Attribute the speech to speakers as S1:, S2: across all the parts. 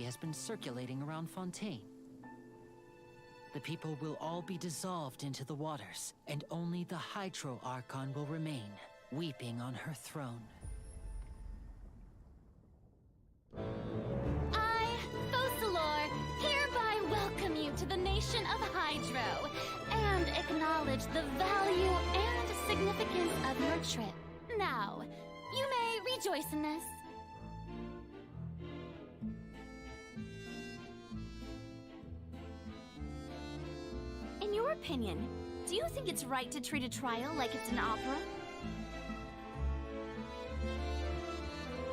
S1: has been circulating around Fontaine. The people will all be dissolved into the waters, and only the Hydro Archon will remain, weeping on her throne.
S2: I, Focalor, hereby welcome you to the nation of Hydro, and acknowledge the value and significance of your trip. Now, you may rejoice in this. In your opinion, do you think it's right to treat a trial like it's an opera?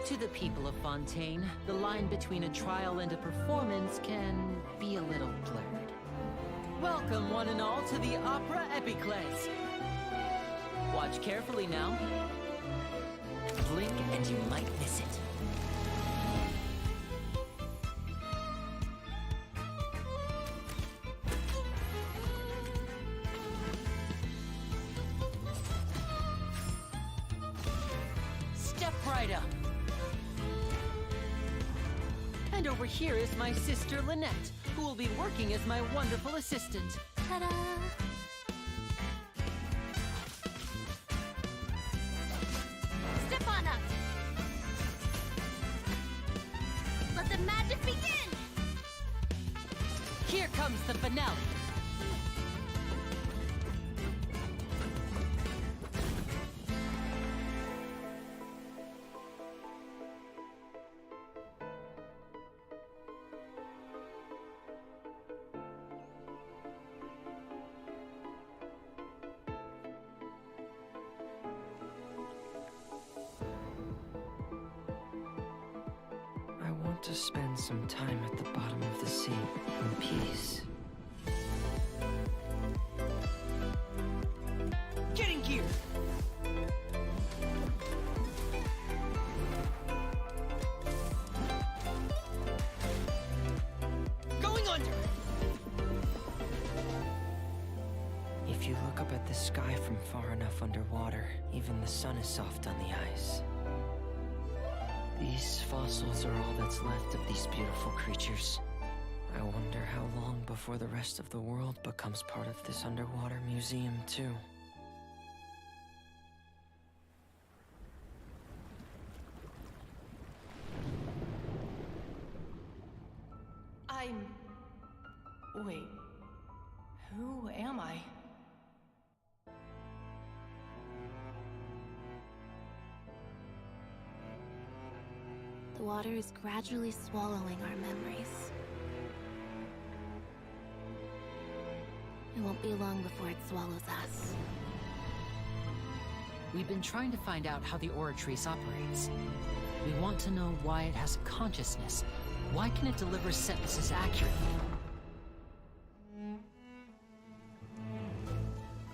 S1: To the people of Fontaine, the line between a trial and a performance can be a little blurred. Welcome, one and all, to the Opera Epiclese. Watch carefully now. Blink and you might miss it. Step right up. And over here is my sister Lynette, who will be working as my wonderful assistant.
S2: Ta-da! Step on up! Let the magic begin!
S1: Here comes the finale.
S3: I want to spend some time at the bottom of the sea in peace.
S1: Getting gear! Going under!
S3: If you look up at the sky from far enough underwater, even the sun is soft on the ice. These fossils are all that's left of these beautiful creatures. I wonder how long before the rest of the world becomes part of this underwater museum, too.
S4: Wait. Who am I?
S2: The water is gradually swallowing our memories. It won't be long before it swallows us.
S1: We've been trying to find out how the Oratrice operates. We want to know why it has a consciousness. Why can it deliver sentences accurately?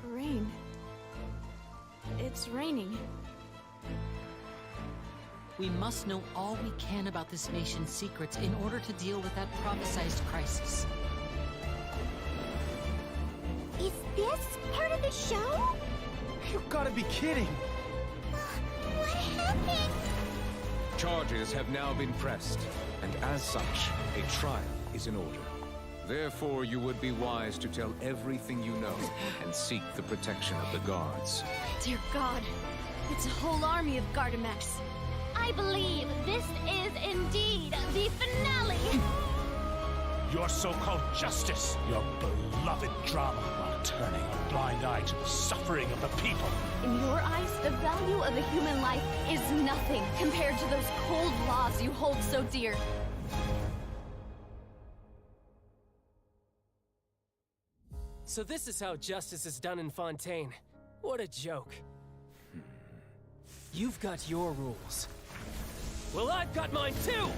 S5: Rain. It's raining.
S1: We must know all we can about this nation's secrets in order to deal with that prophesized crisis.
S2: Is this part of the show?
S6: You gotta be kidding!
S2: What happened?
S7: Charges have now been pressed, and as such, a trial is in order. Therefore, you would be wise to tell everything you know and seek the protection of the guards.
S5: Dear God, it's a whole army of Gardamex.
S2: I believe this is indeed the finale.
S6: Your so-called justice, your beloved drama, while turning a blind eye to the suffering of the people.
S5: In your eyes, the value of a human life is nothing compared to those cold laws you hold so dear.
S8: So this is how justice is done in Fontaine. What a joke. You've got your rules. Well, I've got mine too!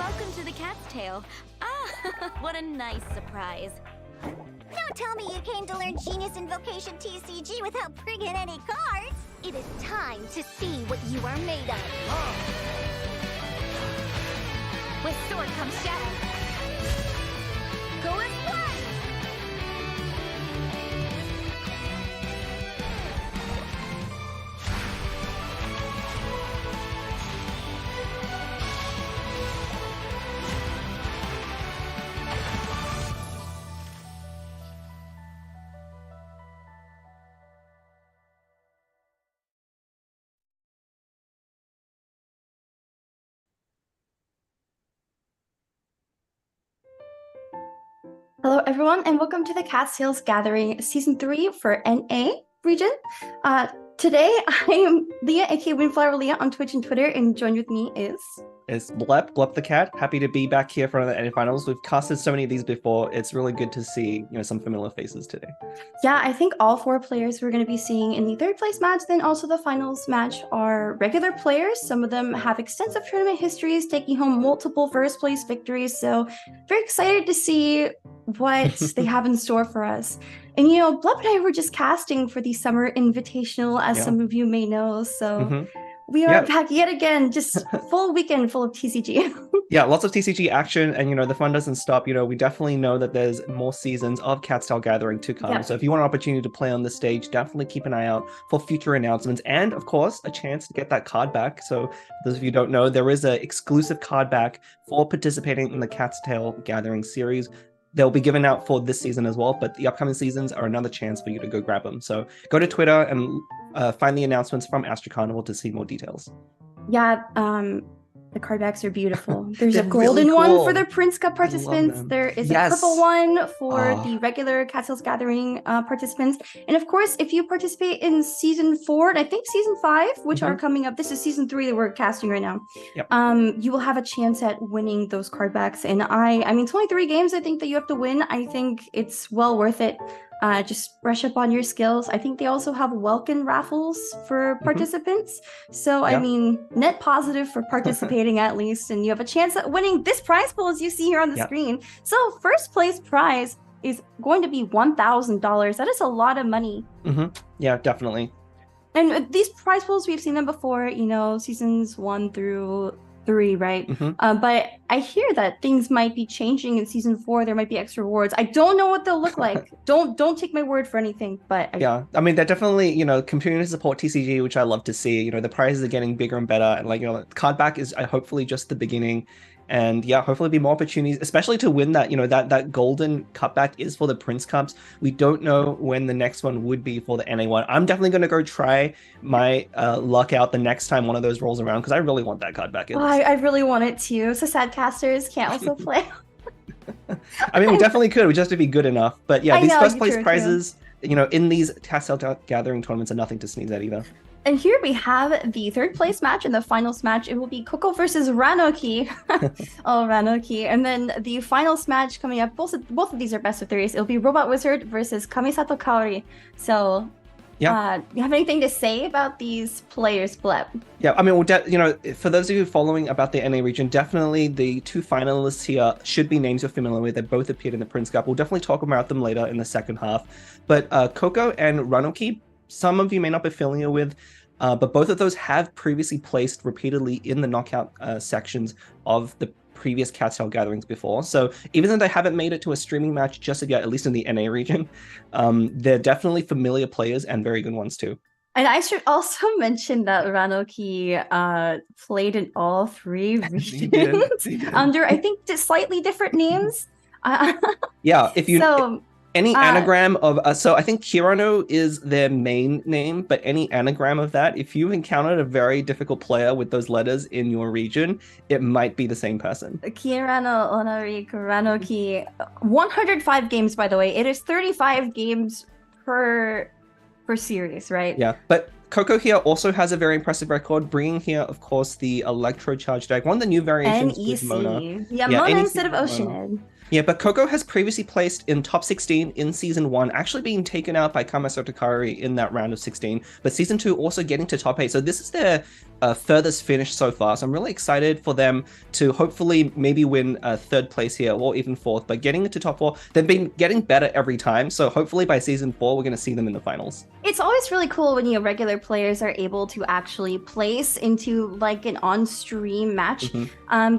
S5: Welcome to the Cat's Tail. Ah, what a nice surprise.
S9: Don't tell me you came to learn Genius Invocation TCG without bringing any cards. It is time to see what you are made of. With Sword comes Shadow. Go and play!
S10: Hello, everyone, and welcome to the Cat's Tails Gathering Season 3 for NA region. Today, I am Leah, aka Windflower Leah, on Twitch and Twitter, and joined with me is...
S11: It's Blep the cat. Happy to be back here for another NA Finals. We've casted so many of these before. It's really good to see, some familiar faces today.
S10: Yeah, I think all 4 players we're going to be seeing in the third place match, then also the finals match, are regular players. Some of them have extensive tournament histories, taking home multiple first place victories. So very excited to see what they have in store for us. And Blep and I were just casting for the Summer Invitational, as some of you may know. So we are back yet again, just full weekend full of TCG.
S11: Yeah, lots of TCG action, and the fun doesn't stop. We definitely know that there's more seasons of Cat's Tail Gathering to come. So if you want an opportunity to play on this stage, definitely keep an eye out for future announcements, and of course a chance to get that card back. So for those of you who don't know, there is an exclusive card back for participating in the Cat's Tail Gathering series. They'll be given out for this season as well, but the upcoming seasons are another chance for you to go grab them. So go to Twitter and find the announcements from Astro Carnival to see more details.
S10: Yeah, the card backs are beautiful. There's
S11: They're
S10: a golden
S11: really cool.
S10: one for the Prince Cup participants. There is a purple one for the regular Cat's Tail Gathering participants. And of course, if you participate in Season 4, and I think Season 5, which are coming up, this is Season 3 that we're casting right now, you will have a chance at winning those card backs. And I mean, 23 games I think that you have to win. I think it's well worth it. Just brush up on your skills. I think they also have welcome raffles for participants. So, I mean, net positive for participating at least. And you have a chance at winning this prize pool, as you see here on the screen. So, first place prize is going to be $1,000. That is a lot of money.
S11: Yeah, definitely.
S10: And these prize pools, we've seen them before, seasons 1 through 3, right? But I hear that things might be changing in Season 4. There might be extra rewards. I don't know what they'll look like. Don't take my word for anything, but
S11: I mean, they're definitely continuing to support TCG, which I love to see. The prizes are getting bigger and better, and card back is hopefully just the beginning. And hopefully be more opportunities, especially to win that, that golden cutback is for the Prince Cups. We don't know when the next one would be for the NA one. I'm definitely going to go try my luck out the next time one of those rolls around, because I really want that card back.
S10: I really want it too. So sad casters can't also play.
S11: I mean, we definitely could. We just have to be good enough. But these first place prizes, in these Cat's Tail Gathering tournaments are nothing to sneeze at either.
S10: And here we have the third place match and the finals match. It will be Coco versus Ranoki. Ranoki. And then the finals match coming up, both of these are best of threes. It'll be Robot Wizard versus Kamisato Kaori. So, you have anything to say about these players, Blep?
S11: Yeah, I mean, for those of you following about the NA region, definitely the 2 finalists here should be names you're familiar with. They both appeared in the Prince Cup. We'll definitely talk about them later in the second half. But Coco and Ranoki, some of you may not be familiar with, but both of those have previously placed repeatedly in the knockout sections of the previous Cat's Tail Gatherings before. So even though they haven't made it to a streaming match just yet, at least in the NA region, they're definitely familiar players and very good ones too.
S10: And I should also mention that Ranoki played in all 3 regions under, I think, slightly different names.
S11: If you... Any anagram of, so I think Kirano is their main name, but any anagram of that, if you've encountered a very difficult player with those letters in your region, it might be the same person.
S10: Kirano, Onari, Ranoki, 105 games, by the way. It is 35 games per series, right?
S11: Yeah, but Coco here also has a very impressive record, bringing here, of course, the Electro Charge deck, one of the new variations with Mona.
S10: Yeah, Mona instead of Oceanid.
S11: Yeah, but Coco has previously placed in top 16 in Season 1, actually being taken out by Kamisato Kaori in that round of 16, but Season 2 also getting to top 8. So this is their furthest finish so far. So I'm really excited for them to hopefully maybe win third place here or even fourth. But getting into top 4, they've been getting better every time. So hopefully by season 4, we're going to see them in the finals.
S10: It's always really cool when regular players are able to actually place into like an on-stream match,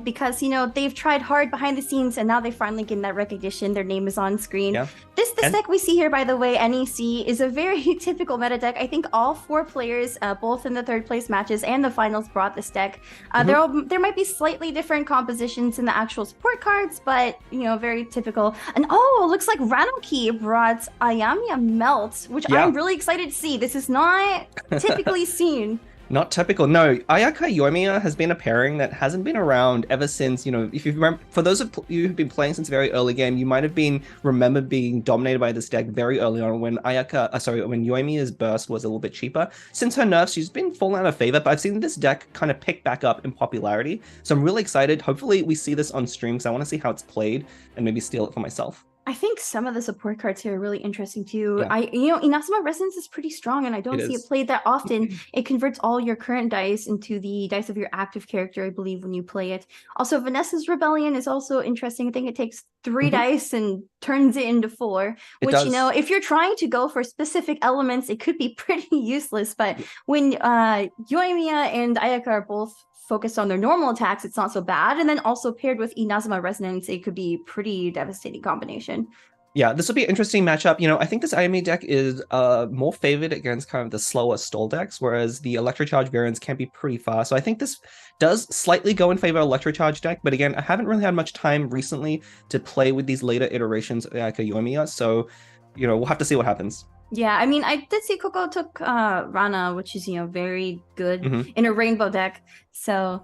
S10: because they've tried hard behind the scenes and now they finally get that recognition. Their name is on screen.
S11: Yeah.
S10: This deck we see here, by the way, NEC, is a very typical meta deck. I think all 4 players, both in the third place matches and the finals, brought this deck. There might be slightly different compositions in the actual support cards, but very typical. And looks like Ranoki brought Ayamiya Melt, which I'm really excited to see. This is not typically seen.
S11: Not typical. No, Ayaka Yoimiya has been a pairing that hasn't been around ever since, if you remember, for those of you who've been playing since very early game, you might have remember being dominated by this deck very early on when when Yoimiya's burst was a little bit cheaper. Since her nerfs, she's been falling out of favor, but I've seen this deck kind of pick back up in popularity. So I'm really excited. Hopefully we see this on stream because I want to see how it's played and maybe steal it for myself.
S10: I think some of the support cards here are really interesting too. Yeah. Inazuma Resonance is pretty strong, and I don't see it played that often. It converts all your current dice into the dice of your active character, I believe, when you play it. Also, Vanessa's Rebellion is also interesting. I think it takes 3 dice and turns it into 4, which, if you're trying to go for specific elements, it could be pretty useless. But when Yoimiya and Ayaka are both focused on their normal attacks, it's not so bad. And then also paired with Inazuma Resonance, it could be pretty devastating combination.
S11: Yeah, this will be an interesting matchup. I think this Ayami deck is more favored against kind of the slower stall decks, whereas the Electrocharge variants can be pretty fast. So I think this does slightly go in favor of Electrocharge deck, but again, I haven't really had much time recently to play with these later iterations of Ayaka Yoimiya, so we'll have to see what happens.
S10: Yeah, I mean, I did see Coco took Rana, which is, very good in a rainbow deck. So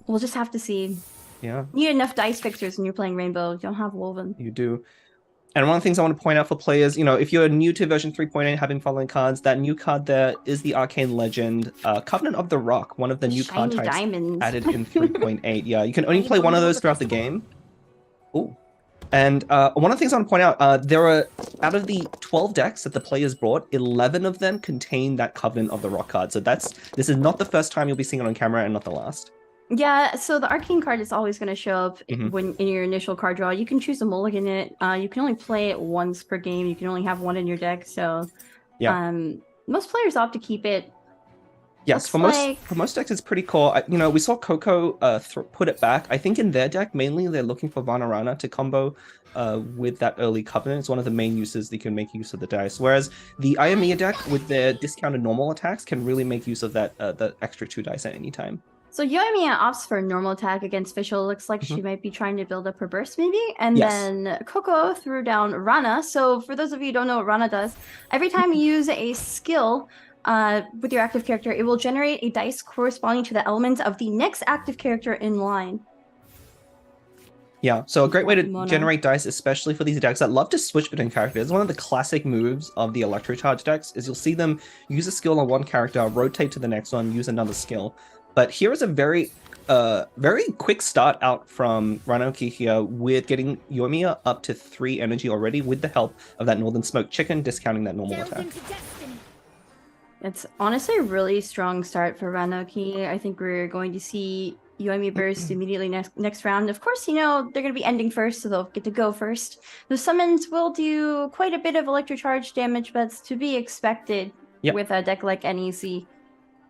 S10: we'll just have to see.
S11: Yeah.
S10: You need enough dice fixers when you're playing rainbow. You don't have woven.
S11: You do. And one of the things I want to point out for players, if you're new to version 3.8, have been following cards, that new card there is the Arcane Legend Covenant of the Rock, one of the new card types added in 3.8. Yeah, you can only play one of those throughout the game. Ooh. And one of the things I want to point out, there are, out of the 12 decks that the players brought, 11 of them contain that Covenant of the Rock card. So this is not the first time you'll be seeing it on camera and not the last.
S10: Yeah, so the Arcane card is always going to show up when in your initial card draw. You can choose to mulligan it. You can only play it once per game. You can only have 1 in your deck. So most players opt to keep it.
S11: Yes, for most decks, it's pretty cool. We saw Coco put it back. I think in their deck, mainly they're looking for Vanarana to combo with that early Covenant. It's one of the main uses they can make use of the dice. Whereas the Ayamiya deck, with their discounted normal attacks, can really make use of that the extra 2 dice at any time.
S10: So Yoimiya opts for a normal attack against Fischl. Looks like she might be trying to build up her burst, maybe. And then Coco threw down Rana. So for those of you who don't know what Rana does, every time you use a skill with your active character, it will generate a dice corresponding to the element of the next active character in line.
S11: Yeah, so a great way to generate dice, especially for these decks that love to switch between characters. One of the classic moves of the Electrocharge decks is you'll see them use a skill on one character, rotate to the next one, use another skill. But here is a very quick start out from Ranoki here with getting Yoimiya up to 3 energy already with the help of that Northern Smoke Chicken, discounting that normal attack.
S10: It's honestly a really strong start for Ranoki. I think we're going to see Yoimiya burst immediately next round. Of course, they're going to be ending first, so they'll get to go first. The summons will do quite a bit of Electrocharge damage, but it's to be expected with a deck like NEC.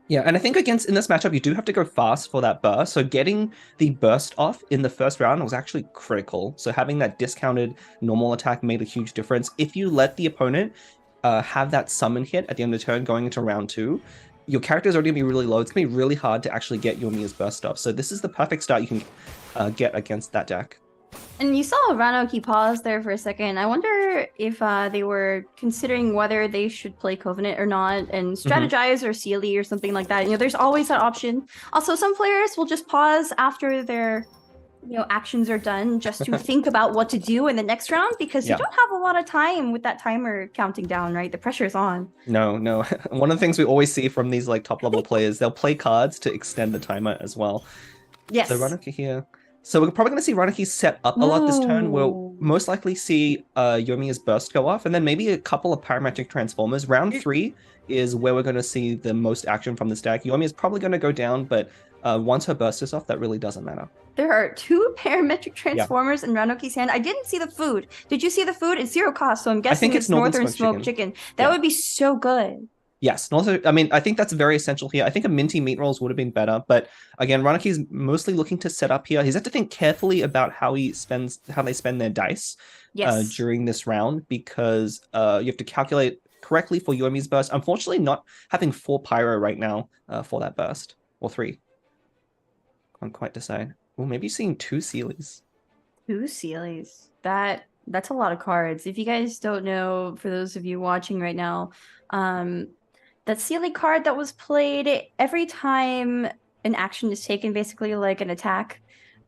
S11: Yeah, and I think in this matchup, you do have to go fast for that burst. So getting the burst off in the first round was actually critical. So having that discounted normal attack made a huge difference. If you let the opponent have that summon hit at the end of the turn going into round 2, your character is already going to be really low. It's going to be really hard to actually get Yoimiya's burst off. So this is the perfect start you can get against that deck.
S10: And you saw Ranoki pause there for a second. I wonder if they were considering whether they should play Covenant or not and strategize or CLE or something like that. There's always that option. Also, some players will just pause after their actions are done just to think about what to do in the next round, because you don't have a lot of time with that timer counting down, right? The pressure is on.
S11: No. One of the things we always see from these top level players, they'll play cards to extend the timer as well.
S10: Yes.
S11: So Ranoki here So we're probably going to see Ranaki set up a lot this turn. We'll most likely see Yoimiya's burst go off, and then maybe a couple of parametric transformers. Round 3 is where we're going to see the most action from this deck. Yoimiya is probably going to go down, but once her burst is off, that really doesn't matter.
S10: There are 2 parametric transformers in Ranoki's hand. I didn't see the food. Did you see the food? It's 0 cost, so I'm guessing it's Northern Smoked Chicken. That would be so good.
S11: Yes, and also, I mean, I think that's very essential here. I think a minty meat rolls would have been better, but again, Ranaki's mostly looking to set up here. He's have to think carefully about how they spend their dice during this round, because you have to calculate correctly for Yoimiya's burst. Unfortunately, not having 4 pyro right now for that burst, or 3. Can't quite decide. Well, maybe seeing 2 Sealies.
S10: 2 Sealies. That's a lot of cards. If you guys don't know, for those of you watching right now, that Sealy card that was played, every time an action is taken, basically like an attack,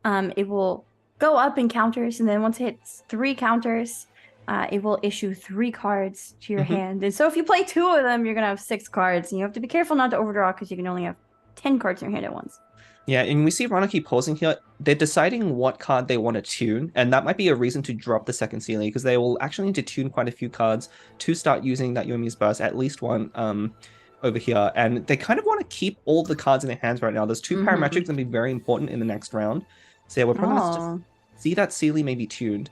S10: it will go up in counters, and then once it hits 3 counters, it will issue 3 cards to your hand. And so if you play 2 of them, you're going to have 6 cards, and you have to be careful not to overdraw because you can only have 10 cards in your hand at once.
S11: Yeah, and we see Ranaki pausing here. They're deciding what card they want to tune, and that might be a reason to drop the second Sealy, because they will actually need to tune quite a few cards to start using that Yoimiya's burst, at least one over here. And they kind of want to keep all the cards in their hands right now. Those 2 parametrics going to be very important in the next round. So yeah, we're probably going to see that Sealy maybe tuned,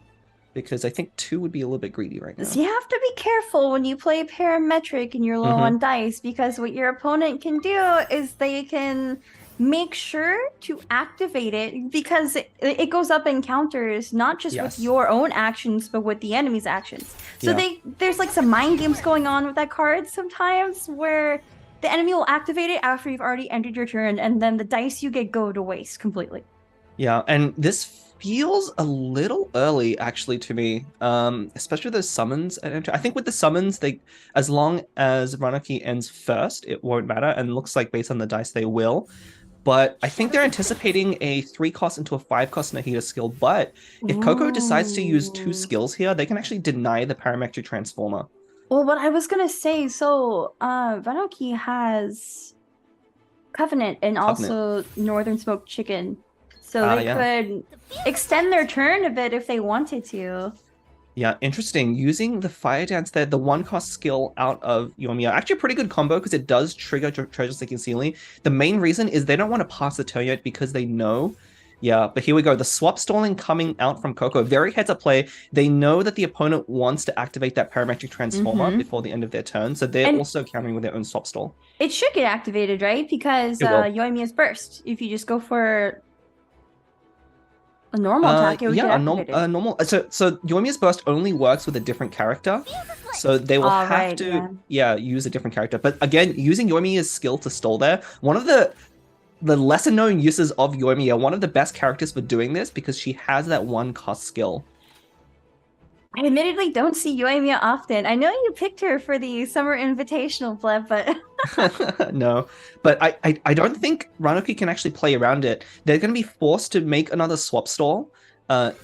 S11: because I think 2 would be a little bit greedy right now.
S10: So you have to be careful when you play parametric and you're low on dice, because what your opponent can do is they can make sure to activate it, because it goes up in counters, not just with your own actions, but with the enemy's actions. So there's like some mind games going on with that card sometimes, where the enemy will activate it after you've already ended your turn, and then the dice you get go to waste completely.
S11: Yeah, and this feels a little early actually to me, especially those summons. I think with the summons, as long as Ranaki ends first, it won't matter, and it looks like based on the dice they will. But I think they're anticipating a 3 cost into a 5 cost Nahida skill. But if Coco decides to use 2 skills here, they can actually deny the parametric transformer.
S10: Well, what I was gonna say, so Ranaki has Covenant and also Northern Smoked Chicken, so they could extend their turn a bit if they wanted to.
S11: Yeah, interesting. Using the Fire Dance there, the 1 cost skill out of Yoimiya. Actually a pretty good combo, because it does trigger Treasure Seeking Sealy. The main reason is they don't want to pass the turn yet, because they know. Yeah, but here we go. The swap stalling coming out from Coco. Very heads up play. They know that the opponent wants to activate that parametric transformer before the end of their turn, so they're also countering with their own swap stall.
S10: It should get activated, right? Because Yoimiya's burst. If you just go for a normal attack, it would get activated.
S11: Normal. So Yoimiya's burst only works with a different character, so they will have to use a different character. But again, using Yoimiya's skill to stall there, one of the lesser known uses of Yoimiya, one of the best characters for doing this, because she has that 1 cost skill.
S10: I admittedly don't see Yoimiya often. I know you picked her for the Summer Invitational, Bleb, but...
S11: No, but I don't think Ranaki can actually play around it. They're going to be forced to make another swap stall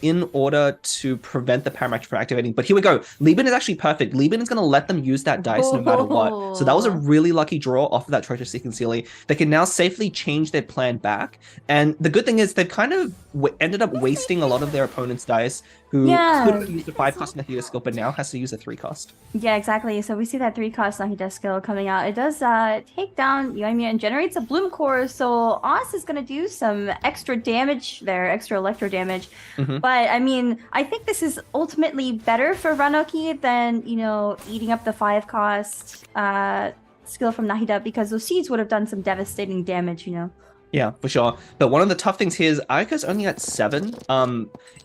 S11: in order to prevent the parametric from activating. But here we go. Lieben is actually perfect. Lieben is going to let them use that dice no matter what. So that was a really lucky draw off of that Treasure Seeking Sealy. They can now safely change their plan back. And the good thing is they've kind of ended up wasting a lot of their opponent's dice, who could have used a 5 cost Nahida skill, but now has to use a 3 cost.
S10: Yeah, exactly. So we see that 3 cost Nahida skill coming out. It does take down Yoimiya and generates a Bloom Core, so Oz is going to do some extra damage there, extra electro damage. But I mean, I think this is ultimately better for Ranaki than, eating up the 5 cost skill from Nahida, because those seeds would have done some devastating damage,
S11: Yeah, for sure. But one of the tough things here is Ayaka's only at 7.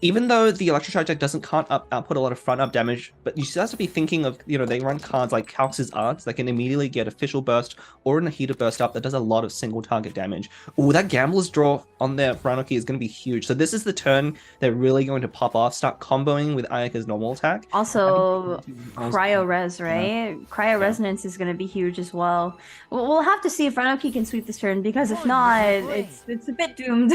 S11: Even though the Electrocharge deck can't output a lot of front-up damage, but you still have to be thinking of, they run cards like Calx's Arts that can immediately get Official Burst or a Nahida Burst up that does a lot of single-target damage. Ooh, that Gambler's Draw on their Ranaki is going to be huge. So this is the turn they're really going to pop off, start comboing with Ayaka's normal attack.
S10: Also, Cryo Res, right? Cryo Resonance is going to be huge as well. We'll have to see if Ranaki can sweep this turn, because if not, it's a bit doomed.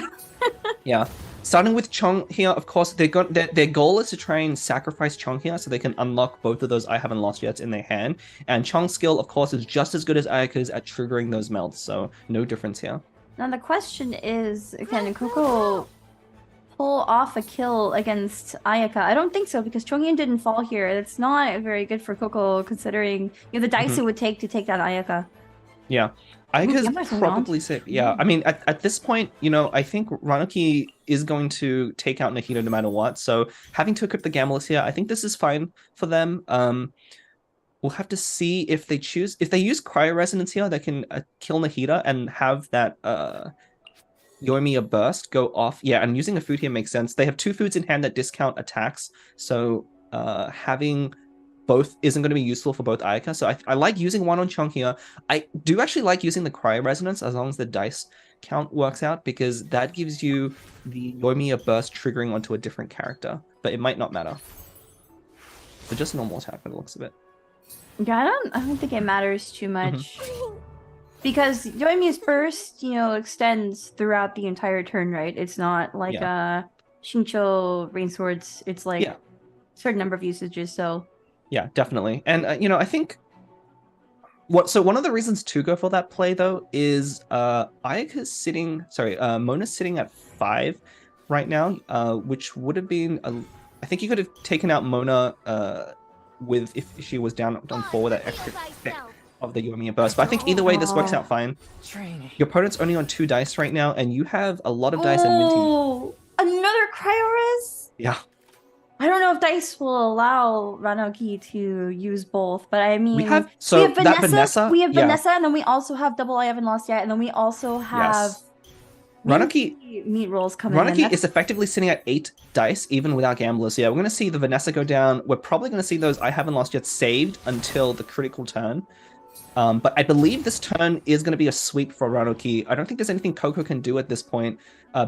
S11: Yeah. Starting with Chong here, of course, their goal is to try and sacrifice Chong here so they can unlock both of those I haven't lost yet in their hand. And Chong's skill, of course, is just as good as Ayaka's at triggering those melts, so no difference here.
S10: Now the question is, can Coco pull off a kill against Ayaka? I don't think so, because Chonghyun didn't fall here. It's not very good for Coco, considering the dice it would take to take down Ayaka.
S11: Yeah. Ayaka's probably safe. Yeah, I mean, at this point, I think Ranoki is going to take out Nahida no matter what. So having to equip the Gamblers here, I think this is fine for them. We'll have to see if they use Cryo Resonance here, they can kill Nahida and have that Yoimiya burst go off. Yeah, and using a food here makes sense. They have 2 foods in hand that discount attacks, so having both isn't going to be useful for both Ayaka. So I like using one on Chung here. I do actually like using the Cryo Resonance as long as the dice count works out, because that gives you the Yoimiya burst triggering onto a different character, but it might not matter. So just normal attack by the looks of it.
S10: Yeah, I don't think it matters too much. Because Yoimiya's burst, extends throughout the entire turn, right? It's not like Shincho Rain Swords. It's like a certain number of usages, so...
S11: Yeah, definitely. And, I think... one of the reasons to go for that play, though, is Ayaka's sitting... Mona's sitting at 5 right now, which would have been... I think you could have taken out Mona if she was down on 4 with that extra effect of the Yoimiya burst. But I think either way, this works out fine. Your opponent's only on 2 dice right now, and you have a lot of dice and minty.
S10: Another Cryo-Res?
S11: Yeah.
S10: I don't know if dice will allow Ranoki to use both, but I mean,
S11: we have Vanessa.
S10: We have Vanessa, and then we also have Double I Haven't Lost Yet, and then we also have
S11: Ranoki
S10: meat rolls coming in.
S11: Ranoki is effectively sitting at 8 dice, even without Gamblers. Yeah, we're going to see the Vanessa go down. We're probably going to see those I Haven't Lost Yet saved until the critical turn. But I believe this turn is going to be a sweep for Ranoki. I don't think there's anything Coco can do at this point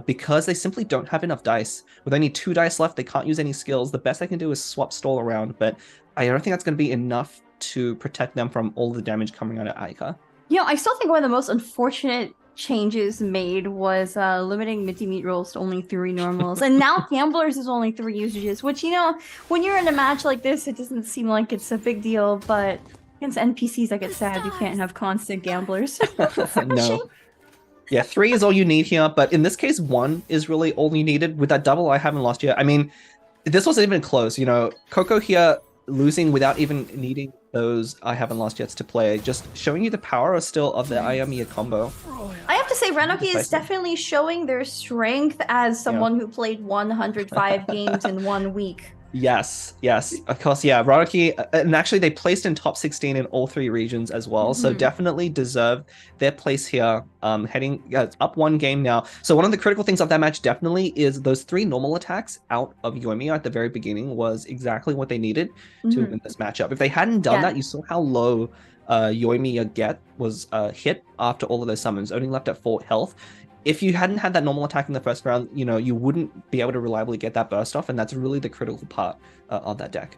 S11: because they simply don't have enough dice. With only 2 dice left, they can't use any skills. The best they can do is swap stall around, but I don't think that's going to be enough to protect them from all the damage coming out of Ayaka.
S10: I still think one of the most unfortunate changes made was limiting Minty Meat Rolls to only 3 normals. And now Gamblers is only 3 usages, which, when you're in a match like this, it doesn't seem like it's a big deal, but... Against NPCs, I get sad. You can't have constant Gamblers.
S11: No. Yeah, 3 is all you need here, but in this case, 1 is really all you needed. With that double I Haven't Lost Yet, I mean, this wasn't even close. Coco here losing without even needing those I Haven't Lost Yets to play, just showing you the power still of the Ayamiya combo.
S10: I have to say, Ranoki is definitely showing their strength as someone who played 105 games in 1 week.
S11: Yes, of course, yeah. Ranoki, and actually they placed in top 16 in all 3 regions as well, so definitely deserve their place here, heading up 1 game now. So one of the critical things of that match definitely is those 3 normal attacks out of Yoimiya at the very beginning was exactly what they needed to win this matchup. If they hadn't done that, you saw how low Yoimiya was hit after all of those summons, only left at 4 health. If you hadn't had that normal attack in the first round, you wouldn't be able to reliably get that burst off, and that's really the critical part of that deck.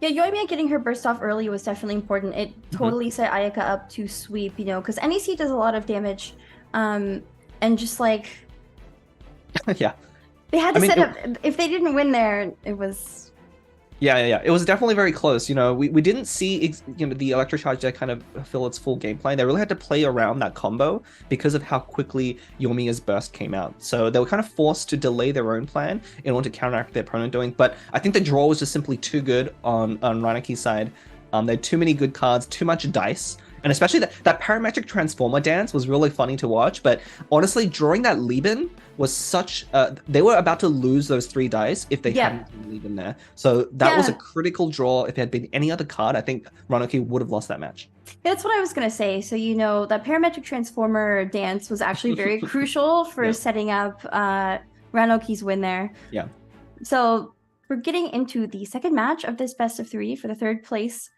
S10: Yeah, Yoimiya getting her burst off early was definitely important. It totally set Ayaka up to sweep, because NEC does a lot of damage, and just like...
S11: yeah.
S10: They had to set up... If they didn't win there, it was...
S11: Yeah. It was definitely very close. We didn't see the Electrocharge deck kind of fill its full gameplay. They really had to play around that combo because of how quickly Yoimiya's burst came out. So they were kind of forced to delay their own plan in order to counteract their opponent doing. But I think the draw was just simply too good on Ranoki's side. They had too many good cards, too much dice. And especially that parametric transformer dance was really funny to watch. But honestly, drawing that Lieben was such... they were about to lose those 3 dice if they hadn't been Lieben there. So that was a critical draw. If it had been any other card, I think Ranoki would have lost that match.
S10: Yeah, that's what I was going to say. So, that parametric transformer dance was actually very crucial for setting up Ranoki's win there.
S11: Yeah.
S10: So we're getting into the second match of this best of 3 for the 3rd place.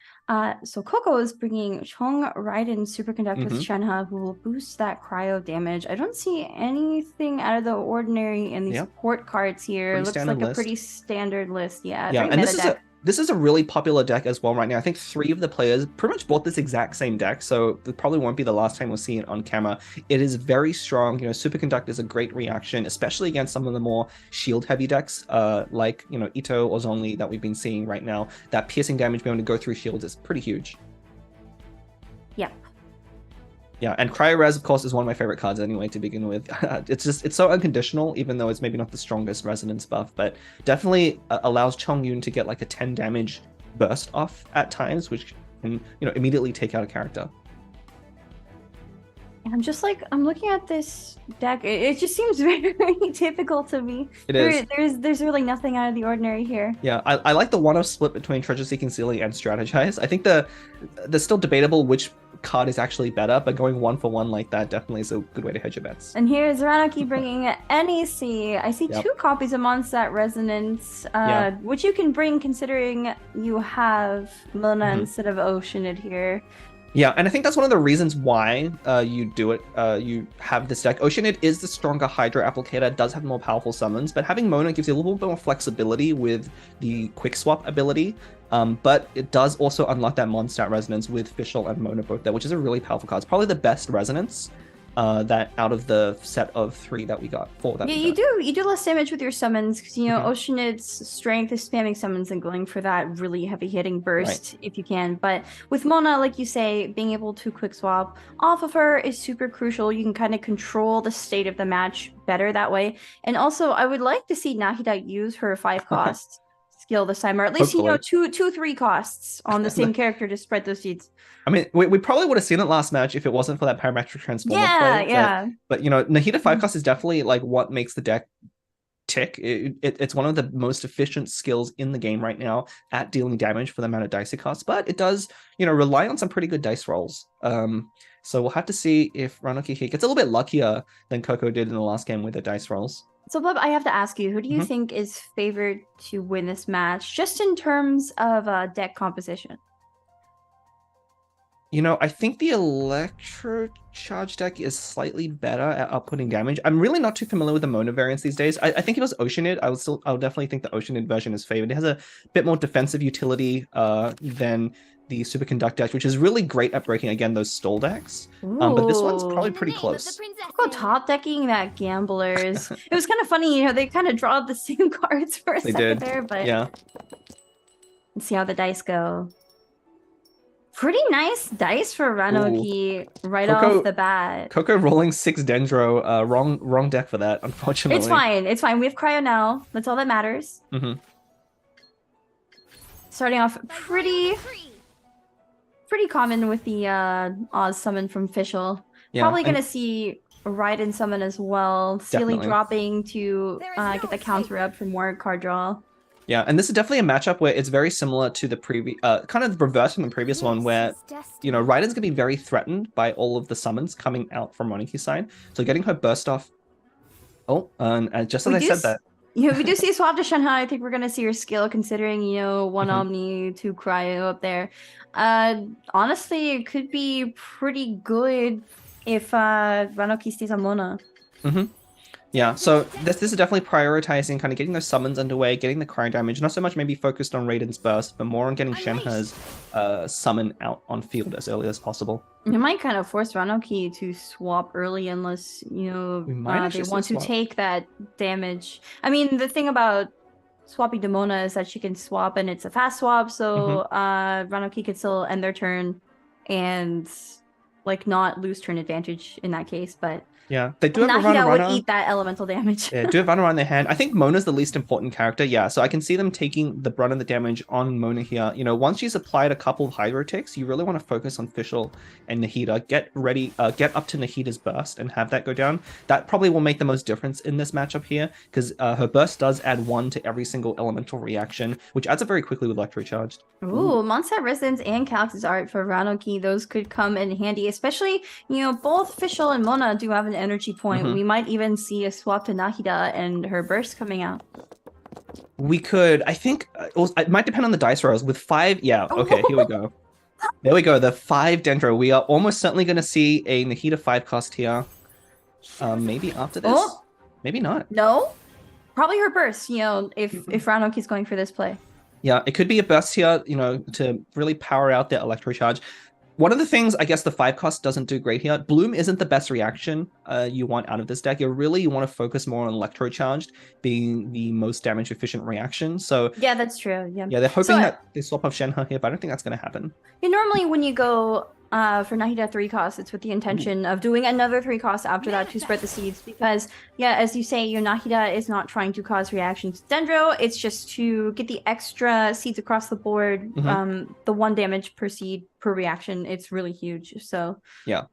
S10: So Coco is bringing Chong Raiden Superconductor with Shenhe, who will boost that cryo damage. I don't see anything out of the ordinary in these support cards here. Looks like a pretty standard list. Yeah,
S11: and this is a really popular deck as well right now. I think 3 of the players pretty much bought this exact same deck, so it probably won't be the last time we'll see it on camera. It is very strong. Superconductor is a great reaction, especially against some of the more shield-heavy decks, like Ito or Zhongli that we've been seeing right now. That piercing damage being able to go through shields is pretty huge.
S10: Yep.
S11: Yeah, and Cryo-Res, of course, is one of my favorite cards anyway to begin with. It's so unconditional, even though it's maybe not the strongest resonance buff, but definitely allows Chongyun to get like a 10 damage burst off at times, which can, immediately take out a character.
S10: I'm looking at this deck. It just seems very, very typical to me. There's really nothing out of the ordinary here.
S11: Yeah, I like the one-off split between Treasure Seeking Sealy and Strategize. I think there's still debatable which card is actually better, but going 1-for-1 like that definitely is a good way to hedge your bets.
S10: And here's Ranoki bringing NEC. I see 2 copies of Mondstadt Resonance, which you can bring considering you have Mona instead of Oceanid here.
S11: Yeah, and I think that's one of the reasons why you do it. You have this deck. Oceanid is the stronger Hydra applicator, does have more powerful summons, but having Mona gives you a little bit more flexibility with the quick swap ability. But it does also unlock that Mondstadt Resonance with Fischl and Mona both there, which is a really powerful card. It's probably the best Resonance that out of the set of 4 that we got.
S10: You do less damage with your summons because Oceanid's strength is spamming summons and going for that really heavy hitting burst if you can. But with Mona, like you say, being able to quick swap off of her is super crucial. You can kind of control the state of the match better that way. And also, I would like to see Nahida use her 5 cost skill this time, or at least 2-3 costs on the same character to spread those seeds.
S11: I mean, we probably would have seen it last match if it wasn't for that parametric transformer play. But Nahida 5 cost is definitely like what makes the deck tick. It's one of the most efficient skills in the game right now at dealing damage for the amount of dice it costs. But it does, rely on some pretty good dice rolls. So we'll have to see if Ranoki here gets a little bit luckier than Coco did in the last game with the dice rolls.
S10: So, Bob, I have to ask you, who do you think is favored to win this match, just in terms of deck composition?
S11: I think the Electro Charge deck is slightly better at outputting damage. I'm really not too familiar with the Mona variants these days. I think if it was Oceanid, I would definitely think the Oceanid version is favored. It has a bit more defensive utility than the Superconduct deck, which is really great at breaking, again, those stall decks. But this one's probably pretty close.
S10: Go top decking that Gamblers. It was kind of funny, they kind of draw the same cards for a second there, but yeah. Let's see how the dice go. Pretty nice dice for Ranoki off the bat.
S11: Coco rolling 6 Dendro. Wrong deck for that, unfortunately.
S10: It's fine. We have Cryo now. That's all that matters. Starting off pretty common with the Oz summon from Fischl. Probably going to see Raiden summon as well. Sealy dropping to get the counter up for more card draw.
S11: Yeah, and this is definitely a matchup where it's very similar to the previous, kind of reverse from the previous one, where, Raiden's going to be very threatened by all of the summons coming out from Ranoki's side. So getting her burst off. Oh, and just as I said that.
S10: We do see a swap to Shenhe. I think we're going to see her skill, considering, 1 Omni, 2 Cryo up there. Honestly, it could be pretty good if Ranoki stays on Mona.
S11: Yeah, so this is definitely prioritizing kind of getting those summons underway, getting the cryo damage, not so much maybe focused on Raiden's burst, but more on getting Shenhe's summon out on field as early as possible.
S10: It might kind of force Ranoki to swap early unless, they want to take that damage. I mean, the thing about swapping to Mona is that she can swap and it's a fast swap, so Ranoki could still end their turn and not lose turn advantage in that case, but
S11: yeah, they do have a runner.
S10: would eat that elemental damage.
S11: Yeah, do have runner on their hand. I think Mona's the least important character, so I can see them taking the brunt of the damage on Mona here. Once she's applied a couple of hydro ticks, you really want to focus on Fischl and Nahida. Get up to Nahida's burst and have that go down. That probably will make the most difference in this matchup here, because her burst does add 1 to every single elemental reaction, which adds up very quickly with Electro Charged.
S10: Ooh, Mondstadt Resonance and Calyx's Art for Ranoki. Those could come in handy, especially, both Fischl and Mona do have an energy point. We might even see a swap to Nahida and her burst coming out.
S11: We could. I think it might depend on the dice rolls. With 5, okay, here we go. There we go, the 5 Dendro. We are almost certainly going to see a Nahida 5 cost here. Maybe after this? Maybe not.
S10: No? Probably her burst, if Ranoki's going for this play.
S11: Yeah, it could be a burst here, to really power out the Electro Charge. One of the things, I guess, the 5 cost doesn't do great here. Bloom isn't the best reaction you want out of this deck. You want to focus more on Electro Charged being the most damage efficient reaction. So
S10: yeah, that's true. Yeah,
S11: they're hoping that they swap off Shenhe here, but I don't think that's going to happen.
S10: Normally when you go for Nahida 3 cost. It's with the intention of doing another 3 cost after that to spread the seeds. Because, yeah, as you say, your Nahida is not trying to cause reactions to Dendro. It's just to get the extra seeds across the board. The 1 damage per seed per reaction. It's really huge. So
S11: yeah.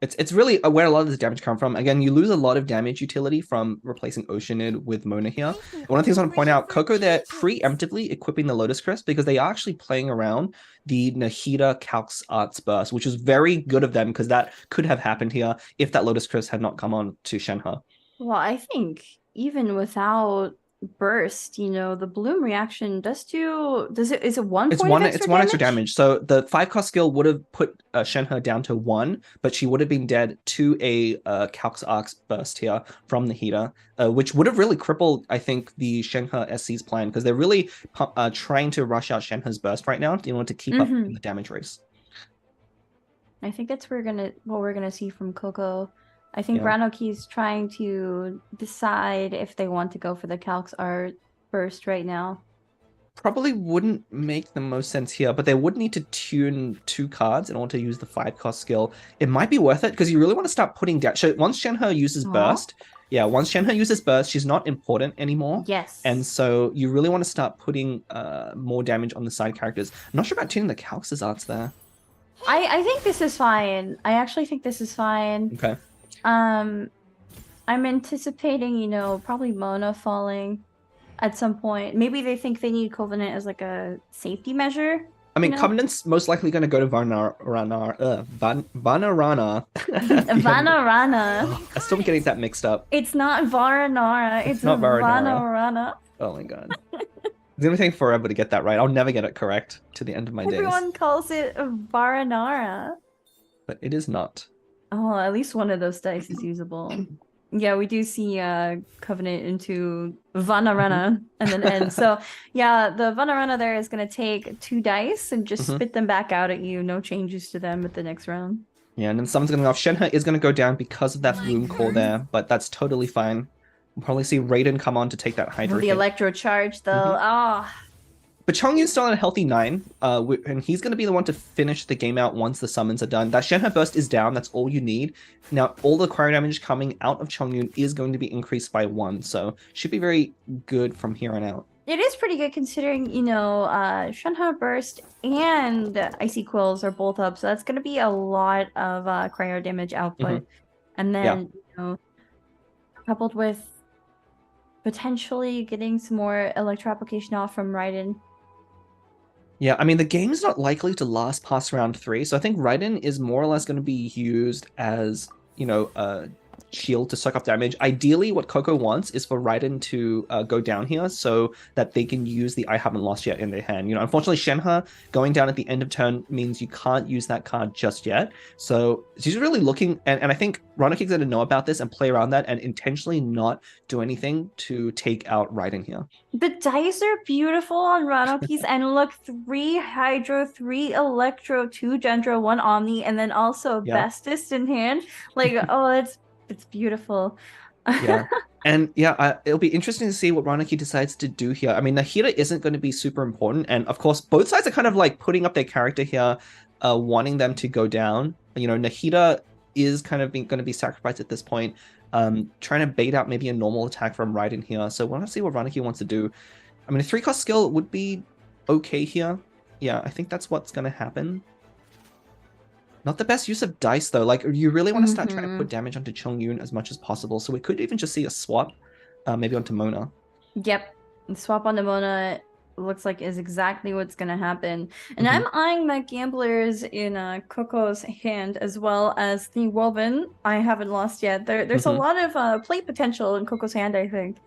S11: It's really where a lot of this damage come from. Again, you lose a lot of damage utility from replacing Oceanid with Mona here. One of the things I want to point out, Coco, they're preemptively equipping the Lotus Crest because they are actually playing around the Nahida Calx Arts Burst, which is very good of them because that could have happened here if that Lotus Crest had not come on to Shenhe.
S10: Well, I think even without burst, you know, the bloom reaction is it 1
S11: it's
S10: point
S11: one
S10: of extra
S11: it's 1
S10: damage?
S11: extra damage. So the 5 cost skill would have put Shenhe down to 1, but she would have been dead to a Calx Arcs Burst here from Nahida, which would have really crippled, I think, the Shenhe SC's plan because they're really trying to rush out Shenhe's burst right now in order to keep up in the damage race.
S10: I think that's what we're gonna see from Coco. I think Ranoki's trying to decide if they want to go for the Calx Art Burst right now.
S11: Probably wouldn't make the most sense here, but they would need to tune 2 cards in order to use the 5 cost skill. It might be worth it because you really want to start putting down. So once Shenhe uses burst, she's not important anymore.
S10: Yes.
S11: And so you really want to start putting more damage on the side characters. I'm not sure about tuning the Calx's arts there.
S10: I think this is fine. I actually think this is fine.
S11: Okay.
S10: I'm anticipating, you know, probably Mona falling at some point. Maybe they think they need Covenant as like a safety measure.
S11: I mean,
S10: you know?
S11: Covenant's most likely going to go to Vanarana.
S10: Vanarana.
S11: I still getting that mixed up.
S10: It's not Varanara. It's
S11: not
S10: Vanarana.
S11: Oh my god. It's going to take forever to get that right. I'll never get it correct to the end of my days.
S10: Everyone calls it Varanara.
S11: But it is not.
S10: Oh, at least one of those dice is usable. Yeah, we do see Covenant into Vanarana and then end. So yeah, the Vanarana there is going to take 2 dice and just spit them back out at you. No changes to them at the next round.
S11: Yeah, and then someone's going to go off. Shenhe is going to go down because of that Bloom Core there, but that's totally fine. We'll probably see Raiden come on to take that Hydra
S10: The
S11: hit.
S10: Electro Charge, though.
S11: But Chongyun's still at a healthy 9, and he's going to be the one to finish the game out once the summons are done. That Shenhe Burst is down, that's all you need. Now, all the cryo damage coming out of Chongyun is going to be increased by 1, so should be very good from here on out.
S10: It is pretty good considering, you know, Shenhe Burst and Icy Quills are both up, so that's going to be a lot of cryo damage output. And then, you know, coupled with potentially getting some more Electro application off from Raiden.
S11: Yeah, I mean, the game's not likely to last past round 3, so I think Raiden is more or less going to be used as, you know, a shield to suck up damage. Ideally, what Coco wants is for Raiden to go down here so that they can use the I Haven't Lost Yet in their hand. You know, unfortunately, Shenhe going down at the end of turn means you can't use that card just yet. So she's really looking, and I think Ranoki's going to know about this and play around that and intentionally not do anything to take out Raiden here.
S10: The dice are beautiful on Ranoki's and look, 3 Hydro, 3 Electro, 2 Dendro, 1 Omni, and then also Bestest in hand. Like, oh, it's beautiful.
S11: Yeah. And yeah, it'll be interesting to see what Ranoki decides to do here. I mean, Nahida isn't going to be super important. And of course, both sides are kind of like putting up their character here, wanting them to go down. You know, Nahida is kind of going to be sacrificed at this point, trying to bait out maybe a normal attack from Raiden here. So we'll have to see what Ranoki wants to do. I mean, a 3-cost skill would be okay here. Yeah, I think that's what's going to happen. Not the best use of dice, though. Like, you really want to start trying to put damage onto Chongyun as much as possible. So we could even just see a swap, maybe onto Mona.
S10: Yep. The swap onto Mona looks like is exactly what's going to happen. And I'm eyeing that Gamblers in Coco's hand as well as the Woven. I haven't lost yet. There's a lot of play potential in Coco's hand, I think.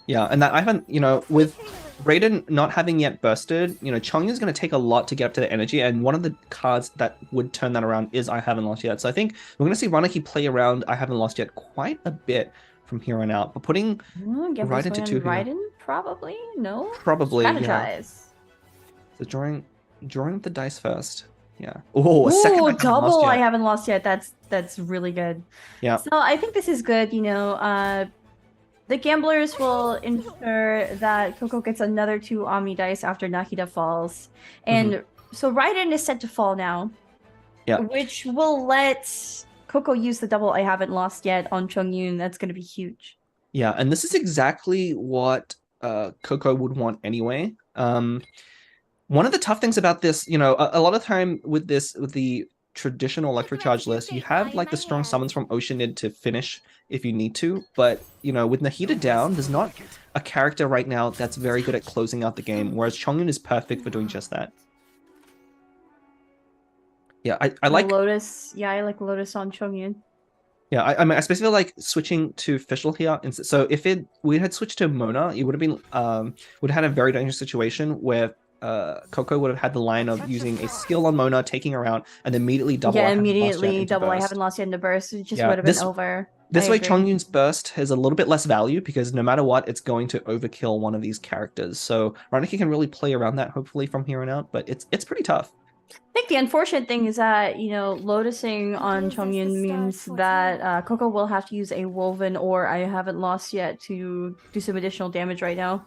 S11: Yeah, and that I haven't, you know, with Raiden not having yet bursted, you know, Chongyun's going to take a lot to get up to the energy, and one of the cards that would turn that around is I Haven't Lost Yet. So I think we're going to see Ranoki play around I Haven't Lost Yet quite a bit from here on out. But putting Raiden to 2 here.
S10: Raiden? Probably? No?
S11: Probably,
S10: Strategize.
S11: So drawing the dice first. Yeah. Oh, a second
S10: double I Haven't Lost Yet. That's really good.
S11: Yeah.
S10: So I think this is good, you know, the Gamblers will ensure that Coco gets another 2 Omni dice after Nahida falls. And so Raiden is set to fall now.
S11: Yeah.
S10: Which will let Coco use the double I haven't lost yet on Chongyun. That's going to be huge.
S11: Yeah, and this is exactly what Coco would want anyway. One of the tough things about this, you know, a lot of time with the traditional Electrocharge list, you have like the strong summons from Oceanid to finish if you need to, but you know, with Nahida down, there's not a character right now that's very good at closing out the game, whereas Chongyun is perfect for doing just that. Yeah, I like
S10: Lotus. Yeah, I like Lotus on Chongyun.
S11: Yeah, I mean, I especially like switching to Fischl here. So if we had switched to Mona, it would have been would have had a very dangerous situation where Coco would have had the line of using a skill on Mona, taking her out, and immediately double.
S10: Yeah, immediately double. I haven't lost yet in the burst. It just would have been over.
S11: This way, Chongyun's burst has a little bit less value because no matter what, it's going to overkill one of these characters. So Raniki can really play around that hopefully from here on out, but it's pretty tough.
S10: I think the unfortunate thing is that, you know, lotusing on Chongyun means that Coco will have to use a Woven or I haven't lost yet to do some additional damage right now.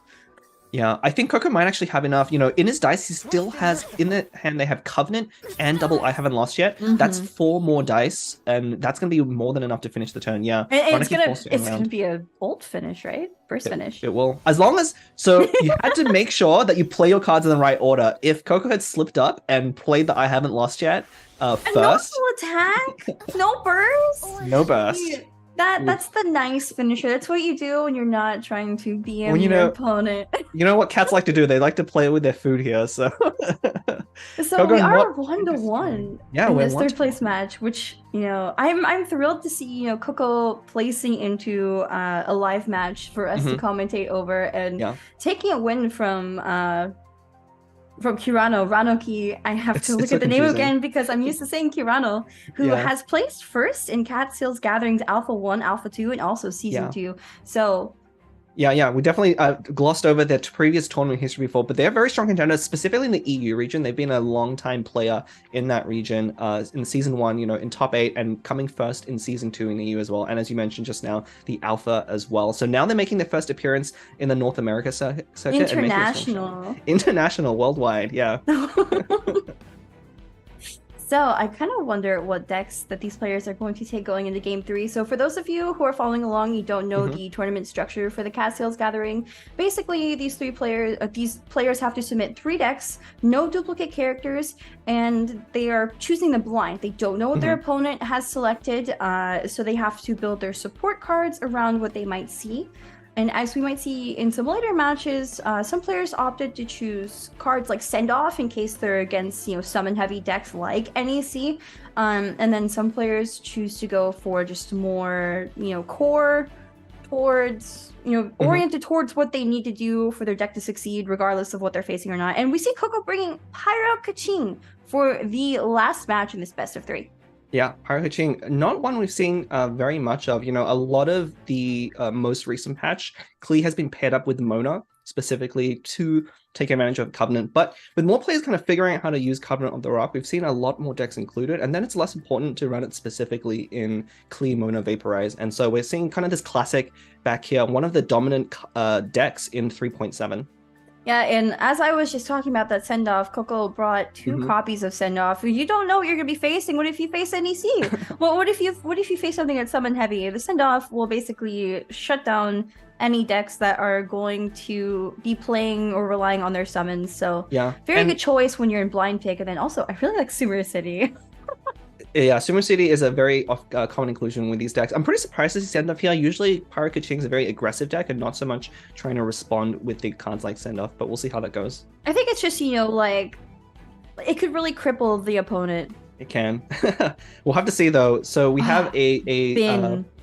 S11: Yeah, I think Coco might actually have enough. You know, in his dice, he still has, in the hand, they have Covenant and double I haven't lost yet. That's 4 more dice, and that's going to be more than enough to finish the turn, yeah.
S10: And it's gonna be a bolt finish, right? First finish.
S11: It will. As long as, so you had to make sure that you play your cards in the right order. If Coco had slipped up and played the I haven't lost yet first.
S10: No attack, no burst.
S11: No burst.
S10: That's the nice finisher. That's what you do when you're not trying to BM your opponent.
S11: You know what cats like to do? They like to play with their food here, so.
S10: So we are 1-1
S11: in
S10: this third place match, which, you know, I'm thrilled to see, you know, Coco placing into a live match for us to commentate over and taking a win from Kirano, Ranoki. I have to look at the name again because I'm used to saying Kirano, who has placed first in Catsiel's Gatherings Alpha 1, Alpha 2, and also Season 2. So
S11: Yeah, we definitely glossed over their previous tournament history before, but they're very strong contenders, specifically in the EU region. They've been a long-time player in that region in Season 1, you know, in top 8, and coming first in Season 2 in the EU as well. And as you mentioned just now, the Alpha as well. So now they're making their first appearance in the North America circuit. International, worldwide, yeah.
S10: So I kind of wonder what decks that these players are going to take going into Game 3. So for those of you who are following along, you don't know the tournament structure for the Catsiel's Gathering. Basically, these players have to submit 3 decks, no duplicate characters, and they are choosing them blind. They don't know what their opponent has selected, so they have to build their support cards around what they might see. And as we might see in some later matches, some players opted to choose cards like Send Off in case they're against, you know, summon heavy decks like NEC. And then some players choose to go for just more, you know, core towards, you know, oriented towards what they need to do for their deck to succeed, regardless of what they're facing or not. And we see Coco bringing Pyro Kaching for the last match in this best of 3.
S11: Yeah, Pyro Kaching, not one we've seen very much of. You know, a lot of the most recent patch, Klee has been paired up with Mona, specifically to take advantage of Covenant. But with more players kind of figuring out how to use Covenant of the Rock, we've seen a lot more decks included, and then it's less important to run it specifically in Klee, Mona, Vaporize. And so we're seeing kind of this classic back here, one of the dominant decks in 3.7.
S10: Yeah, and as I was just talking about that send-off, Coco brought 2 copies of send-off. You don't know what you're gonna be facing. What if you face NEC? Well, what if you face something that's summon heavy? The send-off will basically shut down any decks that are going to be playing or relying on their summons. So very good choice when you're in blind pick. And then also, I really like Sumeru City.
S11: Yeah, Sumeru City is a very common inclusion with these decks. I'm pretty surprised to see Send Off here. Usually, Pyro Kaching is a very aggressive deck and not so much trying to respond with the cards like Send Off, but we'll see how that goes.
S10: I think it's just, you know, like, it could really cripple the opponent.
S11: It can. We'll have to see, though. So we have a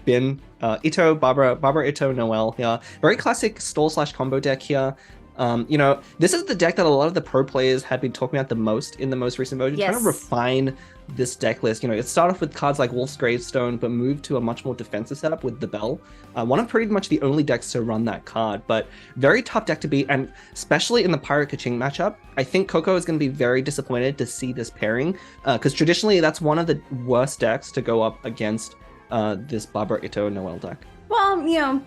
S11: Bin, Ito, Barbara Ito, Noelle. Yeah, very classic stall/combo deck here. You know, this is the deck that a lot of the pro players have been talking about the most in the most recent version, trying to refine this deck list. You know, it started off with cards like Wolf's Gravestone, but moved to a much more defensive setup with the Bell. One of pretty much the only decks to run that card, but very tough deck to beat, and especially in the Pyro Kaching matchup, I think Coco is going to be very disappointed to see this pairing, because traditionally that's one of the worst decks to go up against this Barbara Ito Noelle deck.
S10: Well, you know,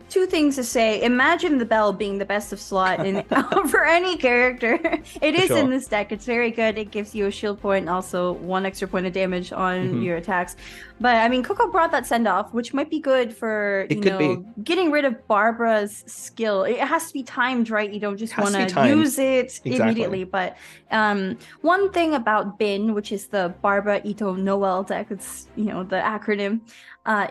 S10: two things to say. Imagine the bell being the best of slot in for any character. It is in this deck. It's very good. It gives you a shield point, also 1 extra point of damage on your attacks. But I mean, Coco brought that send off, which might be good for getting rid of Barbara's skill. It has to be timed, right? You don't just want to use it immediately. But one thing about Bin, which is the Barbara Ito Noel deck, it's the acronym.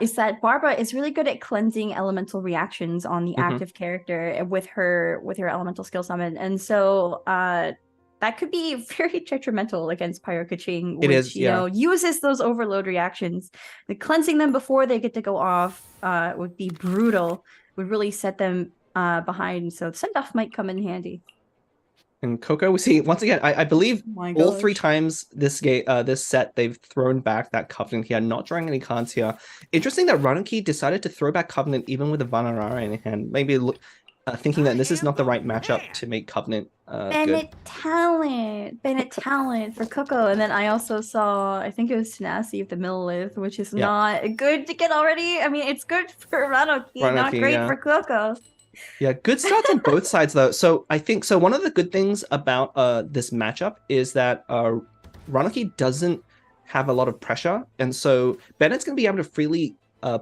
S10: Is that Barbara is really good at cleansing elemental reactions on the active character with her elemental skill summon, and so that could be very detrimental against Pyro Kaching, which uses those overload reactions. The cleansing them before they get to go off would be brutal. Would really set them behind. So send off might come in handy.
S11: And Coco, we see once again. I believe all 3 times this set they've thrown back that Covenant here, not drawing any cards here. Interesting that Ranuki decided to throw back Covenant even with a Vanarara in hand. Maybe thinking that this is not the right matchup to make Covenant
S10: Bennett talent for Coco. And then I also saw, I think it was Tenacity of the Millilith, which is not good to get already. I mean, it's good for Ranuki, not great for Coco.
S11: Yeah, good starts on both sides though. So I think one of the good things about this matchup is that Ranuki doesn't have a lot of pressure, and so Bennett's going to be able to freely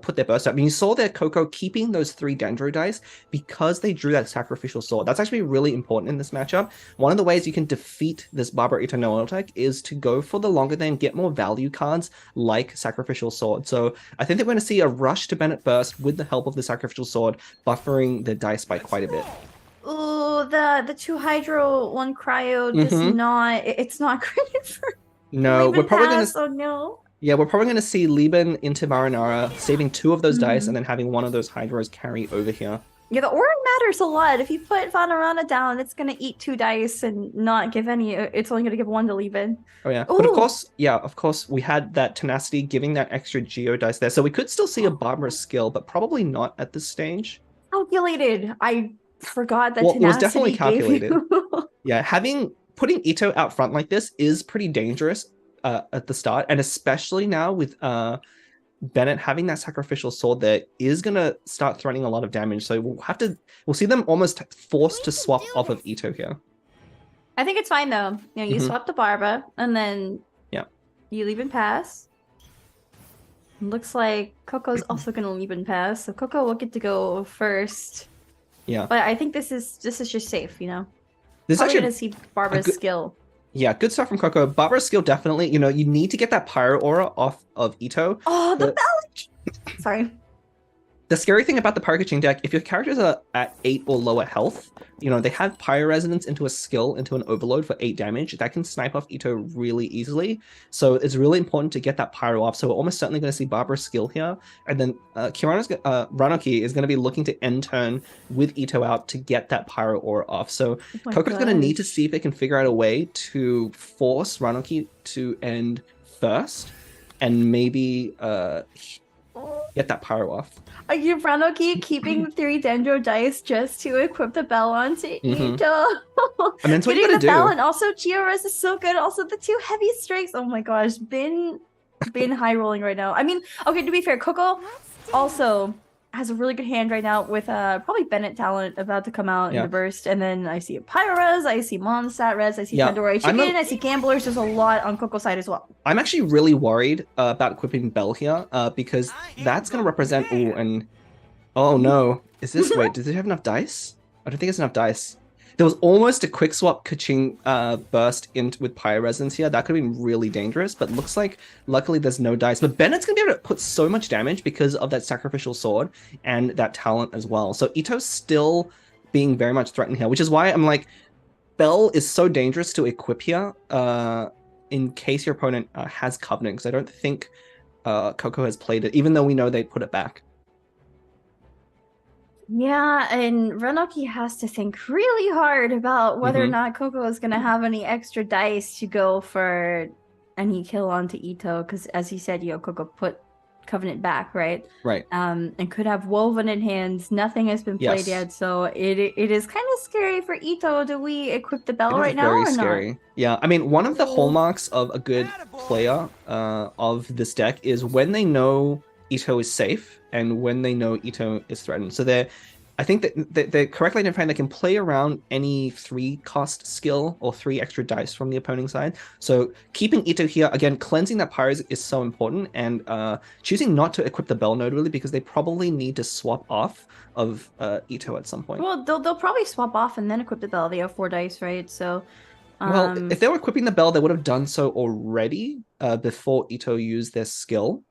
S11: put their burst up. I mean, you saw there Coco keeping those 3 Dendro dice because they drew that Sacrificial Sword. That's actually really important in this matchup. One of the ways you can defeat this Barbara Ito Noel deck is to go for the longer then get more value cards like Sacrificial Sword. So I think that we're going to see a rush to Bennett Burst with the help of the Sacrificial Sword, buffering the dice by quite a bit.
S10: Oh, the 2 Hydro, 1 Cryo does not. It's not great for.
S11: No, we're probably going to.
S10: Oh no.
S11: Yeah, we're probably going to see Lieben into Marinara, saving 2 of those dice, and then having 1 of those Hydros carry over here.
S10: Yeah, the aura matters a lot. If you put Vanarana down, it's going to eat 2 dice and not give any. It's only going to give 1 to Lieben.
S11: Oh, yeah. Ooh. But of course, we had that Tenacity giving that extra Geo dice there. So we could still see a Barbara skill, but probably not at this stage.
S10: Calculated. I forgot that Tenacity
S11: it was definitely calculated. Yeah, putting Ito out front like this is pretty dangerous. At the start, and especially now with Bennett having that Sacrificial Sword there is gonna start threatening a lot of damage. So we'll see them almost forced to swap off of Ito here.
S10: I think it's fine though. You swap the Barbara and then you leave and pass. Looks like Coco's also gonna leave and pass, so Coco will get to go first.
S11: Yeah,
S10: but I think this is just safe.
S11: This
S10: is actually gonna see Barbara's skill.
S11: Yeah, good stuff from Coco. Barbara's skill definitely, you need to get that Pyro Aura off of Ito.
S10: Oh, the bell! Sorry.
S11: The scary thing about the Pyro Kaching deck, if your characters are at 8 or lower health, they have Pyro Resonance into a skill, into an Overload for 8 damage. That can snipe off Ito really easily. So it's really important to get that Pyro off. So we're almost certainly going to see Barbara's skill here. And then Ranuki is going to be looking to end turn with Ito out to get that Pyro Aura off. So Coco's going to need to see if they can figure out a way to force Ranuki to end first and maybe get that Pyro off.
S10: Are you Ranuki keeping the 3 Dendro dice just to equip the bell onto Ito?
S11: I mean, that's what you gotta do.
S10: Bell, and also Geo-Res is so good. Also, the 2 heavy strikes. Oh my gosh, been high rolling right now. I mean, okay, to be fair, Coco also has a really good hand right now with probably Bennett talent about to come out in the burst, and then I see a Pyro-Res, I see Mondstadt Res, I see Pandora Chicken, I see Gamblers. There's a lot on Coco's side as well.
S11: I'm actually really worried about equipping Bell here because that's going to represent... Oh no. Is this... Wait, does it have enough dice? I don't think it's enough dice. There was almost a quick swap Kaching burst with Pyro Resonance here. That could have been really dangerous, but looks like luckily there's no dice. But Bennett's going to be able to put so much damage because of that Sacrificial Sword and that talent as well. So Ito's still being very much threatened here, which is why I'm like, Bell is so dangerous to equip here in case your opponent has Covenant, because I don't think Coco has played it, even though we know they put it back.
S10: Yeah, and Ranuki has to think really hard about whether or not Coco is going to have any extra dice to go for any kill onto Ito, because as he said, Coco put Covenant back, right?
S11: Right.
S10: And could have Woven in hands. Nothing has been played yet, so it is kind of scary for Ito. Do we equip the bell right now or
S11: scary. Not? Yeah, I mean, one of the hallmarks of a good player of this deck is when they know Ito is safe and when they know Ito is threatened. So I think that they're correctly identifying they can play around any 3-cost skill or 3 extra dice from the opposing side. So keeping Ito here, again, cleansing that pyro is so important, and choosing not to equip the bell node really because they probably need to swap off of Ito at some point.
S10: Well, they'll probably swap off and then equip the bell. They have 4 dice, right? So,
S11: well, if they were equipping the bell, they would have done so already before Ito used their skill.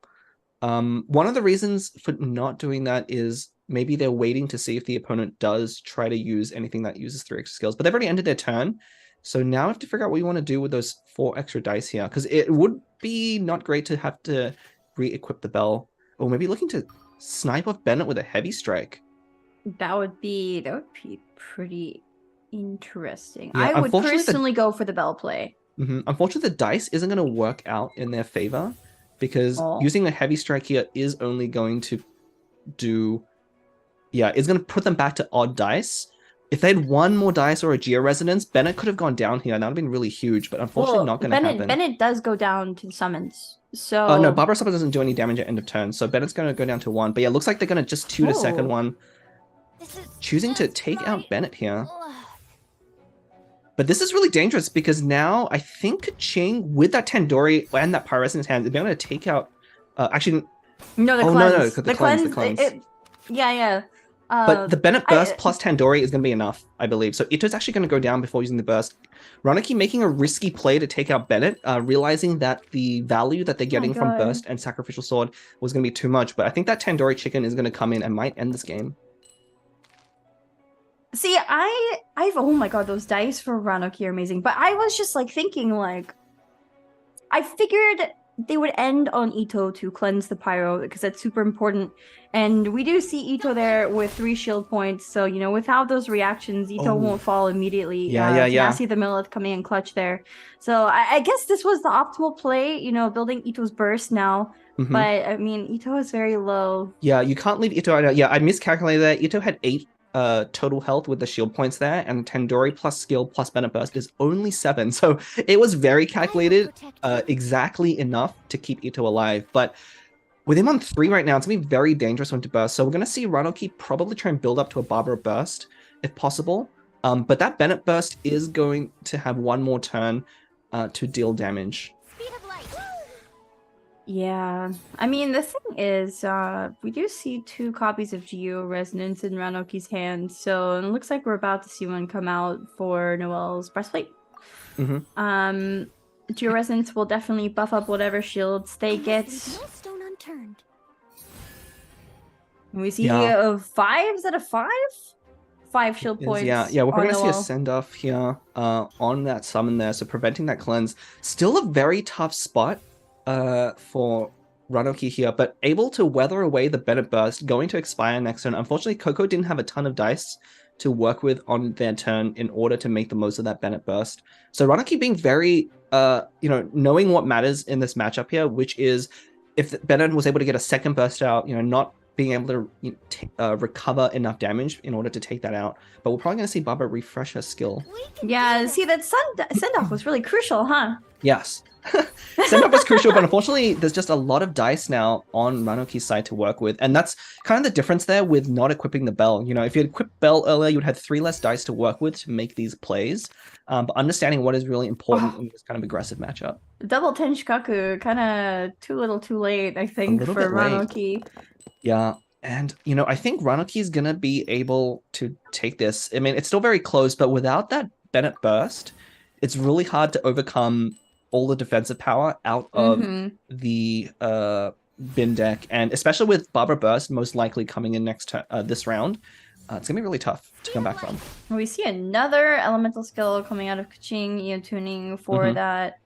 S11: One of the reasons for not doing that is maybe they're waiting to see if the opponent does try to use anything that uses 3 extra skills, but they've already ended their turn. So now I have to figure out what you want to do with those 4 extra dice here, because it would be not great to have to re-equip the bell, or maybe looking to snipe off Bennett with a heavy strike.
S10: That would be pretty interesting.
S11: Yeah,
S10: I would personally go for the bell play.
S11: Unfortunately, the dice isn't going to work out in their favor, because using a heavy strike here is only going to do... Yeah, it's going to put them back to odd dice. If they had 1 more dice or a Georesonance, Bennett could have gone down here, and that would have been really huge, but unfortunately not going to happen.
S10: Bennett does go down to summons, so...
S11: Oh, no, Barbara Summons doesn't do any damage at end of turn, so Bennett's going to go down to 1. But yeah, it looks like they're going to just 2 the second one. Choosing to take out Bennett here. But this is really dangerous, because now I think Ka-Ching, with that Tandoori and that Pyres in his hand, they're going to take out... actually...
S10: No, the cleanse.
S11: No, the cleanse.
S10: Yeah.
S11: But the Bennett burst plus Tandoori is going to be enough, I believe. So Ito's actually going to go down before using the burst. Ranaki making a risky play to take out Bennett, realizing that the value that they're getting from burst and sacrificial sword was going to be too much. But I think that Tandoori chicken is going to come in and might end this game.
S10: See, I've oh my god, those dice for Ranaki are amazing. But I was just like thinking, like, I figured they would end on Ito to cleanse the pyro because that's super important. And we do see Ito there with 3 shield points, so you know, without those reactions, Ito won't fall immediately. I see the Millith coming in clutch there. So I guess this was the optimal play, you know, building Ito's burst now. But I mean, Ito is very low.
S11: Yeah, you can't leave Ito out. Yeah, I miscalculated that. Ito had 8 total health with the shield points there, and Tandoori plus skill plus Bennett burst is only 7. So it was very calculated, exactly enough to keep Ito alive. But with him on 3 right now, it's going to be very dangerous when to burst. So we're going to see Ranaki probably try and build up to a Barbara burst, if possible. But that Bennett burst is going to have 1 more turn to deal damage.
S10: Yeah, I mean, the thing is, we do see 2 copies of Georesonance in Ranoki's hand, so it looks like we're about to see one come out for Noelle's breastplate. Georesonance will definitely buff up whatever shields they get. We see 5? Is that a 5? 5 shield points.
S11: Yeah, we're going to see a send-off here on that summon there, so preventing that cleanse. Still a very tough spot for Ranaki here, but able to weather away the Bennett burst, going to expire next turn. Unfortunately, Coco didn't have a ton of dice to work with on their turn in order to make the most of that Bennett burst. So Ranaki being very, knowing what matters in this matchup here, which is if Bennett was able to get a second burst out, not being able to recover enough damage in order to take that out. But we're probably going to see Barbara refresh her skill.
S10: Yeah, see, that send-off was really crucial, huh?
S11: Yes. Send-off was crucial, but unfortunately, there's just a lot of dice now on Ranoki's side to work with. And that's kind of the difference there with not equipping the bell. You know, if you had equipped bell earlier, you would have 3 less dice to work with to make these plays. But understanding what is really important in this kind of aggressive matchup.
S10: Double Tenshikaku, kind of too little too late, I think, for Ranaki.
S11: Yeah, and, I think Ranaki is going to be able to take this. I mean, it's still very close, but without that Bennett burst, it's really hard to overcome all the defensive power out of the bin deck, and especially with Barbara burst most likely coming in this round, it's gonna be really tough to come back from.
S10: We see another elemental skill coming out of Ka-Ching, tuning for that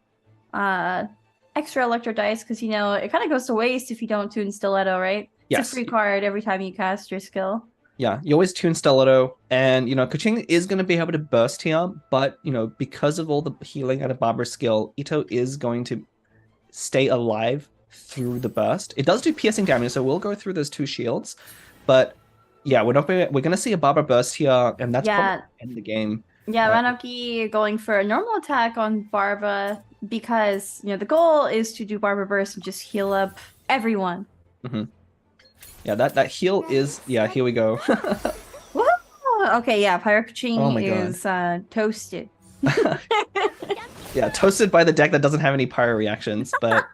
S10: extra electro dice, because it kind of goes to waste if you don't tune Stiletto, right?
S11: Yes.
S10: It's a free card every time you cast your skill.
S11: Yeah, you always tune Stiletto, and Ka-Ching is going to be able to burst here, but because of all the healing out of Barbara's skill, Ito is going to stay alive through the burst. It does do piercing damage, so we'll go through those 2 shields, but yeah, we're going to see a Barbara burst here, and that's probably end the game.
S10: Yeah, Ranaki going for a normal attack on Barbara because the goal is to do Barbara burst and just heal up everyone.
S11: Yeah, that heal is... Yeah, here we go.
S10: Woo! Okay, yeah, Pyrokiching
S11: Oh my
S10: is toasted.
S11: Yeah, toasted by the deck that doesn't have any pyro reactions, but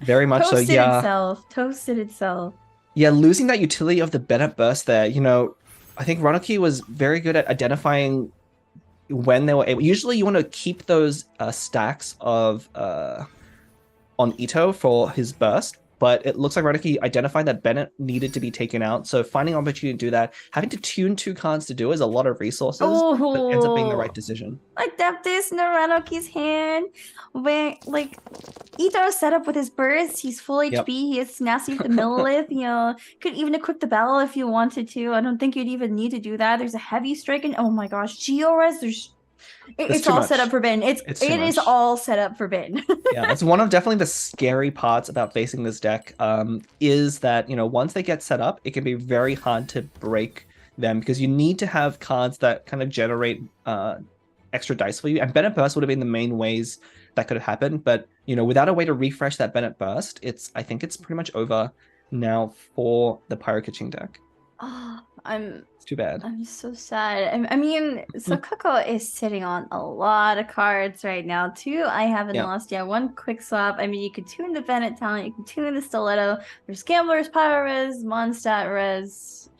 S11: very much
S10: Toasted
S11: so, yeah.
S10: Toasted itself.
S11: Yeah, losing that utility of the Bennett Burst there, you know, I think Ranaki was very good at identifying when they were able... Usually you want to keep those stacks of on Ito for his burst, but it looks like Ranaki identified that Bennett needed to be taken out, so finding opportunity to do that, having to tune 2 cards to do is a lot of resources, but ends up being the right decision.
S10: Adeptus in Ranoki's hand. When, like, Ito set up with his burst, he's full HP, he has Tenacity with the Millilith, you know, could even equip the Battle if you wanted to. I don't think you'd even need to do that. There's a heavy strike, and oh my gosh, Geores, it's all set up for Ben. It is all set up for Ben.
S11: Yeah, it's one of definitely the scary parts about facing this deck, is that, you know, once they get set up, it can be very hard to break them because you need to have cards that kind of generate extra dice for you. And Bennett Burst would have been the main ways that could have happened. But, you know, without a way to refresh that Bennett Burst, I think it's pretty much over now for the Pyrokiching deck.
S10: Oh,
S11: it's too bad.
S10: I'm so sad. I mean, so Coco is sitting on a lot of cards right now too. I haven't lost yet. One quick swap. I mean, you could tune the Bennett talent, you can tune the Stiletto. There's Gamblers, Pyro Res, Mondstadt Res,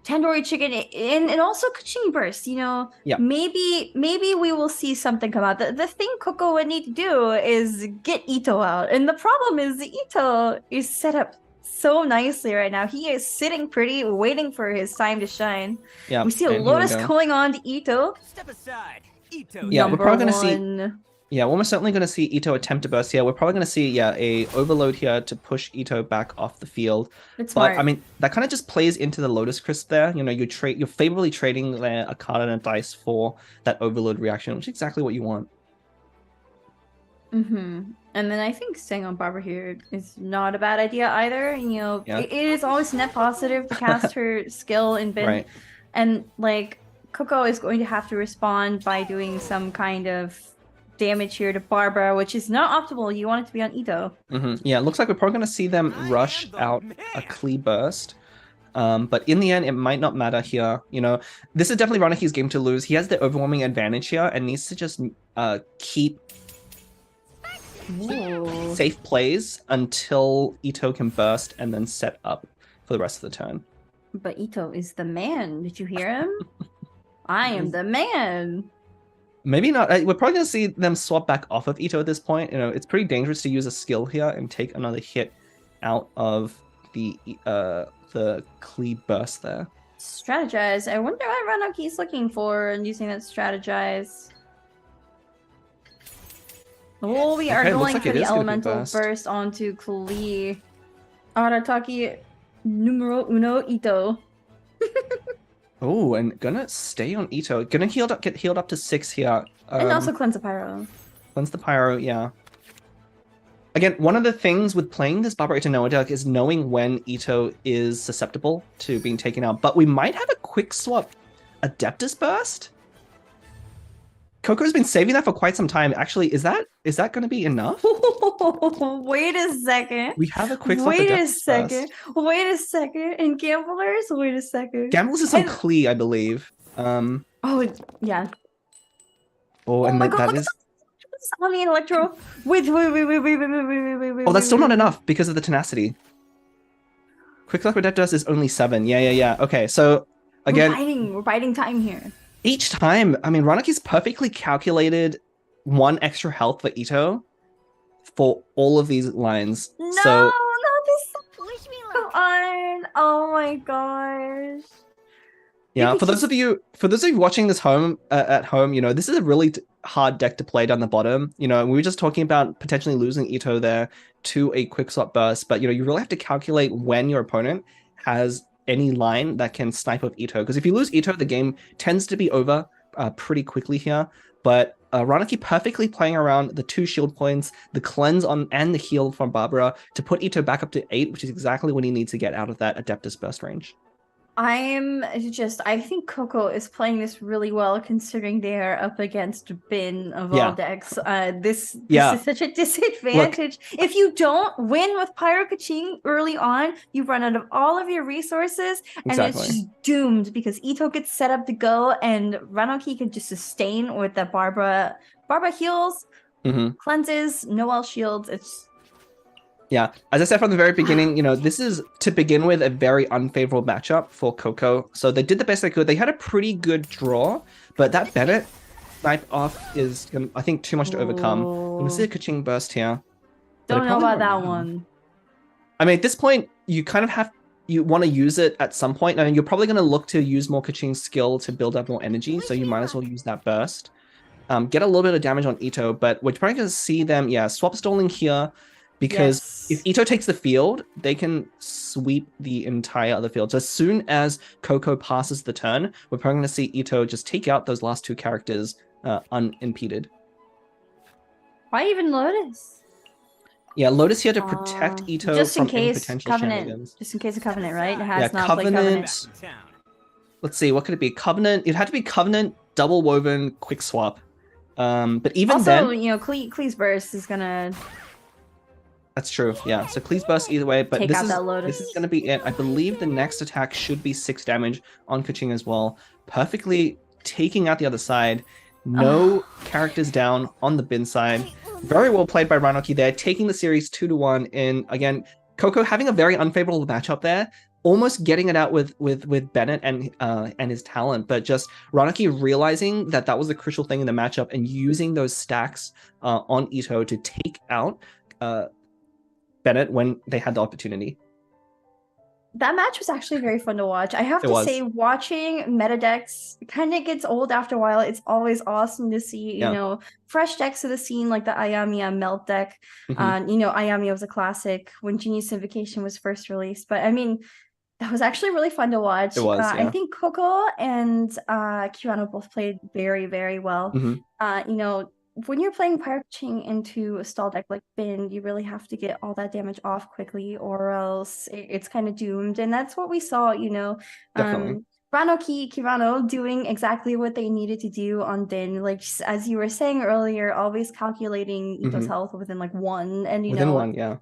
S10: Tandoori Chicken, and also Kaching Burst. You know, maybe we will see something come out. The thing Coco would need to do is get Ito out, and the problem is Ito is set up so nicely right now. He is sitting pretty, waiting for his time to shine. Yeah, we see a Lotus going on to Ito.
S12: Step aside, Ito.
S11: Yeah, we're probably going to see... Yeah, we're almost certainly going to see Ito attempt to burst here. We're probably going to see, a overload here to push Ito back off the field.
S10: It's smart.
S11: I mean, that kind of just plays into the Lotus Crisp there. You know, you're favorably trading a card and a dice for that overload reaction, which is exactly what you want.
S10: And then I think staying on Barbara here is not a bad idea either. You know, it is always net positive to cast her skill in Bin.
S11: Right.
S10: And, like, Coco is going to have to respond by doing some kind of damage here to Barbara, which is not optimal. You want it to be on Ito.
S11: Yeah, it looks like we're probably going to see them rush out a Klee Burst. But in the end, it might not matter here. You know, this is definitely Ranaki's game to lose. He has the overwhelming advantage here and needs to just keep safe plays until Ito can burst and then set up for the rest of the turn.
S10: But Ito is the man. Did you hear him? I am the man.
S11: Maybe not. We're probably going to see them swap back off of Ito at this point. You know, it's pretty dangerous to use a skill here and take another hit out of the Klee Burst there.
S10: Strategize. I wonder what Ranaki's looking for and using that strategize. Oh, we are going for the elemental burst onto Klee. Arataki numero uno Ito.
S11: Oh, and gonna stay on Ito. Gonna get healed up to 6 here.
S10: And also cleanse the pyro.
S11: Cleanse the pyro, yeah. Again, one of the things with playing this Barbara Ito Noah deck is knowing when Ito is susceptible to being taken out. But we might have a quick swap Adeptus Burst? Coco's been saving that for quite some time. Actually, is that going to be enough?
S10: Wait a second.
S11: We have a quick swap.
S10: Wait a second. Wait a second. And Gamblers? Wait a second.
S11: Gamblers is on Klee, I believe.
S10: Oh, yeah.
S11: Oh, and that is...
S10: on the Electro. Wait.
S11: Oh, that's still not enough because of the tenacity. Quick Luck Adeptus is only 7. Yeah. Okay, so again...
S10: We're biding time here.
S11: Each time, I mean, Ranaki's perfectly calculated 1 extra health for Ito for all of these lines.
S10: No,
S11: so...
S10: not this. Wish me luck. Come on. Oh my gosh.
S11: Yeah, for those of you watching this at home, you know, this is a really hard deck to play down the bottom. You know, we were just talking about potentially losing Ito there to a quick swap burst, but you know, you really have to calculate when your opponent has any line that can snipe of Ito, because if you lose Ito, the game tends to be over pretty quickly here. But Ranaki perfectly playing around the 2 shield points, the cleanse on and the heal from Barbara to put Ito back up to 8, which is exactly what he needs to get out of that Adeptus Burst range.
S10: I think Coco is playing this really well considering they are up against Bin of all decks. This is such a disadvantage. Look, if you don't win with Pyro Kaching early on, you run out of all of your resources and it's just doomed because Ito gets set up to go and Ranoki can just sustain with the Barbara heals, cleanses, Noel shields.
S11: Yeah, as I said from the very beginning, you know, this is, to begin with, a very unfavorable matchup for Coco. So they did the best they could. They had a pretty good draw, but that Bennett snipe off is, I think, too much to overcome. I'm going to see a Kaching burst here.
S10: Don't know about that one.
S11: I mean, at this point, you kind of you want to use it at some point, and you're probably going to look to use more Kaching skill to build up more energy, so you might as well use that burst. Get a little bit of damage on Ito, but we're probably going to see them, swap stalling here. Because if Ito takes the field, they can sweep the entire other field. So as soon as Coco passes the turn, we're probably going to see Ito just take out those last two characters unimpeded.
S10: Why even Lotus?
S11: Yeah, Lotus here to protect Ito
S10: just in
S11: from any
S10: case
S11: potential
S10: Covenant.
S11: shenanigans.
S10: Just in case of Covenant, right? It has not
S11: Covenant.
S10: played Covenant.
S11: Let's see, what could it be? Covenant. It had to be Covenant, Double Woven, Quick Swap. But even
S10: also,
S11: then,
S10: you know, Cleese Burst is gonna.
S11: That's true, yeah. So Cleese Burst either way, but
S10: Take out that Lotus.
S11: This is going to be it. I believe the next attack should be 6 damage on Kaching as well. Perfectly taking out the other side. No characters down on the Bin side. Very well played by Ranoki there, taking the series 2-1. And again, Coco having a very unfavorable matchup there, almost getting it out with Bennett and his talent, but just Ranoki realizing that was the crucial thing in the matchup and using those stacks on Ito to take out Bennett when they had the opportunity.
S10: That match was actually very fun to watch. I have to say, watching meta decks kind of gets old after a while. It's always awesome to see, you know, fresh decks to the scene, like the Ayamiya Melt deck. You know, Ayamiya was a classic when Genius Invocation was first released. But I mean, that was actually really fun to watch.
S11: It was,
S10: I think Coco and Kirano both played very, very well. You know, when you're playing Pyro Kaching into a stall deck like Bin, you really have to get all that damage off quickly, or else it's kind of doomed. And that's what we saw, you know. Ranoki, Kirano doing exactly what they needed to do on Din. Like, as you were saying earlier, always calculating Ito's health within like 1. And, you know,
S11: 1, yeah.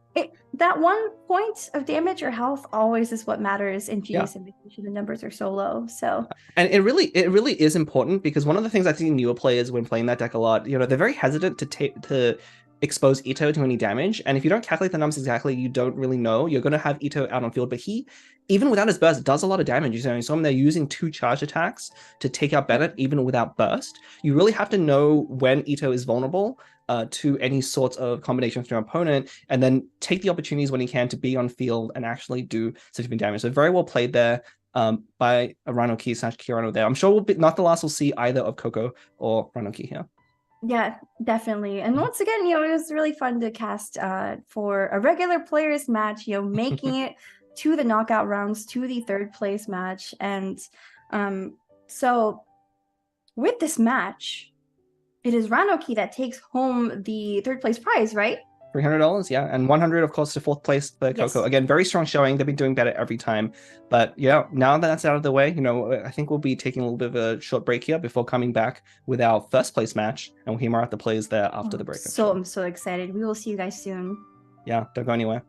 S10: That 1 point of damage or health always is what matters in Genius Invocation. The numbers are so low. So,
S11: and it really is important, because one of the things I see newer players when playing that deck a lot, you know, they're very hesitant to expose Ito to any damage, and if you don't calculate the numbers exactly, you don't really know. You're going to have Ito out on field, but he, even without his burst, does a lot of damage. You saw him there using 2 charge attacks to take out Bennett, even without burst. You really have to know when Ito is vulnerable to any sorts of combinations from your opponent, and then take the opportunities when he can to be on field and actually do significant damage. So very well played there by Ranoki / Kirano there. I'm sure we'll be not the last we'll see either of Coco or Ranoki here.
S10: Yeah, definitely. And once again, you know, it was really fun to cast for a regular players match, you know, making it to the knockout rounds, to the 3rd place match. And so with this match, it is Ranoki that takes home the 3rd place prize, right?
S11: $300, yeah, and 100, of course, to 4th place for Coco. Again, very strong showing. They've been doing better every time. But yeah, now that that's out of the way, you know, I think we'll be taking a little bit of a short break here before coming back with our 1st place match, and we'll hear more about the plays there after the break.
S10: So I'm so excited. We will see you guys soon.
S11: Yeah, don't go anywhere.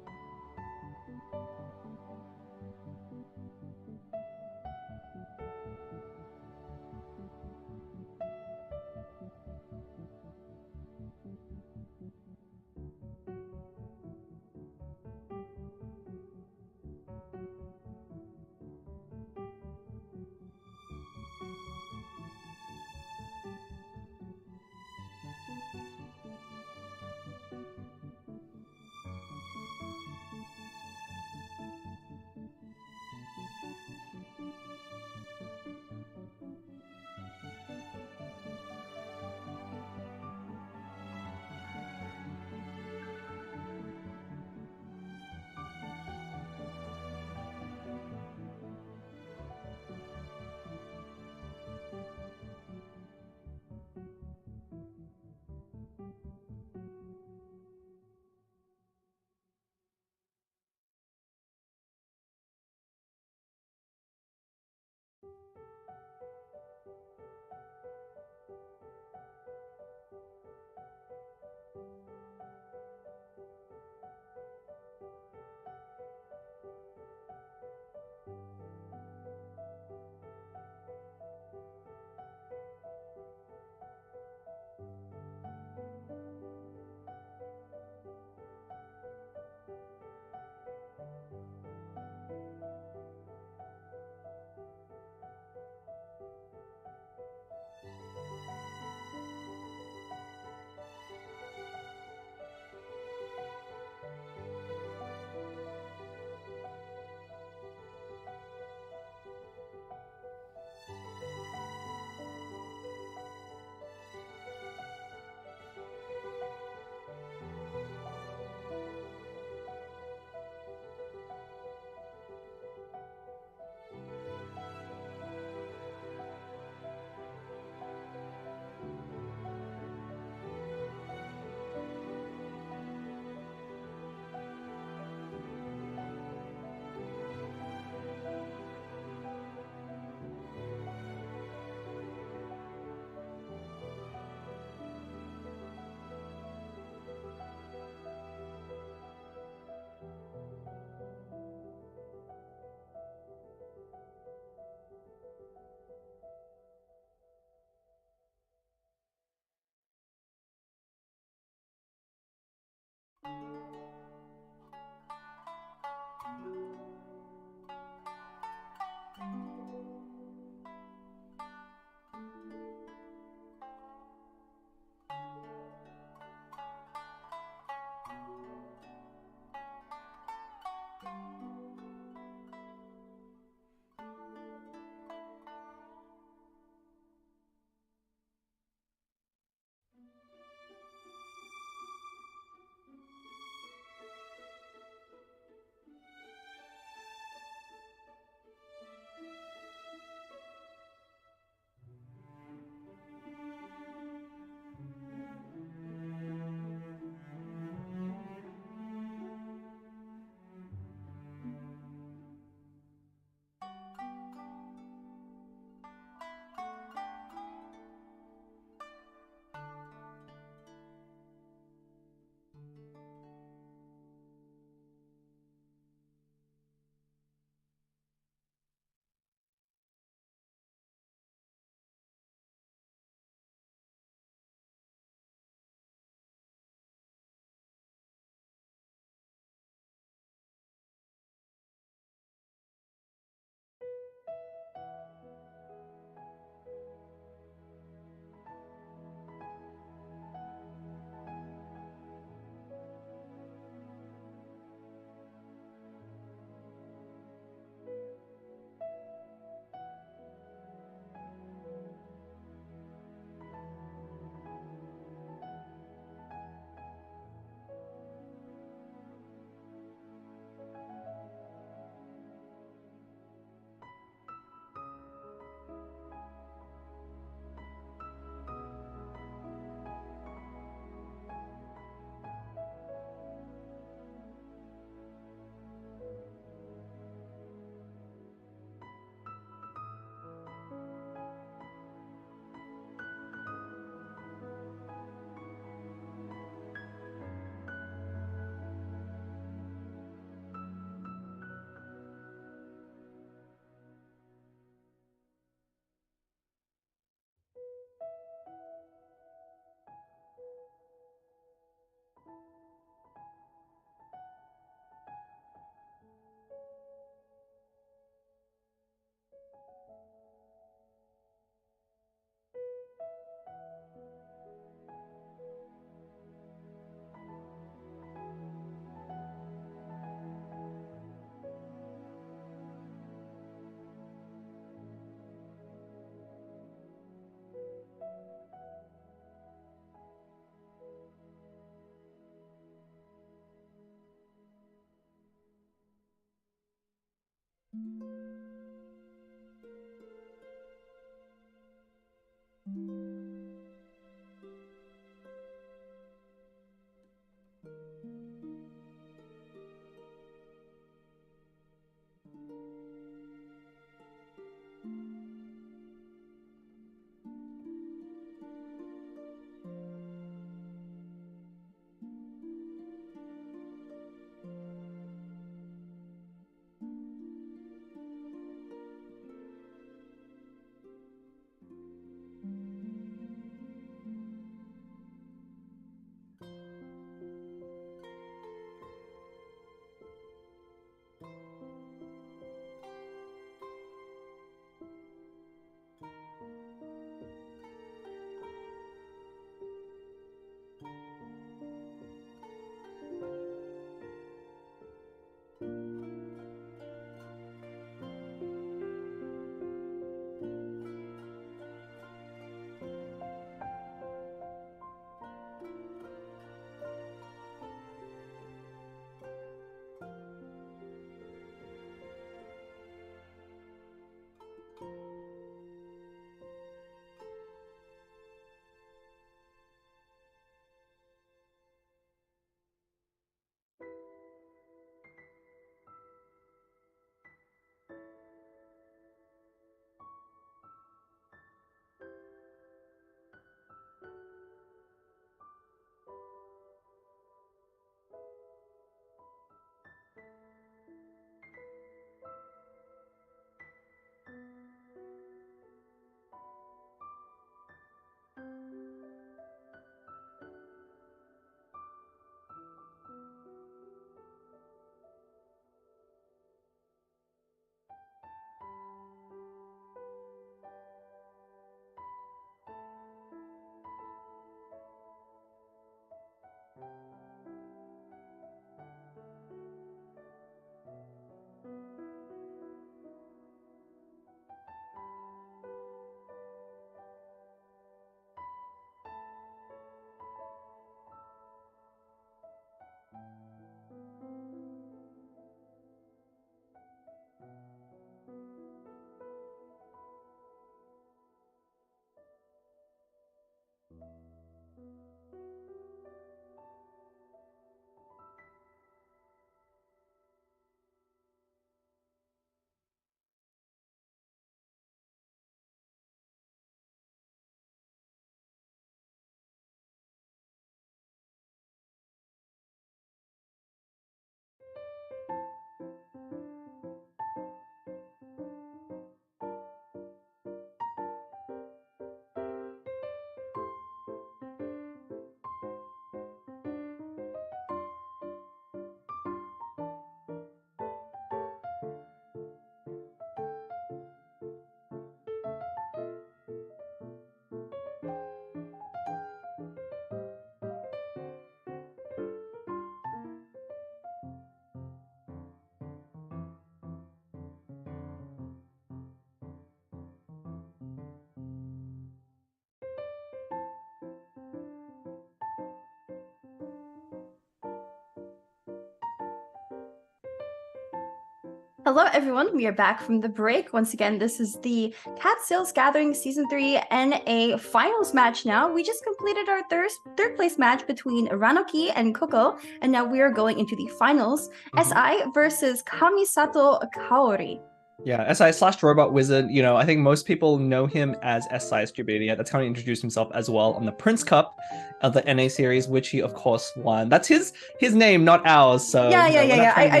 S10: Hello everyone, we are back from the break. Once again, this is the Cattails Gathering Season 3 NA Finals match now. We just completed our third place match between Ranoki and Coco, and now we are going into the finals. SI versus Kamisato Kaori.
S11: Yeah, SI/Robot Wizard, you know, I think most people know him as SI's Jubilee. That's how he introduced himself as well on the Prince Cup of the NA series, which he of course won. That's his name, not ours. So
S10: yeah. I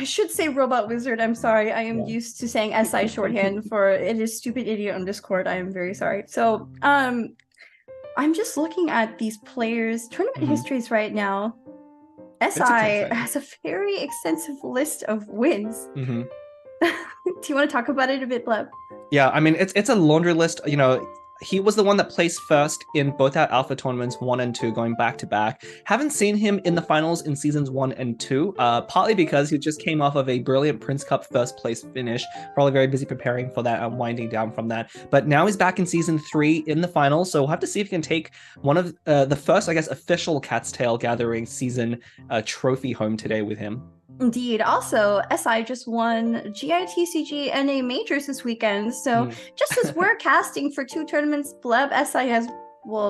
S10: should say Robot Wizard. I'm sorry. I am used to saying SI shorthand for it is stupid idiot on Discord. I am very sorry. So I'm just looking at these players' tournament histories right now. SI has a very extensive list of wins. Do you want to talk about it a bit, Bleb?
S11: Yeah, I mean, it's a laundry list. You know, he was the one that placed first in both our alpha tournaments 1 and 2, going back to back. Haven't seen him in the finals in seasons 1 and 2, partly because he just came off of a brilliant Prince Cup first place finish, probably very busy preparing for that and winding down from that. But now he's back in season 3 in the finals, so we'll have to see if he can take one of the first, I guess, official Cat's Tail Gathering season trophy home today with him.
S10: Indeed. Also, SI just won GITCG NA Majors this weekend. So just as we're casting for 2 tournaments, Bleb, SI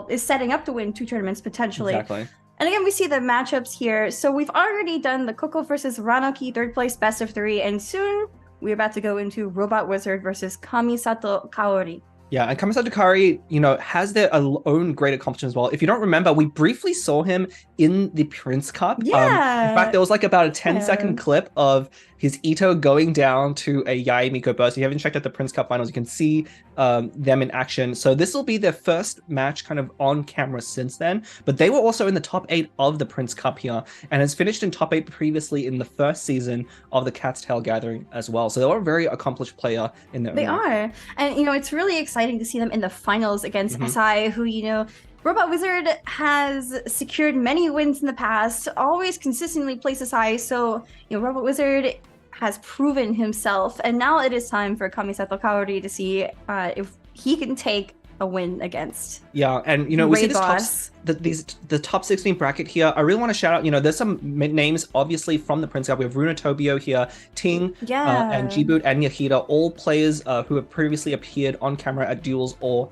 S10: is setting up to win 2 tournaments potentially.
S11: Exactly.
S10: And again, we see the matchups here. So we've already done the Coco versus Ranoki 3rd place best of 3, and soon we're about to go into Robot Wizard versus Kamisato Kaori.
S11: Yeah, and Kamisato Kaori, you know, has their own great accomplishment as well. If you don't remember, we briefly saw him in the Prince Cup.
S10: Yeah.
S11: In fact, there was like about a 10-second clip of his Ito going down to a Yae Miko burst. If you haven't checked out the Prince Cup finals, you can see them in action. So this will be their first match kind of on camera since then. But they were also in the top 8 of the Prince Cup here and has finished in top 8 previously in the first season of the Cat's Tail Gathering as well. So they are a very accomplished player in their own right.
S10: Are. And, you know, it's really exciting to see them in the finals against SI, who, you know, Robot Wizard has secured many wins in the past, always consistently places high. So, you know, Robot Wizard has proven himself, and now it is time for Kamisato Kaori to see if he can take a win against.
S11: Yeah, and you know, we see the top 16 bracket here. I really want to shout out, you know, there's some names obviously from the Prince Cup. We have Runa Tobio here, Ting, and Jiboot and Yahida, all players who have previously appeared on camera at duels or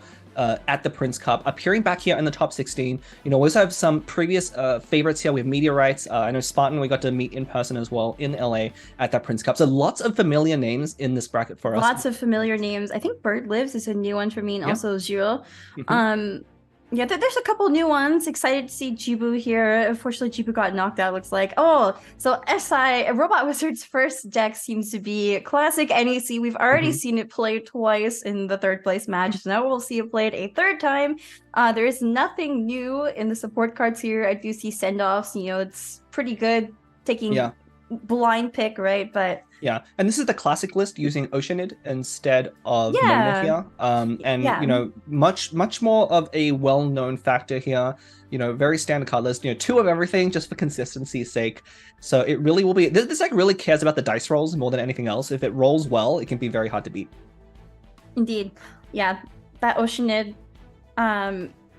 S11: at the Prince Cup, appearing back here in the top 16. You know, we also have some previous favorites here. We have Meteorites. I know Spartan we got to meet in person as well in LA at that Prince Cup. So lots of familiar names in this bracket for us.
S10: Lots of familiar names. I think Bird Lives is a new one for me, and also Zero. Yeah, there's a couple new ones. Excited to see Jibu here. Unfortunately, Jibu got knocked out, looks like. Oh, so SI, Robot Wizard's first deck seems to be classic NEC. We've already seen it played twice in the 3rd place match. So now we'll see it played a 3rd time. There is nothing new in the support cards here. I do see send-offs. You know, it's pretty good taking blind pick, right? But
S11: yeah, and this is the classic list using Oceanid instead of Mona here. And you know, much more of a well-known factor here. You know, very standard card list. You know, 2 of everything just for consistency's sake. So it really will be. This deck really cares about the dice rolls more than anything else. If it rolls well, it can be very hard to beat.
S10: Indeed, yeah, that Oceanid.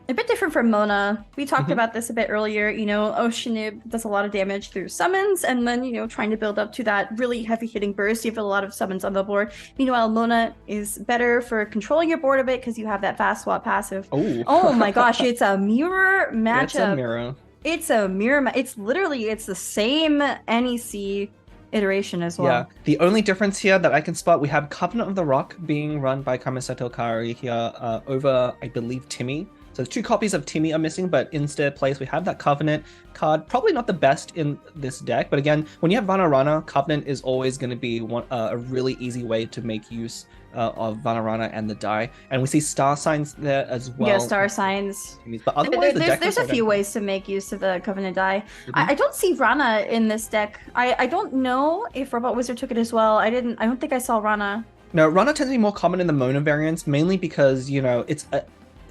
S10: A bit different from Mona. We talked about this a bit earlier. You know, Oceanid does a lot of damage through summons, and then, you know, trying to build up to that really heavy hitting burst. You have a lot of summons on the board. Meanwhile, Mona is better for controlling your board a bit because you have that fast swap passive. Oh my gosh, it's a mirror matchup.
S11: It's a mirror.
S10: It's a mirror. It's literally, it's the same NEC iteration as well.
S11: Yeah, the only difference here that I can spot, we have Covenant of the Rock being run by Kamisato Kaori here over, I believe, Timmy. So 2 copies of Timmy are missing, but instead place we have that Covenant card. Probably not the best in this deck, but again, when you have Vanarana, Covenant is always going to be a really easy way to make use of Vanarana and the die. And we see Star Signs there as well.
S10: Yeah, Star Signs.
S11: But otherwise,
S10: there's a few ways to make use of the Covenant die. I don't see Rana in this deck. I don't know if Robot Wizard took it as well. I don't think I saw Rana.
S11: No, Rana tends to be more common in the Mona variants, mainly because, you know,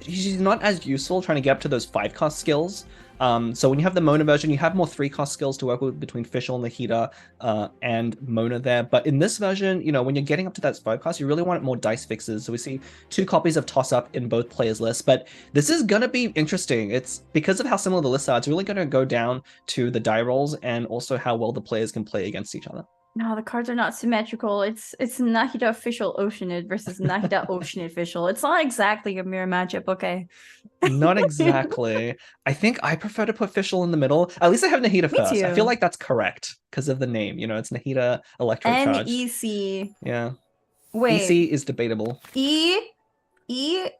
S11: she's not as useful trying to get up to those 5-cost skills. So when you have the Mona version, you have more 3-cost skills to work with between Fischl and Lahida and Mona there. But in this version, you know, when you're getting up to that 5-cost, you really want more dice fixes. So we see 2 copies of Toss Up in both players' lists. But this is going to be interesting. It's because of how similar the lists are, it's really going to go down to the die rolls and also how well the players can play against each other.
S10: No, the cards are not symmetrical. It's Nahida official Oceanid versus Nahida Oceanid official. It's not exactly a mirror matchup, okay?
S11: Not exactly. I think I prefer to put official in the middle. At least I have Nahida
S10: Me
S11: first. I
S10: too.
S11: feel like that's correct because of the name. You know, it's Nahida Electro Charge.
S10: NEC.
S11: Yeah.
S10: Wait.
S11: EC is debatable.
S10: E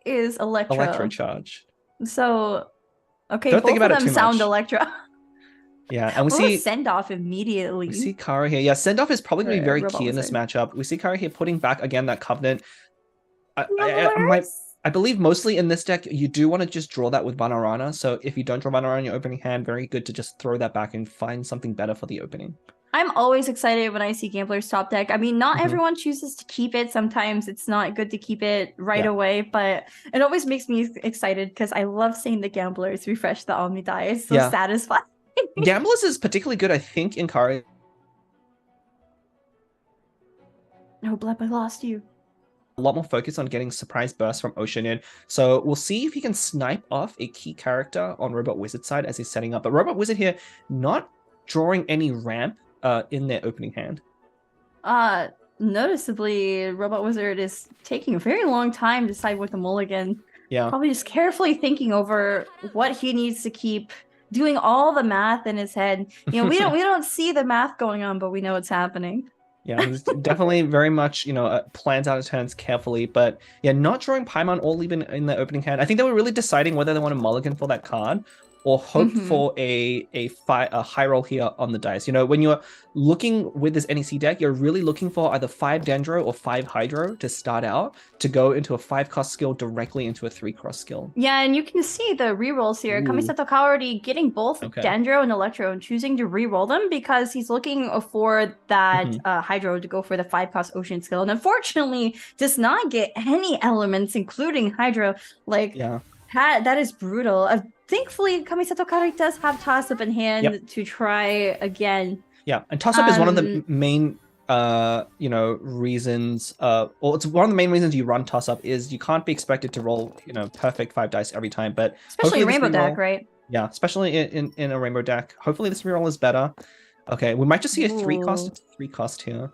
S10: is Electro.
S11: Electro Charge.
S10: So, okay,
S11: Don't think
S10: both
S11: about
S10: of
S11: it
S10: them
S11: too
S10: sound
S11: much.
S10: Electro.
S11: Yeah, and we
S10: What
S11: see
S10: was Send Off immediately.
S11: we see Kara here. Yeah, Send Off is probably going to be very
S10: Robot
S11: key in this
S10: Wizard.
S11: matchup. We see Kara here putting back again that Covenant. I believe mostly in this deck you do want to just draw that with Banarana. So if you don't draw Banarana in your opening hand, very good to just throw that back and find something better for the opening.
S10: I'm always excited when I see Gambler's top deck. I mean, not everyone chooses to keep it. Sometimes it's not good to keep it right away, but it always makes me excited because I love seeing the Gamblers refresh the Omni die. It's so satisfying.
S11: Gamblers is particularly good, I think, in Kara.
S10: No, Blep, I lost you.
S11: A lot more focus on getting surprise bursts from Oceanid. So we'll see if he can snipe off a key character on Robot Wizard side as he's setting up. But Robot Wizard here not drawing any ramp in their opening hand.
S10: Noticeably, Robot Wizard is taking a very long time to decide what to mulligan.
S11: Yeah.
S10: Probably just carefully thinking over what he needs to keep, doing all the math in his head. You know, we don't see the math going on, but we know it's happening.
S11: Yeah, he's definitely very much, you know, plans out his turns carefully, but yeah, not drawing Paimon or Lieben in the opening hand. I think they were really deciding whether they want to mulligan for that card or hope for a high roll here on the dice. You know, when you're looking with this NEC deck, you're really looking for either 5 Dendro or 5 Hydro to start out to go into a 5-cost skill directly into a 3-cost skill.
S10: Yeah, and you can see the rerolls here. Kamisato Kaori getting both Dendro and Electro and choosing to reroll them because he's looking for that Hydro to go for the 5-cost Ocean skill. And unfortunately, does not get any elements, including Hydro. Like, that is brutal. Thankfully, Kamisato Kaori does have Toss Up in hand to try again.
S11: Yeah, and Toss Up is one of the main you know, reasons, or it's one of the main reasons you run Toss Up is you can't be expected to roll, you know, perfect 5 dice every time, but
S10: especially a Rainbow deck, right?
S11: Yeah, especially in a Rainbow deck. Hopefully this reroll is better. Okay, we might just see a 3-cost here.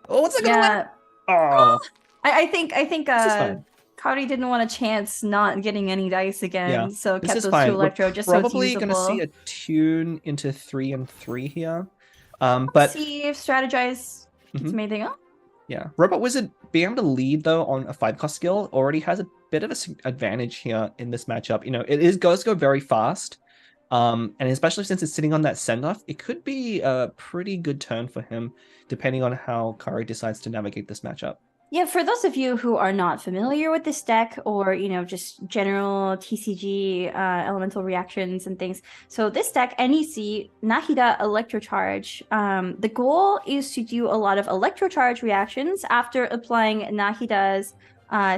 S11: Oh, what's it gonna let? Oh,
S10: I think Kaori didn't want a chance not getting any dice again, so kept those 2 Electro just so it's
S11: probably
S10: usable.
S11: Gonna see a tune into 3 and 3 here. But
S10: see if Strategize gets anything up.
S11: Yeah, Robot Wizard being able to lead though on a 5-cost skill already has a bit of an advantage here in this matchup. You know, it does go very fast, and especially since it's sitting on that send off, it could be a pretty good turn for him, depending on how Kaori decides to navigate this matchup.
S10: Yeah, for those of you who are not familiar with this deck or, you know, just general TCG elemental reactions and things. So this deck, NEC, Nahida Electrocharge. The goal is to do a lot of Electrocharge reactions after applying Nahida's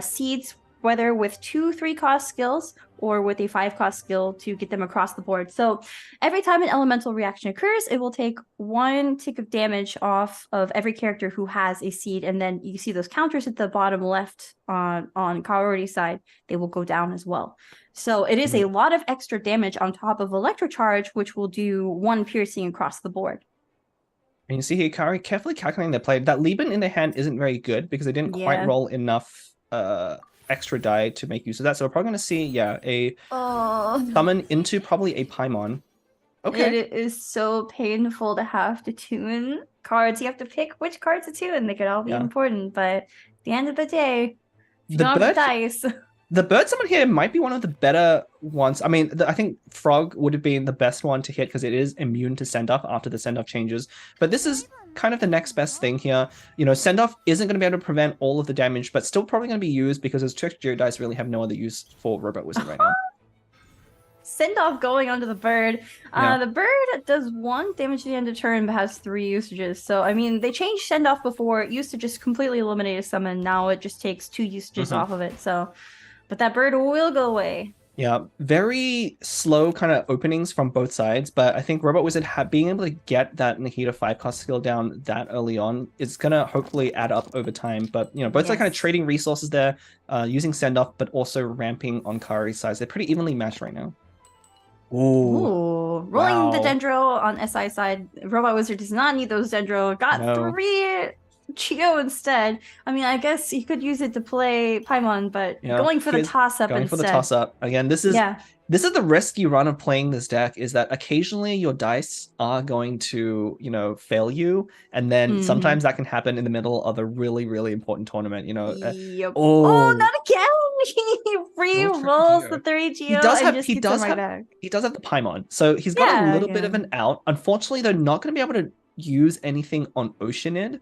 S10: seeds, whether with 2 3-cost skills or with a 5-cost skill to get them across the board. So every time an elemental reaction occurs, it will take 1 tick of damage off of every character who has a seed, and then you see those counters at the bottom left on Kaori's side, they will go down as well. So it is a lot of extra damage on top of Electrocharge, which will do 1 piercing across the board.
S11: And you see here, Kaori carefully calculating their play. That Lieben in their hand isn't very good because they didn't quite roll enough extra die to make use of that. So we're probably going to see, a summon into probably a Paimon. Okay.
S10: It is so painful to have to tune cards. You have to pick which cards to tune. They could all be important, but at the end of the day, you don't have the dice.
S11: The bird summon here might be one of the better ones. I mean, I think Frog would have been the best one to hit because it is immune to send-off after the send-off changes. But this is kind of the next best thing here. You know, send-off isn't going to be able to prevent all of the damage, but still probably going to be used because those Trick Geodice really have no other use for Robot Wizard right now.
S10: Send-off going onto the bird. The bird does 1 damage at the end of turn, but has 3 usages. So, I mean, they changed send-off before. It used to just completely eliminate a summon. Now it just takes 2 usages off of it. So, but that bird will go away.
S11: Yeah, very slow kind of openings from both sides, but I think Robot Wizard being able to get that Nahida 5-cost skill down that early on is going to hopefully add up over time. But, you know, both sides kind of trading resources there, using send-off, but also ramping on Kaori's side. They're pretty evenly matched right now.
S10: Ooh, rolling the
S11: wow.
S10: Dendro on SI side. Robot Wizard does not need those Dendro. Got
S11: No.
S10: 3 Chio instead. I mean, I guess he could use it to play Paimon, but
S11: Yeah,
S10: going for the
S11: here's-
S10: toss-up
S11: Going
S10: instead.
S11: for the toss-up. Again, this is the risk you run of playing this deck, is that occasionally your dice are going to, fail you, and then sometimes that can happen in the middle of a really, really important tournament,
S10: Yep.
S11: Oh,
S10: not again! He re-rolls the 3 Geo and just gets him right back.
S11: He does have the Paimon, so he's got a little bit of an out. Unfortunately, they're not going to be able to use anything on Oceanid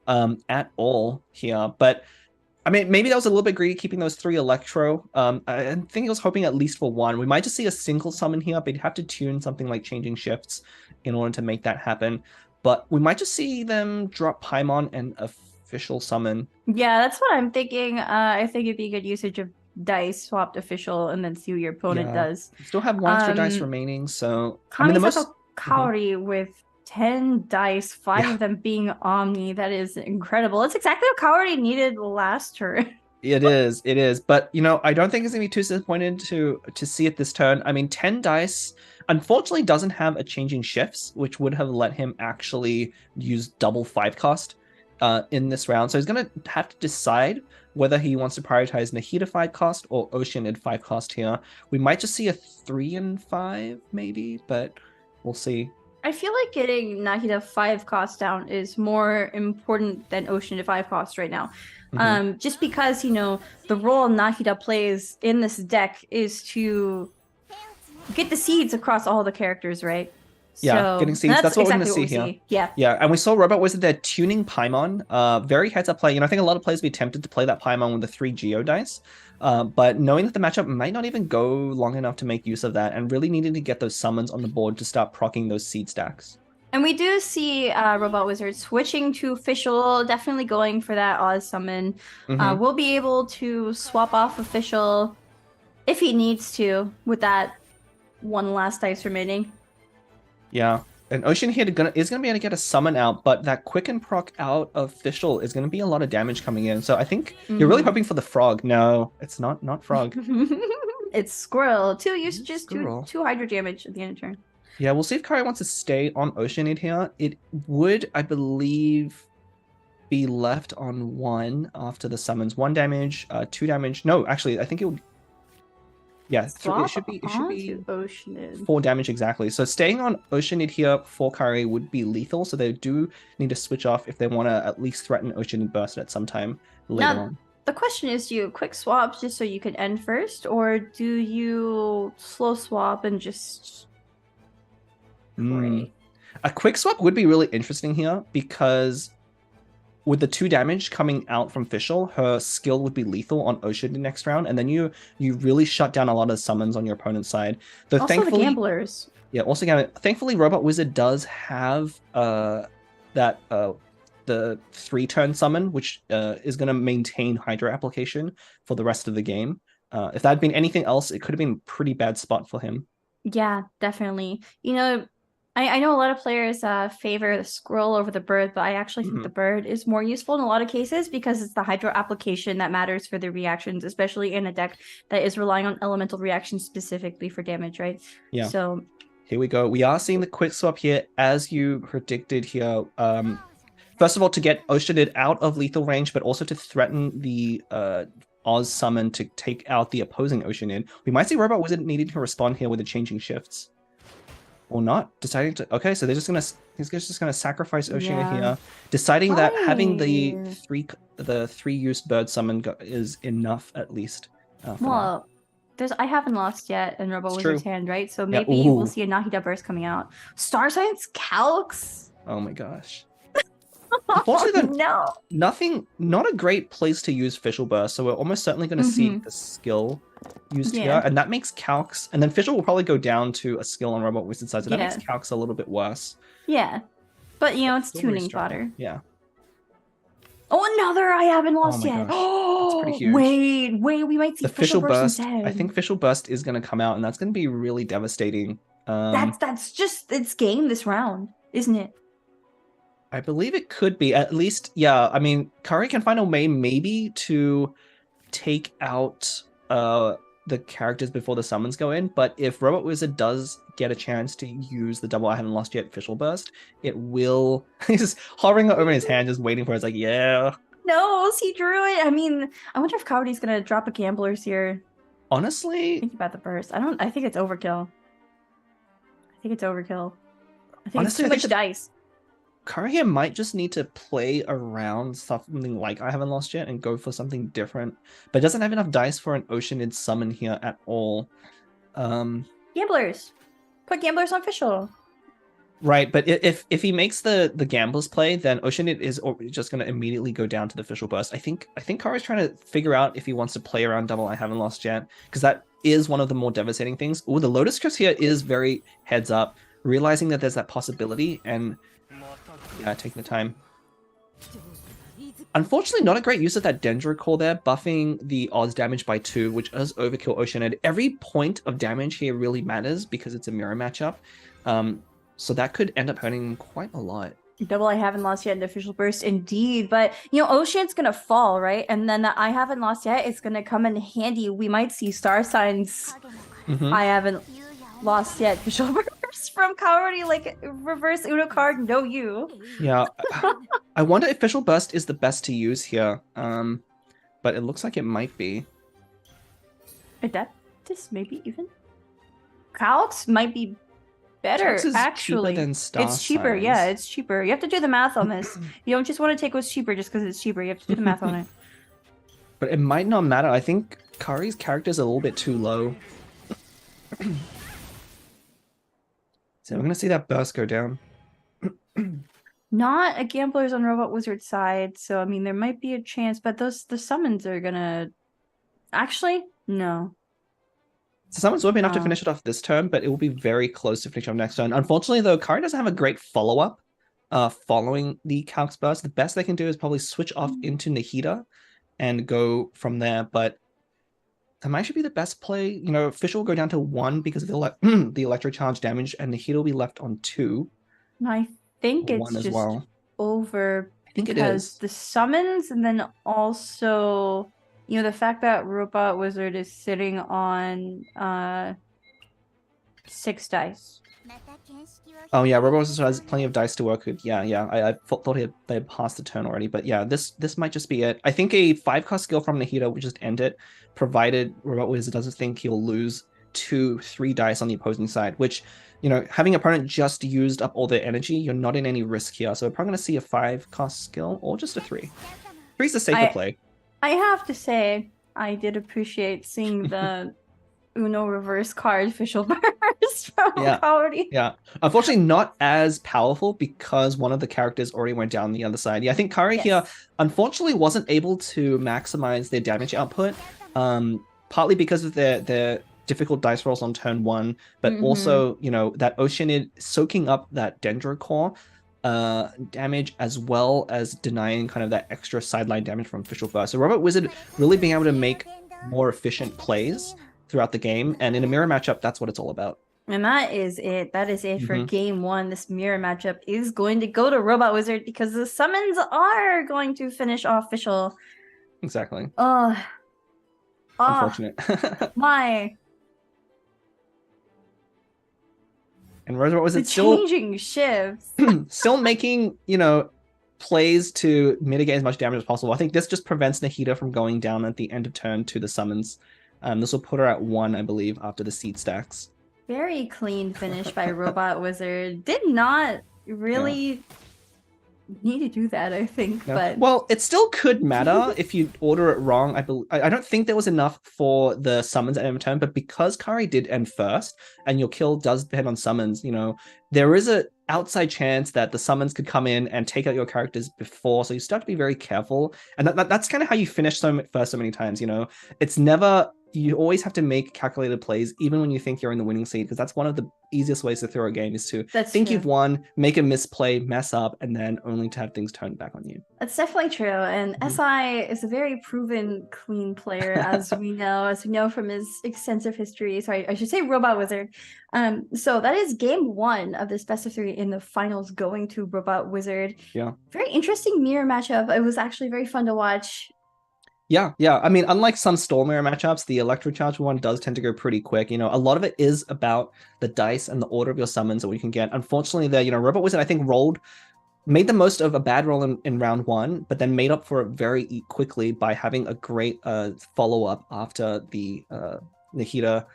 S11: at all here, but I mean, maybe that was a little bit greedy keeping those 3 Electro. I think he was hoping at least for 1. We might just see a single summon here, but you'd have to tune something like Changing Shifts in order to make that happen. But we might just see them drop Paimon and official summon.
S10: Yeah, that's what I'm thinking. I think it'd be a good usage of dice swapped official and then see what your opponent does.
S11: You still have 1 extra dice remaining, so
S10: Kaori with 10 dice, 5 of them being Omni. That is incredible. It's exactly what Kaori needed last turn.
S11: It is. But, I don't think it's going to be too disappointed to see it this turn. I mean, 10 dice, unfortunately, doesn't have a Changing Shifts, which would have let him actually use double 5 cost in this round. So he's going to have to decide whether he wants to prioritize Nahida 5 cost or Oceanid 5 cost here. We might just see a 3 and 5, maybe, but we'll see.
S10: I feel like getting Nahida 5 cost down is more important than Oceanid 5 cost right now. Just because, the role Nahida plays in this deck is to get the seeds across all the characters, right?
S11: Yeah,
S10: so
S11: getting seeds. That's what we're going to see here.
S10: Yeah.
S11: Yeah, and we saw Robot Wizard there tuning Paimon. Very heads-up play. I think a lot of players would be tempted to play that Paimon with the 3 Geo dice. But knowing that the matchup might not even go long enough to make use of that, and really needing to get those summons on the board to start proccing those seed stacks.
S10: And we do see Robot Wizard switching to official, definitely going for that Oz summon. We'll be able to swap off official if he needs to with that 1 last dice remaining.
S11: Yeah, and Ocean here is going to be able to get a summon out, but that quicken proc out of official is going to be a lot of damage coming in. So I think you're really hoping for the frog. No, it's not frog.
S10: It's squirrel. 2 usages, 2 Hydro damage at the end of turn.
S11: Yeah, we'll see if Kaori wants to stay on Oceanid here. It would, I believe, be left on 1 after the summons. 1 damage, 2 damage. No, actually, I think it would. Yeah, it should be
S10: Oceanid.
S11: 4 damage exactly. So staying on Oceanid here for Kaori would be lethal. So they do need to switch off if they want to at least threaten Oceanid Burst at some time later on.
S10: The question is, do you quick swap just so you can end first, or do you slow swap and just pray?
S11: A quick swap would be really interesting here because with the 2 damage coming out from Fischl, her skill would be lethal on Ocean next round, and then you really shut down a lot of summons on your opponent's side. Though
S10: also the gamblers.
S11: Yeah, also thankfully Robot Wizard does have the 3-turn summon, which is going to maintain Hydra application for the rest of the game. If that had been anything else, it could have been a pretty bad spot for him.
S10: Yeah, definitely. I know a lot of players favor the scroll over the bird, but I actually think the bird is more useful in a lot of cases because it's the Hydro application that matters for the reactions, especially in a deck that is relying on elemental reactions specifically for damage, right?
S11: Yeah.
S10: So
S11: here we go. We are seeing the quick swap here, as you predicted here. First of all, to get Oceanid out of lethal range, but also to threaten the Oz summon to take out the opposing Oceanid. We might see Robot Wizard needing to respond here with the Changing Shifts. Or not, deciding to... Okay, so he's just gonna sacrifice Oceanid here, deciding that having the 3-use bird summon is enough, at least.
S10: Well, I haven't lost yet in Robot Wizard's hand, right? So maybe we'll see a Nahida Burst coming out. Star Science Calx?
S11: Oh my gosh. Unfortunately, not a great place to use Fischl Burst, so we're almost certainly going to see the skill used here, and that makes Calx, and then Fischl will probably go down to a skill on Robot Wizard side, so that makes Calx a little bit worse.
S10: Yeah, but it's tuning fodder.
S11: Yeah.
S10: Oh, another I haven't lost yet.
S11: Oh, that's pretty huge.
S10: Wait, we might see
S11: the Fischl Burst.
S10: instead.
S11: I think Fischl Burst is going to come out, and that's going to be really devastating.
S10: That's just its game this round, isn't it?
S11: I believe it could be, at least, yeah. I mean, Kaori can find a way maybe to take out the characters before the summons go in, but if Robot Wizard does get a chance to use the double I haven't lost yet official burst, it will. He's just hovering over his hand, just waiting for it. It's like, yeah.
S10: No, he drew it. I mean, I wonder if Coyote's gonna drop a Gamblers here.
S11: Honestly,
S10: think about the burst. I think it's overkill. I think it's overkill. I think
S11: Honestly,
S10: it's too much dice.
S11: Kari here might just need to play around something like I haven't lost yet and go for something different, but doesn't have enough dice for an Oceanid summon here at all.
S10: Gamblers, put Gamblers on official.
S11: Right, but if he makes the Gamblers play, then Oceanid is just going to immediately go down to the official burst. I think Kari's trying to figure out if he wants to play around double I haven't lost yet, because that is one of the more devastating things. Oh, the Lotus Curse here is very heads up, realizing that there's that possibility and taking the time. Unfortunately, not a great use of that Dendro Core there, buffing the odds damage by 2, which does overkill Oceanid. Every point of damage here really matters because it's a mirror matchup. So that could end up hurting quite a lot.
S10: Double I haven't lost yet in the official burst, indeed. But, you know, Ocean's going to fall, right? And then the I haven't lost yet is going to come in handy. We might see Star Signs. I haven't lost yet official burst from Kaori, like reverse Uno card, no you.
S11: Yeah. I wonder if official burst is the best to use here. But it looks like it might be.
S10: Adeptus, maybe even? Calx might be better, actually.
S11: Cheaper than Star
S10: it's cheaper,
S11: Signs.
S10: yeah, it's cheaper. You have to do the math on this. You don't just want to take what's cheaper just because it's cheaper. You have to do the math on it.
S11: But it might not matter. I think Kari's character is a little bit too low. So we're going to see that burst go down.
S10: Not a Gamblers on Robot Wizard side, so I mean there might be a chance, but the summons are gonna actually no.
S11: So summons will be enough to finish it off this turn, but it will be very close to finish off next turn. Unfortunately, though, Kari doesn't have a great follow-up following the Calx burst. The best they can do is probably switch off into Nahida and go from there, but that might actually be the best play. You know, Fisher will go down to 1 because of the electro charge damage, and Nahida will be left on 2.
S10: I think it's
S11: 1 as
S10: just
S11: well.
S10: over
S11: think it
S10: because
S11: is.
S10: the summons, and then also, you know, the fact that Robot Wizard is sitting on 6 dice.
S11: Oh yeah, Robot Wizard has plenty of dice to work with. Yeah. I thought they had passed the turn already, but yeah, this might just be it. I think a 5-cost skill from Nahida would just end it, provided Robot Wizard doesn't think he'll lose 2-3 dice on the opposing side, which, you know, having an opponent just used up all their energy, you're not in any risk here. So we're probably going to see a 5-cost skill or just a 3. 3's the safer play.
S10: I have to say, I did appreciate seeing the Uno reverse card official burst from Kaori.
S11: Yeah. Unfortunately, not as powerful because one of the characters already went down the other side. Yeah, I think Kari here, unfortunately, wasn't able to maximize their damage output, partly because of their difficult dice rolls on turn 1, but also, you know, that Oceanid soaking up that Dendro Core damage, as well as denying kind of that extra sideline damage from official burst. So Robot Wizard really being able to make more efficient plays throughout the game, and in a mirror matchup, that's what it's all about.
S10: And that is it. That is it for game 1. This mirror matchup is going to go to Robot Wizard because the summons are going to finish off official.
S11: Exactly.
S10: Unfortunate. My.
S11: And Robot Wizard
S10: changing shifts.
S11: Still making, you know, plays to mitigate as much damage as possible. I think this just prevents Nahida from going down at the end of turn to the summons. This will put her at 1, I believe, after the seed stacks.
S10: Very clean finish by Robot Wizard. Did not really need to do that, I think.
S11: No.
S10: But
S11: well, it still could matter if you order it wrong. I don't think there was enough for the summons at end of turn, but because Kari did end first, and your kill does depend on summons, you know, there is a outside chance that the summons could come in and take out your characters before, so you still have to be very careful. And that's kind of how you finish so many times, you know. It's never, you always have to make calculated plays, even when you think you're in the winning seat, because that's one of the easiest ways to throw a game, is to think you've won, make a misplay, mess up, and then only to have things turned back on you. That's
S10: definitely true. And SI is a very proven clean player, as we know from his extensive history. Sorry, I should say Robot Wizard. So that is game 1 of this best of 3 in the finals, going to Robot Wizard.
S11: Yeah.
S10: Very interesting mirror matchup. It was actually very fun to watch.
S11: Yeah, yeah. I mean, unlike some Storm Mirror matchups, the Electrocharge one does tend to go pretty quick. You know, a lot of it is about the dice and the order of your summons that we can get. Unfortunately, the Robot Wizard, I think, made the most of a bad roll in round 1, but then made up for it very quickly by having a great follow-up after the Nahida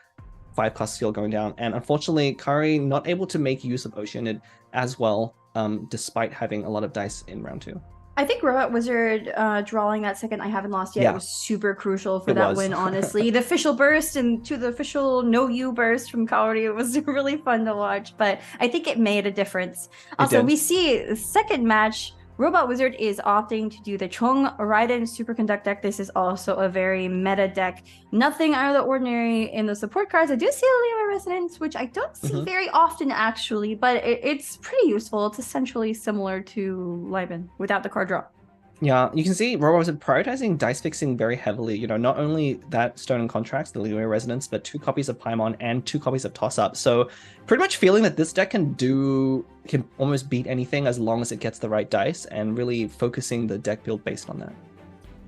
S11: 5-cost seal going down. And unfortunately, Kari not able to make use of Oceanid as well, despite having a lot of dice in round 2.
S10: I think Robot Wizard drawing that second I haven't lost yet was super crucial for that win, honestly. The official burst and to the official no you burst from Kaori, it was really fun to watch, but I think it made a difference. Also, we see the second match, Robot Wizard is opting to do the Chung Raiden Superconduct deck. This is also a very meta deck. Nothing out of the ordinary in the support cards. I do see Liyue Resonance, which I don't see very often actually, but it's pretty useful. It's essentially similar to Liben without the card draw.
S11: Yeah, you can see Robot Wizard prioritizing dice fixing very heavily. You know, not only that Stolen Contracts, the Liyue Resonance, but 2 copies of Paimon and 2 copies of Toss Up. So pretty much feeling that this deck can almost beat anything as long as it gets the right dice, and really focusing the deck build based on that.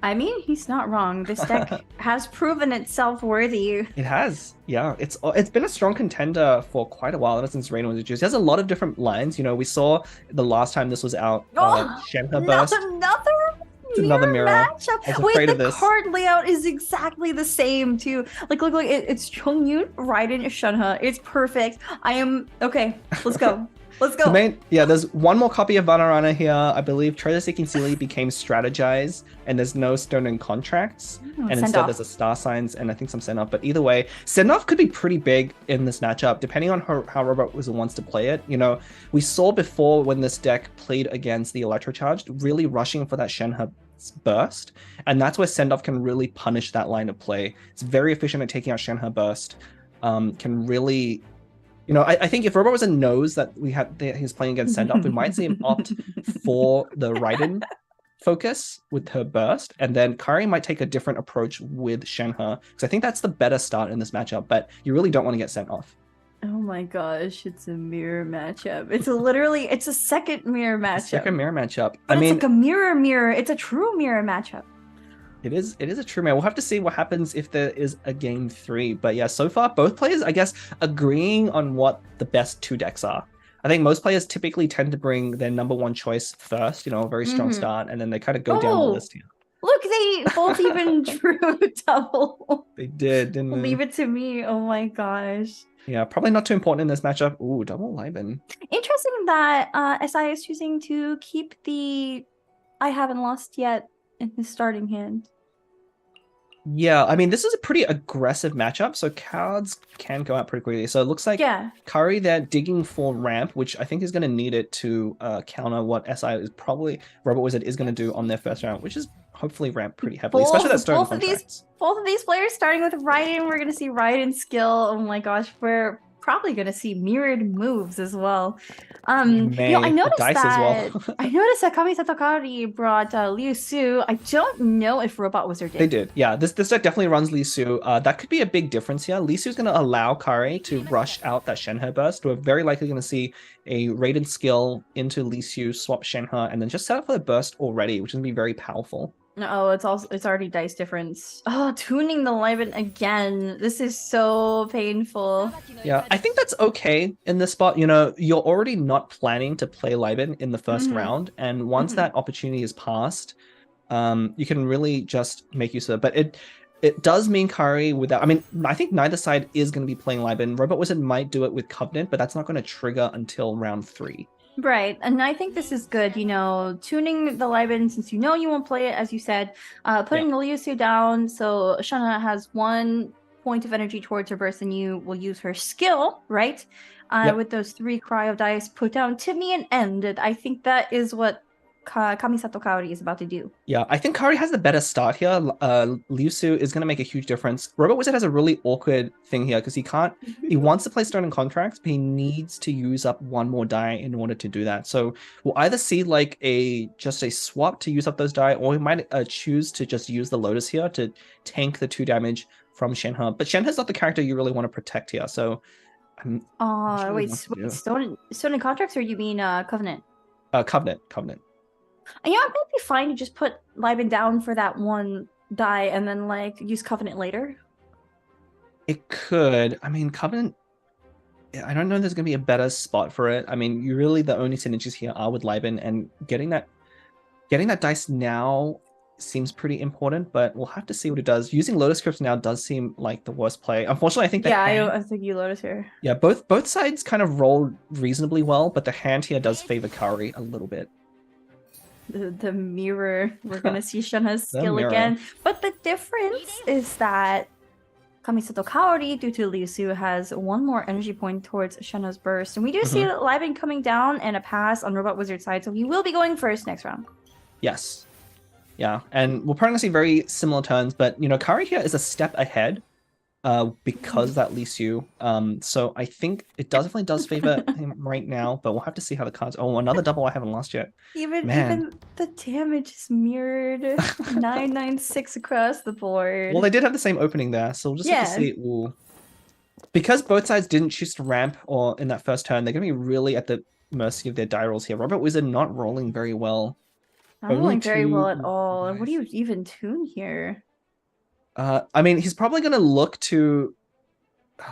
S10: I mean, he's not wrong. This deck has proven itself worthy.
S11: It has, yeah. It's been a strong contender for quite a while, ever since Raiden was introduced. It has a lot of different lines. You know, we saw the last time this was out, Shenhe Burst. Another mirror
S10: matchup. Wait, the card layout is exactly the same too. Like, look, it's Chongyun, Raiden, Shenhe. It's perfect. Okay. Let's go. Let's go.
S11: There's one more copy of Vanarana here. I believe Treasure Seeking Sealy became Strategize, and there's no Stolen Contracts, and instead there's a Star Signs and I think some Send Off. But either way, Send Off could be pretty big in this matchup, depending on how Robot Wizard wants to play it. You know, we saw before when this deck played against the Electrocharged, really rushing for that Shenhe Burst, and that's where Send Off can really punish that line of play. It's very efficient at taking out Shenhe Burst. Can really, you know, I think if Robot Wizard knows that he's playing against Send Off, we might see him opt for the Raiden focus with her Burst, and then Kari might take a different approach with Shenhe, because I think that's the better start in this matchup, but you really don't want to get sent off.
S10: Oh my gosh, it's a mirror matchup. It's a second mirror matchup. But it's like a mirror. It's a true mirror matchup.
S11: It is a true mirror. We'll have to see what happens if there is a game 3. But yeah, so far both players, I guess, agreeing on what the best 2 decks are. I think most players typically tend to bring their number 1 choice first, you know, a very strong start, and then they kind of go down the list here.
S10: Look, they both even drew double.
S11: They did, didn't they?
S10: Leave it to me. Oh my gosh.
S11: Yeah, probably not too important in this matchup. Ooh, double Liben. Interesting
S10: that SI is choosing to keep the I haven't lost yet in his starting hand.
S11: Yeah, I mean, this is a pretty aggressive matchup, so cards can go out pretty quickly. So it looks like Kari there digging for ramp, which I think is going to need it to counter what SI is probably Robot Wizard is going to do on their first round, which is hopefully ramp pretty heavily, especially that Stolen Contracts.
S10: Both of these players starting with Raiden, we're going to see Raiden skill. Oh my gosh, we're probably going to see mirrored moves as well. I noticed that Kamisato Kari brought Liu Su. I don't know if Robot Wizard did.
S11: They did, yeah. This deck definitely runs Liu Su. That could be a big difference here. Liu Su is going to allow Kari to rush out that Shenhe Burst. We're very likely going to see a Raiden skill into Liu Su, swap Shenhe, and then just set up for the burst already, which is going to be very powerful.
S10: Oh, it's already dice difference. Oh, tuning the Liben again. This is so painful.
S11: Yeah, I think that's okay in this spot. You know, you're already not planning to play Liben in the first round, and once that opportunity is passed, you can really just make use of it. But it does mean Kari without. I mean, I think neither side is going to be playing Liben. Robot Wizard might do it with Covenant, but that's not going to trigger until round 3.
S10: Right, and I think this is good, you know, tuning the Liben since you know you won't play it, as you said, putting the Liu Su down, so Shenhe has 1 point of energy towards her burst, and you will use her skill, right? With those 3 cryo dice put down to me and ended. I think that is what Kamisato Kari is about to do.
S11: Yeah, I think Kari has the better start here. Liu Su is going to make a huge difference. Robot Wizard has a really awkward thing here because he wants to play Stolen Contracts, but he needs to use up 1 more die in order to do that. So we'll either see like just a swap to use up those die, or he might choose to just use the Lotus here to tank the 2 damage from Shenhe. But Shenhe's not the character you really want to protect here, so...
S10: wait, Stolen Contracts, or you mean Covenant?
S11: Covenant.
S10: And, you know, it might be fine to just put Liben down for that 1 die and then like use Covenant later?
S11: It could. I mean, Covenant. I don't know if there's going to be a better spot for it. I mean, you really the only synergies here are with Liben, and getting that dice now seems pretty important, but we'll have to see what it does. Using Lotus Crypt now does seem like the worst play. Unfortunately, I think
S10: I think you Lotus here.
S11: Yeah, both sides kind of roll reasonably well, but the hand here does favor Kari a little bit.
S10: The mirror, we're gonna see Shenhe's skill again, but the difference is that Kamisato Kaori, due to Liu Su, has one more energy point towards Shenhe's burst. And we do see Liben coming down and a pass on Robot Wizard side, so he will be going first next round.
S11: Yes. Yeah, and we're probably going to see very similar turns, but, you know, Kari here is a step ahead because of that Liu Su. So I think it definitely does favor him right now, but we'll have to see how the cards... Oh, another double I haven't lost yet.
S10: Even the damage is mirrored. 996 across the board.
S11: Well, they did have the same opening there, so we'll just have to see. Ooh. Because both sides didn't choose to ramp or in that first turn, they're going to be really at the mercy of their die rolls here. Robot Wizard not rolling very well.
S10: Not rolling very well at all. Nice. What do you even tune here?
S11: I mean, he's probably going to look to...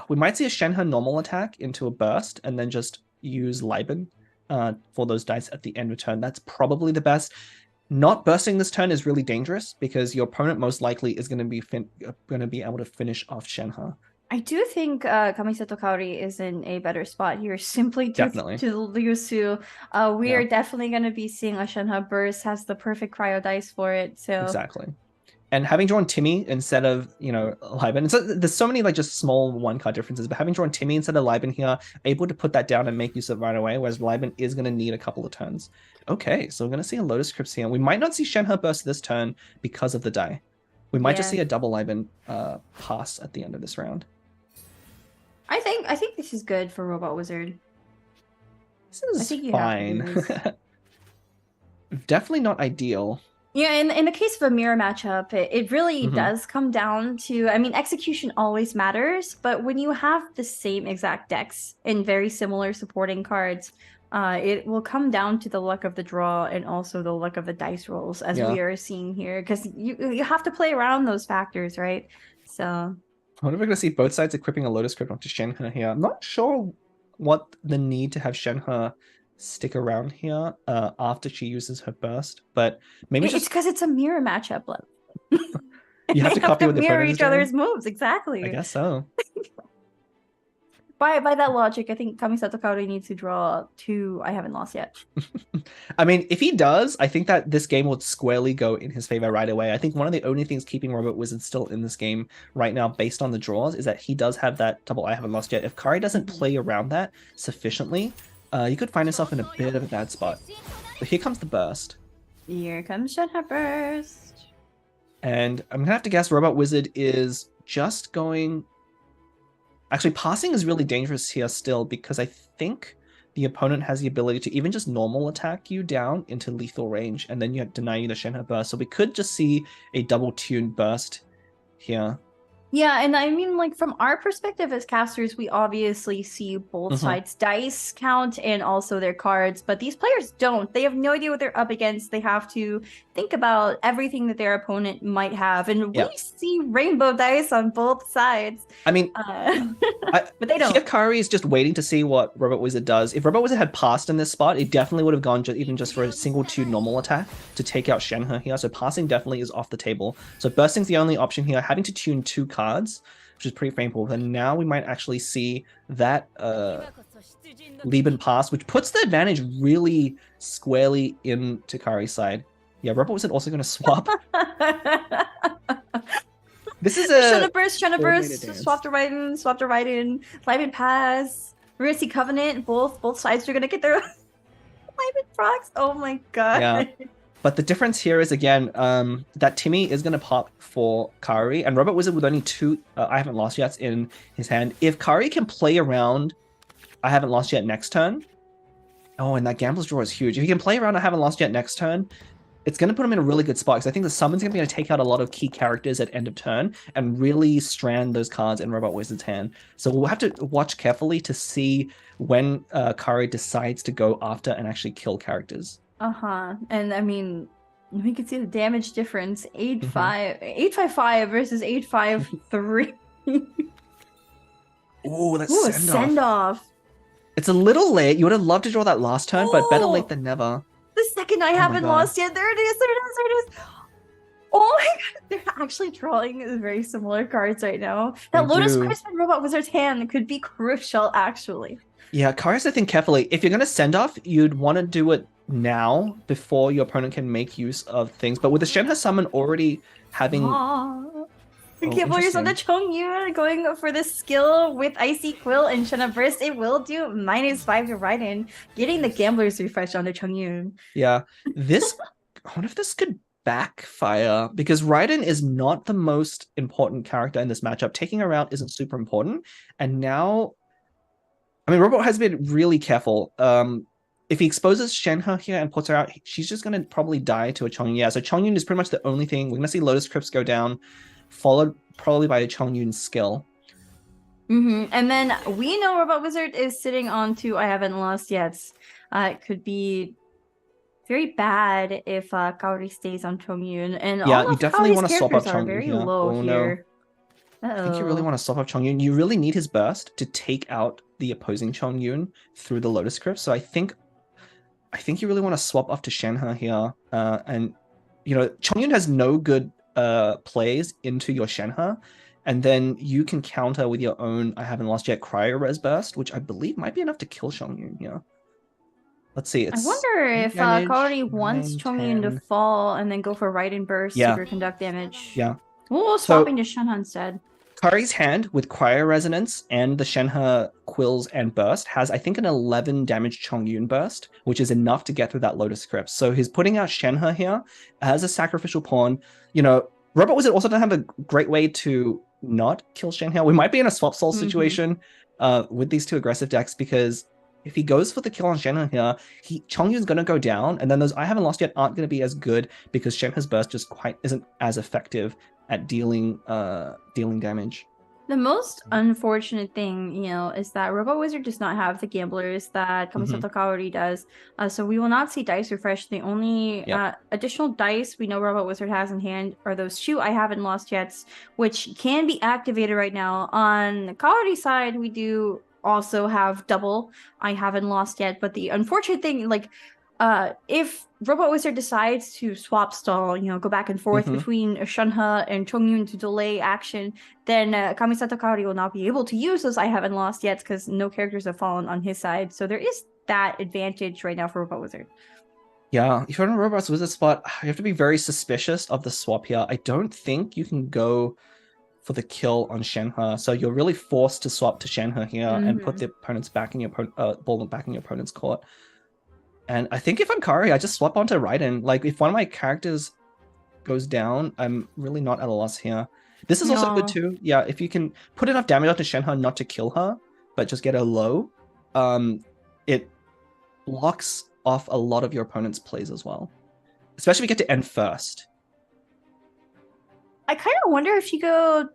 S11: We might see a Shenhe normal attack into a burst and then just use Liben for those dice at the end of turn. That's probably the best. Not bursting this turn is really dangerous because your opponent most likely is going to be able to finish off Shenhe.
S10: I do think Kamisato Kaori is in a better spot here, simply due to Liu Su. We are definitely going to be seeing a Shenhe burst, has the perfect cryo dice for it. So
S11: exactly. And having drawn Timmy instead of, you know, Liben, so there's so many like just small one card differences, but having drawn Timmy instead of Liben here, able to put that down and make use of it right away, whereas Liben is going to need a couple of turns. Okay, so we're going to see a Lotus Crypt here. We might not see Shenhe burst this turn because of the die. We might just see a double Liben pass at the end of this round.
S10: I think this is good for Robot Wizard.
S11: This is fine. Definitely not ideal.
S10: Yeah, in the case of a mirror matchup, it really does come down to, I mean, execution always matters, but when you have the same exact decks and very similar supporting cards, it will come down to the luck of the draw and also the luck of the dice rolls, as we are seeing here, because you have to play around those factors, right? So
S11: I wonder if we're going to see both sides equipping a Lotus Crypt onto Shenhe here. I'm not sure what the need to have Shenhe stick around here after she uses her burst, but maybe
S10: it's because it's a mirror matchup.
S11: You have to copy what the
S10: mirror each other's moves. Exactly.
S11: I guess so.
S10: By that logic, I think Kamisato Kaori needs to draw 2 I haven't lost yet.
S11: I mean, if he does, I think that this game would squarely go in his favor right away. I think one of the only things keeping Robot Wizard still in this game right now, based on the draws, is that he does have that double I haven't lost yet. If Kari doesn't play around that sufficiently, you could find yourself in a bit of a bad spot. But here comes the burst.
S10: Here comes Shenhe burst.
S11: And I'm going to have to guess Robot Wizard is just going... Actually, passing is really dangerous here still, because I think the opponent has the ability to even just normal attack you down into lethal range, and then you deny you the Shenhe burst. So we could just see a double-tuned burst here.
S10: Yeah, and I mean, like, from our perspective as casters, we obviously see both sides' dice count and also their cards, but these players don't. They have no idea what they're up against. They have to think about everything that their opponent might have, and we see rainbow dice on both sides.
S11: I mean,
S10: but they don't.
S11: Kari is just waiting to see what Robot Wizard does. If Robot Wizard had passed in this spot, it definitely would have gone even just for a single 2 normal attack to take out Shenhe here, so passing definitely is off the table. So bursting's the only option here, having to tune 2 cards, which is pretty painful. And now we might actually see that Liben pass, which puts the advantage really squarely into Kari's side. Yeah, Robot Wizard also going to swap. This is a
S10: Shenhe burst, swap to right in, Liben pass. We're gonna see Covenant. Both sides are gonna get their Liben procs. Oh my god.
S11: Yeah. But the difference here is, again, that Timmy is going to pop for Kari, and Robot Wizard with only 2 I haven't lost yet in his hand. If Kari can play around I haven't lost yet next turn, oh, and that Gambler's Draw is huge. If he can play around I haven't lost yet next turn, it's going to put him in a really good spot, because I think the summon's going to be able to take out a lot of key characters at end of turn and really strand those cards in Robot Wizard's hand. So we'll have to watch carefully to see when Kari decides to go after and actually kill characters.
S10: And I mean, We can see the damage difference. 855 versus 853.
S11: Ooh, that's
S10: Ooh, a send-off.
S11: It's a little late. You would have loved to draw that last turn, but better late than never.
S10: The second I haven't lost yet. There it is, there it is, there it is. Oh my god, they're actually drawing very similar cards right now. That Lotus Crisp and Robot Wizard's hand could be crucial, actually.
S11: Yeah, Kari has to think carefully. If you're going to send off, you'd want to do it now before your opponent can make use of things. But with the Shenhe summon already having...
S10: I can't believe yourself the Chongyun going for the skill with Icy Quill and Shenhe Burst. It will do -5 to Raiden, getting the Gambler's Refresh on the Chongyun.
S11: Yeah, this... I wonder if this could backfire, because Raiden is not the most important character in this matchup. Taking her out isn't super important. And now... I mean, Robot has been really careful. If he exposes Shenhe here and puts her out, she's just going to probably die to a Chongyun. Yeah, so Chongyun is pretty much the only thing. We're going to see Lotus Crypts go down, followed probably by a Chongyun skill.
S10: And then we know Robot Wizard is sitting on to I haven't lost yet. It could be very bad if Kaori stays on Chongyun. And
S11: yeah,
S10: all
S11: you definitely want to swap up
S10: Chongyun. Very low here.
S11: I think you really want to swap up Chongyun. You really need his burst to take out the opposing Chongyun through the Lotus Crypt. So I think you really want to swap off to Shenhe here. And you know, Chongyun has no good plays into your Shenhe, and then you can counter with your own I haven't lost yet Cryo Res Burst, which I believe might be enough to kill Chongyun here. Let's see.
S10: I wonder if Kaori wants Chongyun to fall and then go for Raiden Burst, Super Conduct damage.
S11: Yeah.
S10: Oh, swapping to Shenhe instead.
S11: Kari's hand with Cryo Resonance and the Shenhe Quills and Burst has, I think, an 11 damage Chongyun Burst, which is enough to get through that Lotus Crypt. So he's putting out Shenhe here as a sacrificial pawn. You know, Robot Wizard also doesn't have a great way to not kill Shenhe. We might be in a swap soul situation with these two aggressive decks, because if he goes for the kill on Shenhe here, Chongyun's going to go down, and then those I haven't lost yet aren't going to be as good because Shenhe's Burst just isn't as effective at dealing damage.
S10: The most unfortunate thing, you know, is that Robot Wizard does not have the gamblers that Kamisato Kaori does. So we will not see dice refresh. The only additional dice we know Robot Wizard has in hand are those two I haven't lost yet, which can be activated right now. On the Kaori side, we do also have double I haven't lost yet. But the unfortunate thing, like, if Robot Wizard decides to swap stall, you know, go back and forth between Shenhe and Chongyun to delay action, then Kamisato Kaori will not be able to use those I haven't lost yet because no characters have fallen on his side. So there is that advantage right now for Robot Wizard.
S11: Yeah, if you're in a Robot Wizard spot, you have to be very suspicious of the swap here. I don't think you can go for the kill on Shenhe, so you're really forced to swap to Shenhe here and put the opponents back in your ball back in your opponent's court. And I think if I'm Kari, I just swap onto Raiden. Like, if one of my characters goes down, I'm really not at a loss here. This is also good too. Yeah, if you can put enough damage onto Shenhe not to kill her, but just get her low, it blocks off a lot of your opponent's plays as well. Especially if you get to end first.
S10: I kind of wonder if you go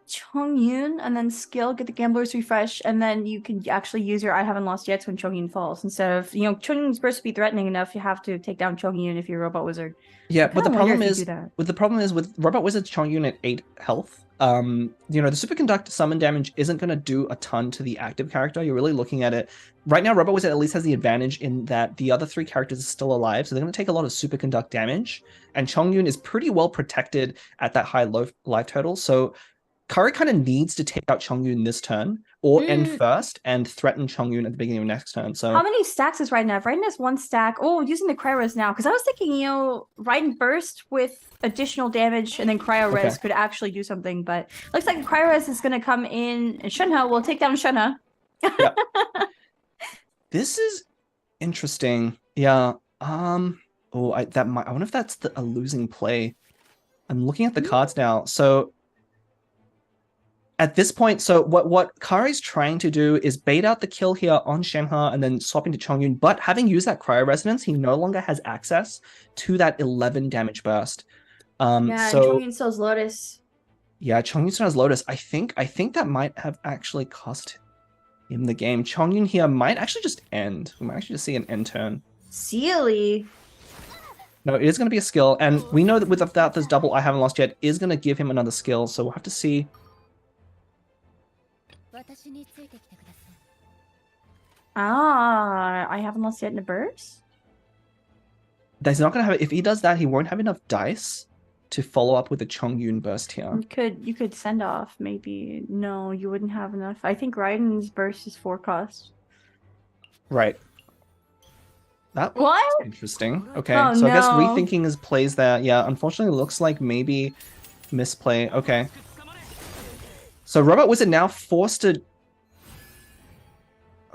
S10: Chongyun and then skill, get the Gambler's Refresh, and then you can actually use your I haven't lost yet when Chongyun falls. Instead of, you know, Chongyun's supposed to be threatening enough, you have to take down Chongyun if you're a Robot Wizard.
S11: Yeah, but the problem is with Robot Wizard Chongyun at 8 health, you know, the Superconduct summon damage isn't going to do a ton to the active character. You're really looking at it. Right now, Robot Wizard at least has the advantage in that the other 3 characters are still alive, so they're going to take a lot of Superconduct damage, and Chongyun is pretty well protected at that high life total, so Kari kind of needs to take out Chongyun this turn, or end first and threaten Chongyun at the beginning of next turn. So
S10: how many stacks is Raiden have? Raiden has 1 stack. Oh, using the Cryo Res now, because I was thinking, you know, Raiden Burst with additional damage and then Cryo Res could actually do something, but looks like Cryo Res is going to come in, and Shenhe will take down Shenhe.
S11: Yep. This is interesting. Yeah. I wonder if that's a losing play. I'm looking at the cards now. So at this point, so what Kari's trying to do is bait out the kill here on Shenhe and then swapping to Chongyun, but having used that Cryo Resonance, he no longer has access to that 11 damage burst. So
S10: Chongyun still has Lotus.
S11: Yeah, Chongyun still has Lotus. I think that might have actually cost him the game. Chongyun here might actually just end. We might actually just see an end turn.
S10: Sealy.
S11: No, it is going to be a skill, and we know that without this double I haven't lost yet is going to give him another skill, so we'll have to see.
S10: I haven't lost yet in a burst?
S11: He's not going to have, if he does that, he won't have enough dice to follow up with the Chongyun burst here.
S10: You could send off, maybe. No, you wouldn't have enough. I think Raiden's burst is 4 cost.
S11: Right. That
S10: what?
S11: Interesting. Okay,
S10: oh,
S11: so
S10: no.
S11: I guess rethinking his plays there. Yeah, unfortunately, looks like maybe misplay. Okay. So Robot Wizard now forced to.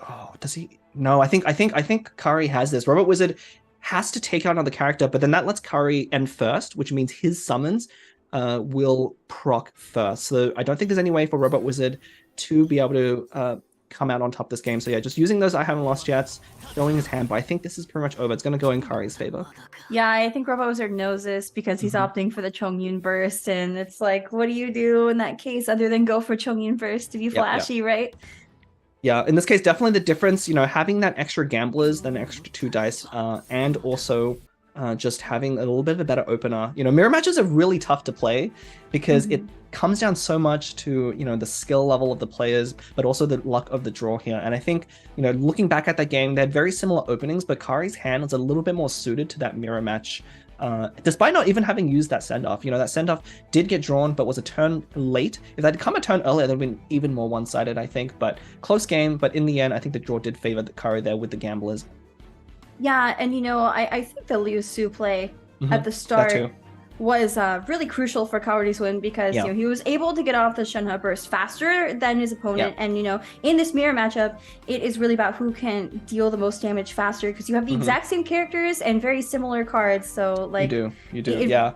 S11: Oh, does he? No, I think Kari has this. Robot Wizard has to take out another character, but then that lets Kari end first, which means his summons will proc first. So I don't think there's any way for Robot Wizard to be able to come out on top this game. So yeah, just using those I haven't lost yet, showing his hand, but I think this is pretty much over. It's going to go in Kari's favor.
S10: Yeah, I think Robot Wizard knows this because he's opting for the Chongyun burst, and it's like, what do you do in that case other than go for Chongyun burst to be flashy, right?
S11: Yeah, in this case, definitely the difference, having that extra gamblers, then extra 2 dice, and also just having a little bit of a better opener. Mirror matches are really tough to play because it comes down so much to, the skill level of the players, but also the luck of the draw here. And I think, looking back at that game, they had very similar openings, but Kari's hand was a little bit more suited to that mirror match. Despite not even having used that send-off. That send-off did get drawn, but was a turn late. If that had come a turn earlier, that would have been even more one-sided, I think. But close game, but in the end, I think the draw did favor the Kari there with the gamblers.
S10: Yeah, and I think the Liu Su play at the start was really crucial for Kari's win because he was able to get off the Shenhe burst faster than his opponent, and in this mirror matchup, it is really about who can deal the most damage faster because you have the exact same characters and very similar cards. So like
S11: you do,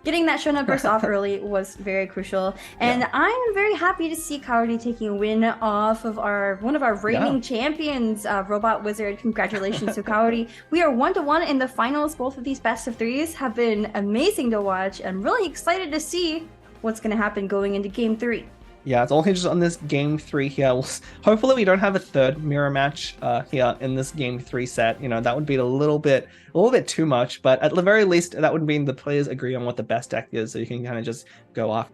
S10: getting that Shenhe burst off early was very crucial, and I am very happy to see Kari taking a win off of one of our reigning champions, Robot Wizard. Congratulations to Kari. We are 1-1 in the finals. Both of these best of 3s have been amazing to watch, and really excited to see what's going to happen going into Game 3.
S11: Yeah, it's all hinges on this Game 3 here. Hopefully we don't have a third mirror match here in this Game 3 set. That would be a little bit too much, but at the very least, that would mean the players agree on what the best deck is, so you can kind of just go off,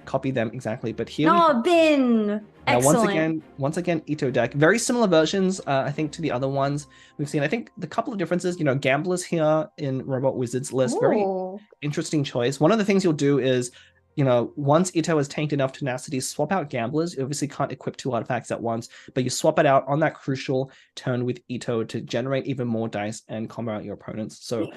S11: copy them exactly. But here
S10: Bin! Excellent.
S11: Once again, Itto deck. Very similar versions, I think, to the other ones we've seen. I think the couple of differences, Gamblers here in Robot Wizard's list.
S10: Ooh.
S11: Very interesting choice. One of the things you'll do is, once Itto has tanked enough tenacity, swap out Gamblers. You obviously can't equip 2 artifacts at once, but you swap it out on that crucial turn with Itto to generate even more dice and combo out your opponents. So,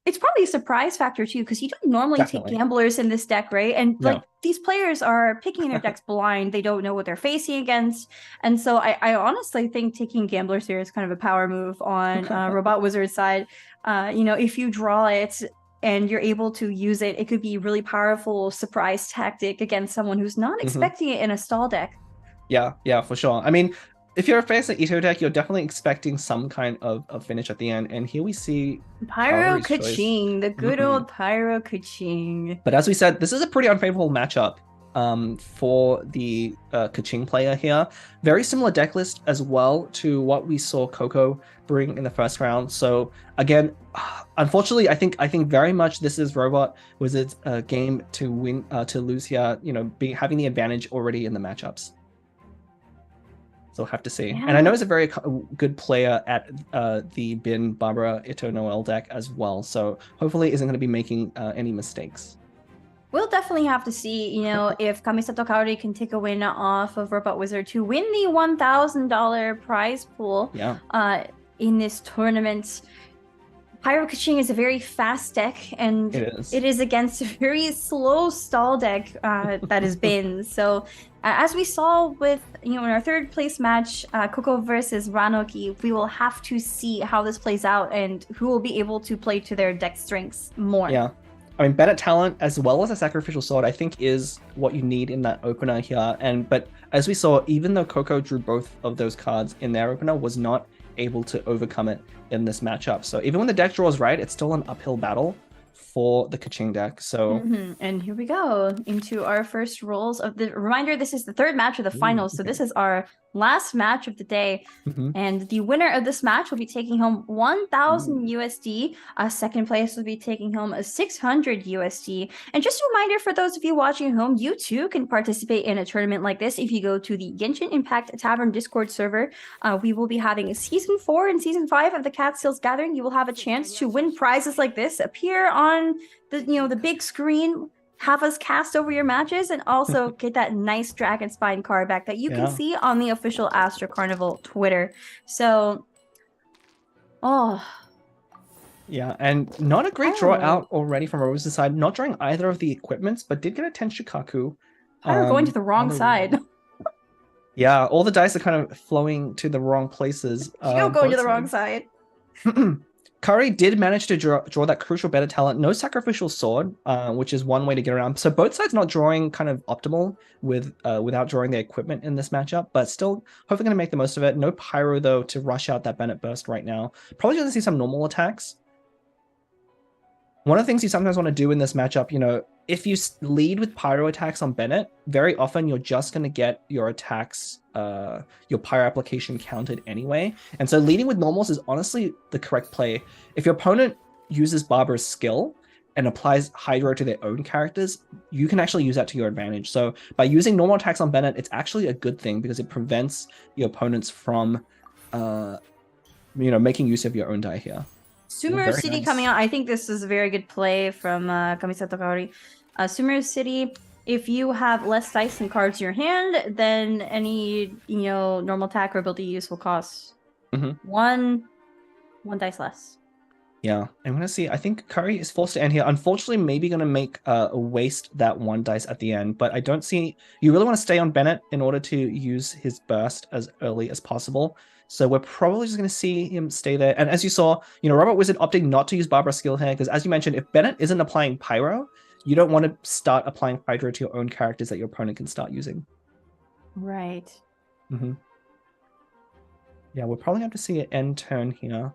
S10: it's probably a surprise factor too, because you don't normally take Gamblers in this deck, right? And these players are picking their decks blind. They don't know what they're facing against. And so I honestly think taking Gamblers here is kind of a power move on Robot Wizard's side. If you draw it and you're able to use it, it could be a really powerful surprise tactic against someone who's not expecting it in a stall deck.
S11: Yeah, for sure. I mean, if you're facing Itto deck, you're definitely expecting some kind of finish at the end. And here we see
S10: Pyro Kaching, the good old Pyro Kaching.
S11: But as we said, this is a pretty unfavorable matchup for the Kaching player here. Very similar deck list as well to what we saw Coco bring in the first round. So again, unfortunately, I think very much this is Robot Wizard's game to win, to lose here. Having the advantage already in the matchups. So we'll have to see. And I know he's a very good player at the Bin Barbara Itto Noel deck as well. So hopefully isn't going to be making any mistakes.
S10: We'll definitely have to see, if Kamisato Kari can take a win off of Robot Wizard to win the $1,000 prize pool in this tournament. Pyro Kaching is a very fast deck, and it is against a very slow stall deck that is Bin. So as we saw with, in our third place match, Coco versus Ranoki, we will have to see how this plays out and who will be able to play to their deck strengths more.
S11: Yeah. I mean, Bennett talent as well as a sacrificial sword, I think, is what you need in that opener here. But as we saw, even though Coco drew both of those cards in their opener, was not able to overcome it in this matchup. So even when the deck draws right, it's still an uphill battle for the Kaching deck. So
S10: and here we go into our first rolls of the reminder. This is the third match of the finals, so this is our last match of the day. And the winner of this match will be taking home 1,000 USD. Second place will be taking home a 600 USD. And just a reminder for those of you watching at home, you too can participate in a tournament like this if you go to the Genshin Impact Tavern Discord server. We will be having a Season 4 and Season 5 of the Catskills Gathering. You will have a chance to win prizes like this, appear on the big screen, have us cast over your matches, and also get that nice Dragon Spine card back that you can see on the official Astro Carnival Twitter. So,
S11: yeah, and not a great draw out already from Rose's side. Not drawing either of the equipments, but did get a Tenshikaku.
S10: We're going to the wrong side.
S11: Yeah, all the dice are kind of flowing to the wrong places.
S10: You're going to the wrong side.
S11: Kari did manage to draw that crucial better talent, no sacrificial sword, which is one way to get around. So both sides not drawing kind of optimal without drawing the equipment in this matchup, but still hopefully going to make the most of it. No Pyro though to rush out that Bennett burst right now. Probably going to see some normal attacks. One of the things you sometimes want to do in this matchup, if you lead with Pyro attacks on Bennett, very often you're just going to get your attacks, your Pyro application counted anyway. And so leading with normals is honestly the correct play. If your opponent uses Barbara's skill and applies Hydro to their own characters, you can actually use that to your advantage. So by using normal attacks on Bennett, it's actually a good thing because it prevents your opponents from, making use of your own die here.
S10: Sumeru City coming out. I think this is a very good play from Kamisato Kaori. Sumeru City, if you have less dice and cards in your hand, then any normal attack or ability use will cost one dice less.
S11: Yeah, I'm gonna see. I think Curry is forced to end here. Unfortunately, maybe gonna make waste that one dice at the end, but I don't see. You really want to stay on Bennett in order to use his burst as early as possible. So we're probably just going to see him stay there. And as you saw, Robot Wizard opting not to use Barbara's skill here, because as you mentioned, if Bennett isn't applying Pyro, you don't want to start applying Hydro to your own characters that your opponent can start using.
S10: Right.
S11: Yeah, we're probably going to have to see an end turn here.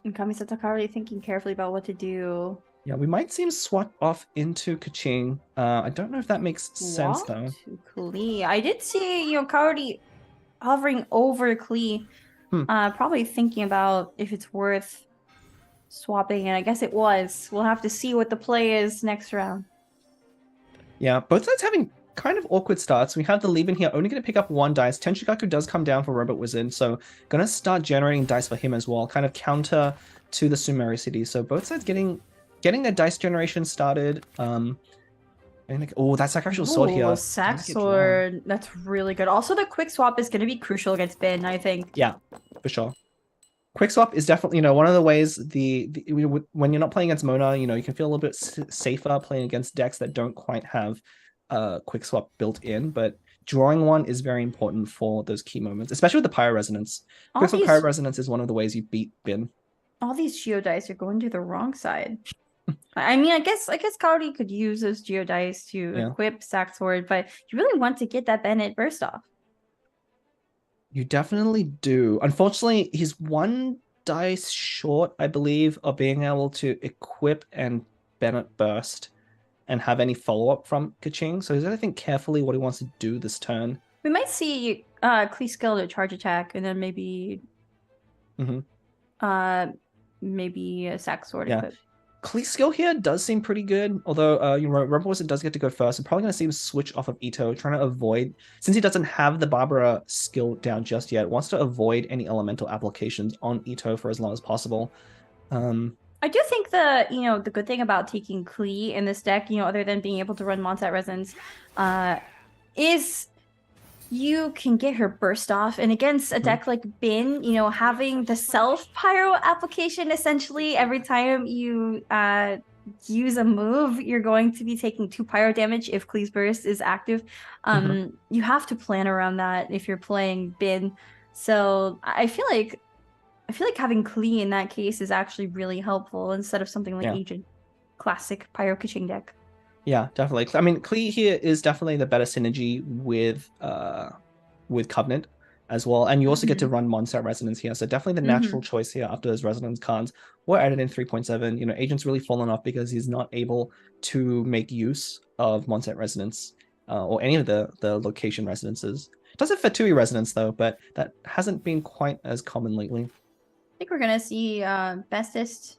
S10: And Kamisato Kaori thinking carefully about what to do.
S11: Yeah, we might see him swap off into Keqing. I don't know if that makes sense, though.
S10: To Klee. I did see, Kaori hovering over Klee, probably thinking about if it's worth swapping, and I guess it was. We'll have to see what the play is next round.
S11: Yeah, both sides having kind of awkward starts. We have the Lieben here only going to pick up one dice. Tenshikaku does come down for Robot Wizard, so going to start generating dice for him as well, kind of counter to the Sumeru City. So both sides getting their dice generation started. That sacrificial sword here.
S10: Sac sword. That's really good. Also, the quick swap is going to be crucial against Bin, I think.
S11: Yeah, for sure. Quick swap is definitely, one of the ways when you're not playing against Mona, you can feel a little bit safer playing against decks that don't quite have quick swap built in. But drawing one is very important for those key moments, especially with the Pyro Resonance. Quick swap Pyro Resonance is one of the ways you beat Bin.
S10: All these Geodice are going to the wrong side. I mean, I guess Kaori could use those Geodice to equip Sac Sword, but you really want to get that Bennett burst off.
S11: You definitely do. Unfortunately, he's one dice short, I believe, of being able to equip and Bennett burst and have any follow-up from Keqing. So he's got to think carefully what he wants to do this turn.
S10: We might see Klee skill to charge attack, and then maybe maybe a Sac Sword equip.
S11: Klee's skill here does seem pretty good, although Robot Wizard does get to go first. I'm probably going to see him switch off of Ito, trying to avoid, since he doesn't have the Barbara skill down just yet, wants to avoid any elemental applications on Ito for as long as possible.
S10: I do think the good thing about taking Klee in this deck, other than being able to run Mondstadt Resonance, is you can get her burst off. And against a deck like Bin, having the self-pyro application, essentially, every time you use a move, you're going to be taking 2 pyro damage if Klee's burst is active. You have to plan around that if you're playing Bin. So I feel like having Klee in that case is actually really helpful instead of something like Agent. Classic Pyro Keqing deck.
S11: Yeah, definitely. I mean, Klee here is definitely the better synergy with Covenant as well. And you also get to run Mondstadt Resonance here. So definitely the natural choice here after those Resonance cards were added in 3.7. Agent's really fallen off because he's not able to make use of Mondstadt Resonance or any of the location resonances. Does have Fatui resonance though, but that hasn't been quite as common lately.
S10: I think we're gonna see Bestest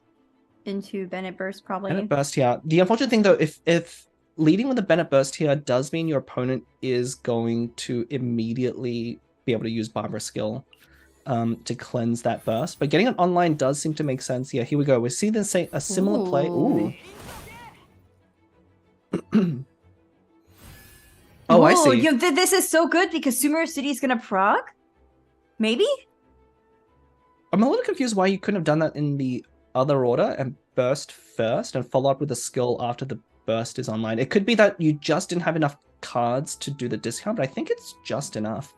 S10: into Bennett Burst probably.
S11: Bennett Burst here. The unfortunate thing though, if leading with the Bennett Burst here does mean your opponent is going to immediately be able to use Barbara's skill to cleanse that burst. But getting it online does seem to make sense. Yeah, here we go. We see this a similar play. Ooh. Oh, I see.
S10: This is so good because Sumeru City is gonna proc? Maybe?
S11: I'm a little confused why you couldn't have done that in the other order and burst first and follow up with a skill after the burst is online. It could be that you just didn't have enough cards to do the discount, but I think it's just enough.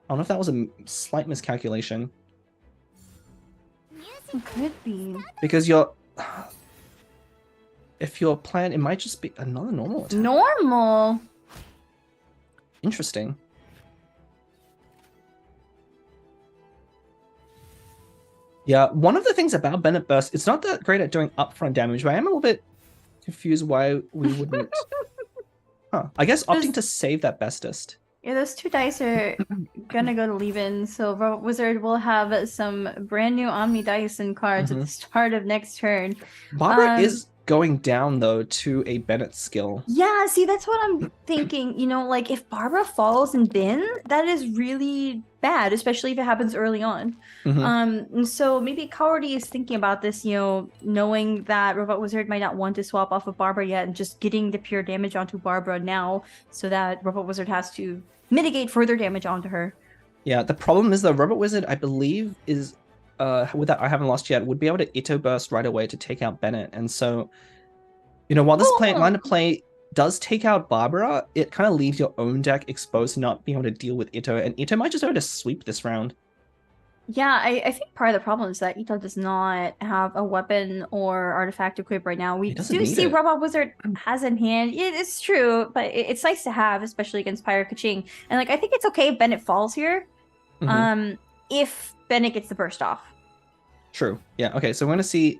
S11: I don't know if that was a slight miscalculation.
S10: It could be.
S11: Because if your plan, it might just be another normal attack.
S10: Normal?
S11: Interesting. Yeah, one of the things about Bennett Burst, it's not that great at doing upfront damage, but I am a little bit confused why we wouldn't... I guess opting to save that Bestest.
S10: Yeah, those 2 dice are gonna go to leave-in, so Robot Wizard will have some brand new Omni Dyson cards at the start of next turn.
S11: Barbara is going down, though, to a Bennett skill.
S10: Yeah, see, that's what I'm thinking. You know, like, if Barbara falls in Bin, that is really bad, especially if it happens early on. And so maybe Kaori is thinking about this, you know, knowing that Robot Wizard might not want to swap off of Barbara yet and just getting the pure damage onto Barbara now so that Robot Wizard has to mitigate further damage onto her.
S11: Yeah, the problem is the Robot Wizard, I believe, is with that I haven't lost yet, would be able to Ito burst right away to take out Bennett. And so, you know, while this line of play does take out Barbara, it kind of leaves your own deck exposed to not being able to deal with Ito, and Ito might just be able to sweep this round.
S10: Yeah, I think part of the problem is that Ito does not have a weapon or artifact equipped right now. We do see Robot Wizard has in hand. It is true, but it's nice to have, especially against Pyro Kaching. And like, I think it's okay if Bennett falls here, if Bennett gets the burst off.
S11: True. Yeah. Okay. So we're gonna see.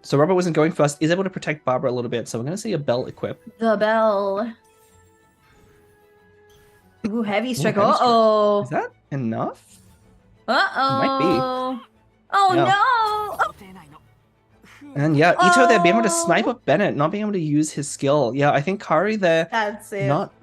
S11: So Robert wasn't going first. Is able to protect Barbara a little bit. So we're gonna see a bell equip.
S10: The bell. Ooh, heavy strike. Uh-oh.
S11: Is that enough?
S10: Uh-oh.
S11: Might be.
S10: Oh
S11: Yeah.
S10: no.
S11: And yeah, Ito there being able to snipe up Bennett, not being able to use his skill. Yeah, I think Kari there
S10: That's it.
S11: not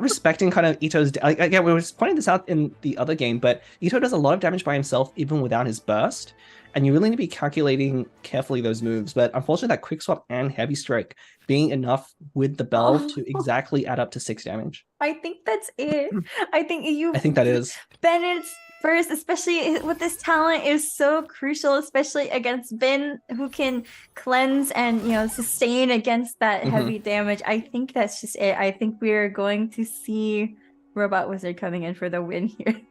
S11: respecting kind of Ito's... Again, we were pointing this out in the other game, but Ito does a lot of damage by himself even without his burst. And you really need to be calculating carefully those moves. But unfortunately, that quick swap and heavy strike being enough with the bell to exactly add up to 6 damage.
S10: I think that's it. I think
S11: that is.
S10: Bennett's first, especially with this talent, is so crucial, especially against Ben, who can cleanse and, you know, sustain against that heavy damage. I think that's just it. I think we're going to see Robot Wizard coming in for the win here.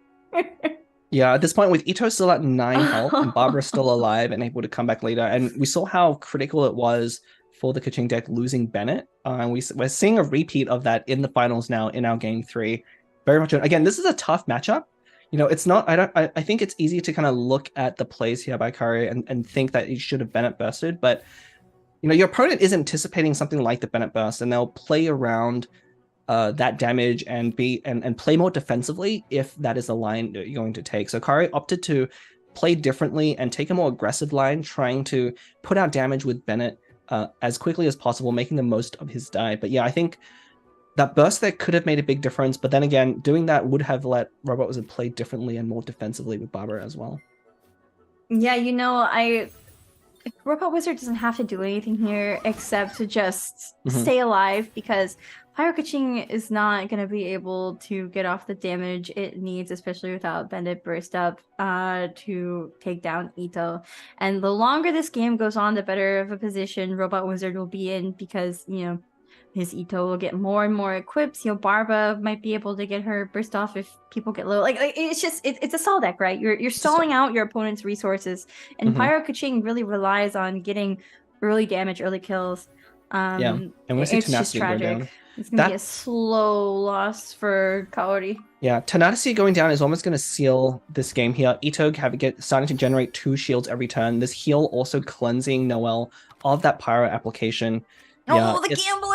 S11: Yeah, at this point, with Ito still at 9 health and Barbara still alive and able to come back later, and we saw how critical it was for the Kaching deck losing Bennett. And we're seeing a repeat of that in the finals now in our game 3. Very much. Again, this is a tough matchup. You know, it's not. I think it's easy to kind of look at the plays here by Kari and think that he should have Bennett bursted, but you know, your opponent is anticipating something like the Bennett burst, and they'll play around that damage and play more defensively if that is the line that you're going to take. So Kari opted to play differently and take a more aggressive line, trying to put out damage with Bennett as quickly as possible, making the most of his die. But yeah, I think that burst there could have made a big difference, but then again, doing that would have let Robot Wizard play differently and more defensively with Barbara as well.
S10: Yeah, you know, Robot Wizard doesn't have to do anything here except to just stay alive, because Pyro Kaching is not going to be able to get off the damage it needs, especially without Bennett burst up to take down Ito. And the longer this game goes on, the better of a position Robot Wizard will be in, because, you know, his Ito will get more and more equipped. You know, Barbara might be able to get her burst off if people get low. Like it's just it's a stall deck, right? You're stalling out your opponent's resources, and Pyro Kaching really relies on getting early damage, early kills.
S11: And we see
S10: it's just
S11: Tenacity go down.
S10: It's gonna be a slow loss for Kaori.
S11: Yeah, Tenacity going down is almost going to seal this game here. Ito starting to generate 2 shields every turn. This heal also cleansing Noelle of that Pyro application.
S10: Oh, the gamblers!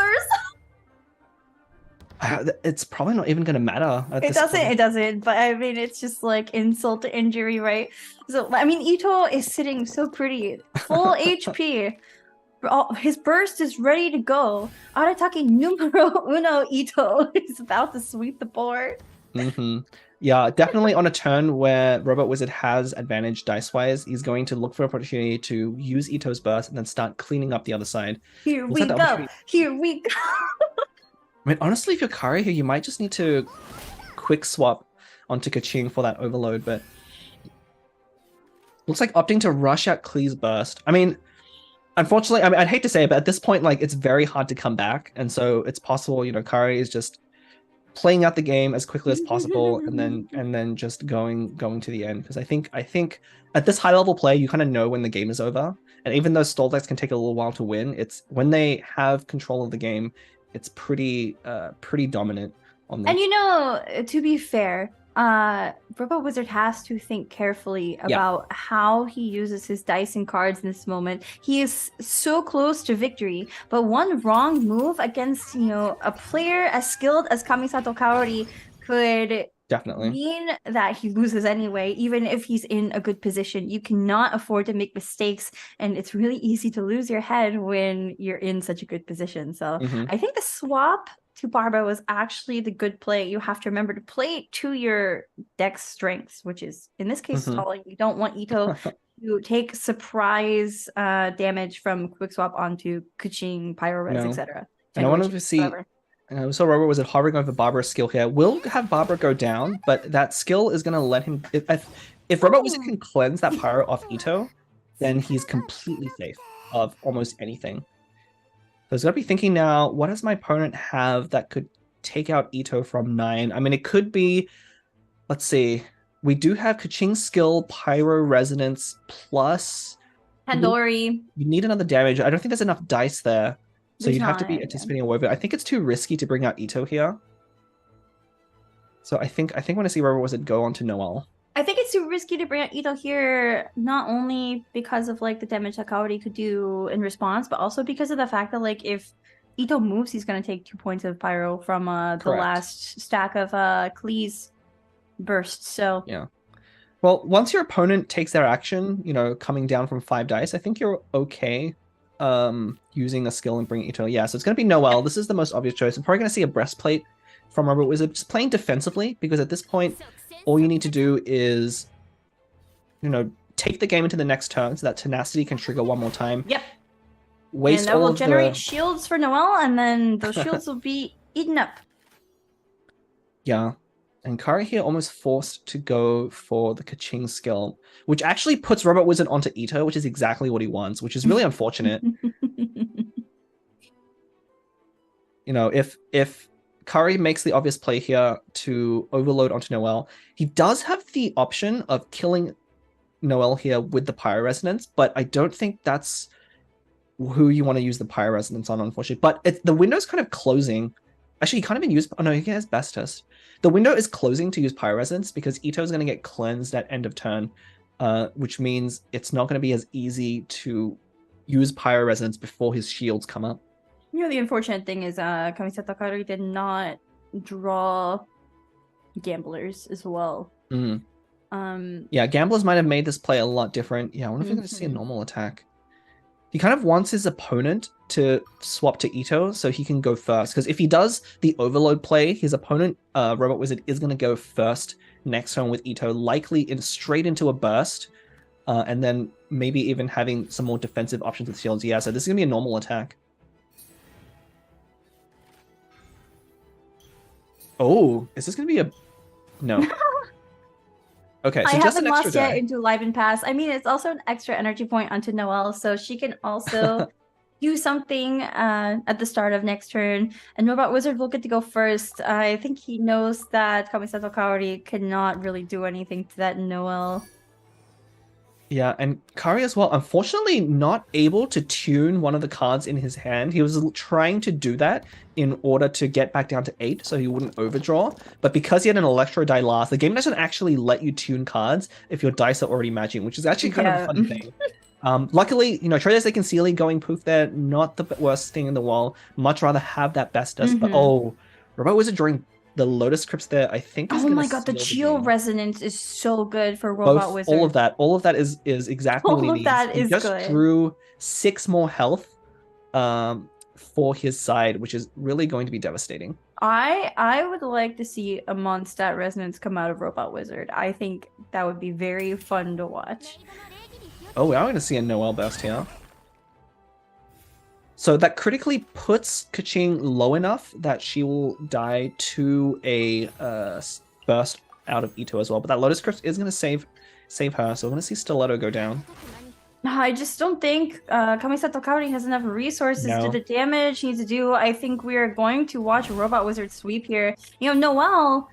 S11: It's probably not even going to matter at this point.
S10: It doesn't, but I mean, it's just like insult to injury, right? So, I mean, Ito is sitting so pretty, full HP. His burst is ready to go. Arataki numero uno Ito is about to sweep the board.
S11: Yeah, definitely on a turn where Robot Wizard has advantage dice-wise, he's going to look for an opportunity to use Ito's burst and then start cleaning up the other side.
S10: Here we go. Here we go.
S11: I mean, honestly, if you're Kari here, you might just need to quick swap onto Kaching for that overload, but looks like opting to rush out Klee's burst. I mean, unfortunately, I'd hate to say it, but at this point, like, it's very hard to come back, and so it's possible, you know, Kari is just playing out the game as quickly as possible, and then just going to the end. Because I think at this high level play, you kind of know when the game is over, and even though stall decks can take a little while to win, it's when they have control of the game, it's pretty dominant on them.
S10: And you know, to be fair, Robot Wizard has to think carefully about how he uses his dice and cards in this moment. He is so close to victory, but one wrong move against, you know, a player as skilled as Kamisato Kaori could
S11: definitely
S10: mean that he loses anyway, even if he's in a good position. You cannot afford to make mistakes, and it's really easy to lose your head when you're in such a good position. So I think the swap to Barbara was actually the good play. You have to remember to play to your deck's strengths, which is in this case stalling. You don't want Ito to take surprise damage from quick swap onto Kuching, Pyro Res, etc.
S11: And I wanted to see. So Robert was hovering over Barbara's skill here. We'll have Barbara go down, but that skill is going to let him... If Robert Wizard can cleanse that Pyro off Ito, then he's completely safe of almost anything. So he's going to be thinking now, what does my opponent have that could take out Ito from 9? I mean, it could be... Let's see. We do have Kaching's skill, Pyro Resonance, plus...
S10: Tandoori.
S11: You need another damage. I don't think there's enough dice there. So you'd have to be anticipating a Woven. I think it's too risky to bring out Ito here. So I think I want to see Robert Wizard go on to Noelle.
S10: I think it's too risky to bring out Ito here, not only because of like the damage that Kaori could do in response, but also because of the fact that like if Ito moves, he's going to take 2 points of Pyro from the last stack of Klee's bursts. So
S11: yeah. Well, once your opponent takes their action, you know, coming down from 5 dice, I think you're okay using a skill and bringing Ito. Yeah, so it's going to be Noelle. This is the most obvious choice. I'm probably going to see a breastplate from Robert Wizard, just playing defensively, because at this point, all you need to do is, you know, take the game into the next turn so that Tenacity can trigger one more time.
S10: Yep.
S11: Waste
S10: and that will generate shields for Noelle, and then those shields will be eaten up.
S11: Yeah. And Kari here almost forced to go for the Kaching skill, which actually puts Robot Wizard onto Ito, which is exactly what he wants, which is really unfortunate. You know, if Kari makes the obvious play here to overload onto Noelle, he does have the option of killing Noelle here with the Pyro Resonance, but I don't think that's who you want to use the Pyro Resonance on, unfortunately. But the window's kind of closing. Actually, he can't even use... Oh, no, he has Best Test. The window is closing to use Pyro Resonance because Ito is going to get cleansed at end of turn, which means it's not going to be as easy to use Pyro Resonance before his shields come up.
S10: You know, the unfortunate thing is Kamisato Kaori did not draw Gamblers as well.
S11: Yeah, Gamblers might have made this play a lot different. Yeah, I wonder if we're going to see a normal attack. He kind of wants his opponent to swap to Ito so he can go first. Because if he does the overload play, his opponent, Robot Wizard, is going to go first next turn with Ito, likely straight into a burst. And then maybe even having some more defensive options with shields. Yeah, so this is going to be a normal attack. Oh, is this going to be a... No. Okay, so
S10: I
S11: just
S10: haven't
S11: an extra
S10: lost
S11: die.
S10: yet into Live and Pass. I mean, it's also an extra energy point onto Noelle, so she can also do something at the start of next turn. And Robot Wizard will get to go first. I think he knows that Kamisato Kaori cannot really do anything to that Noelle.
S11: Yeah, and Kari as well, unfortunately not able to tune one of the cards in his hand. He was trying to do that in order to get back down to 8 so he wouldn't overdraw. But because he had an Electro die last, the game doesn't actually let you tune cards if your dice are already matching, which is actually kind of a fun thing. Luckily, you know, Trader's Day Concealing going poof there, not the worst thing in the world. Much rather have that Best Test, but oh, Robot Wizard drawing the Lotus Crypts there, I think. Is
S10: Oh
S11: gonna
S10: my god, the
S11: seal
S10: Geo Resonance is so good for Robot Wizard.
S11: All of that is exactly what he needs.
S10: That
S11: he
S10: is
S11: just
S10: good.
S11: drew 6 more health for his side, which is really going to be devastating.
S10: I would like to see a Mondstadt Resonance come out of Robot Wizard. I think that would be very fun to watch.
S11: Oh, we are going to see a Noelle burst here. So that critically puts Keqing low enough that she will die to a burst out of Itto as well. But that Lotus Crypt is going to save her, so we're going to see Stiletto go down.
S10: I just don't think Kamisato Kaori has enough resources to do the damage he needs to do. I think we are going to watch Robot Wizard sweep here. You know, Noelle,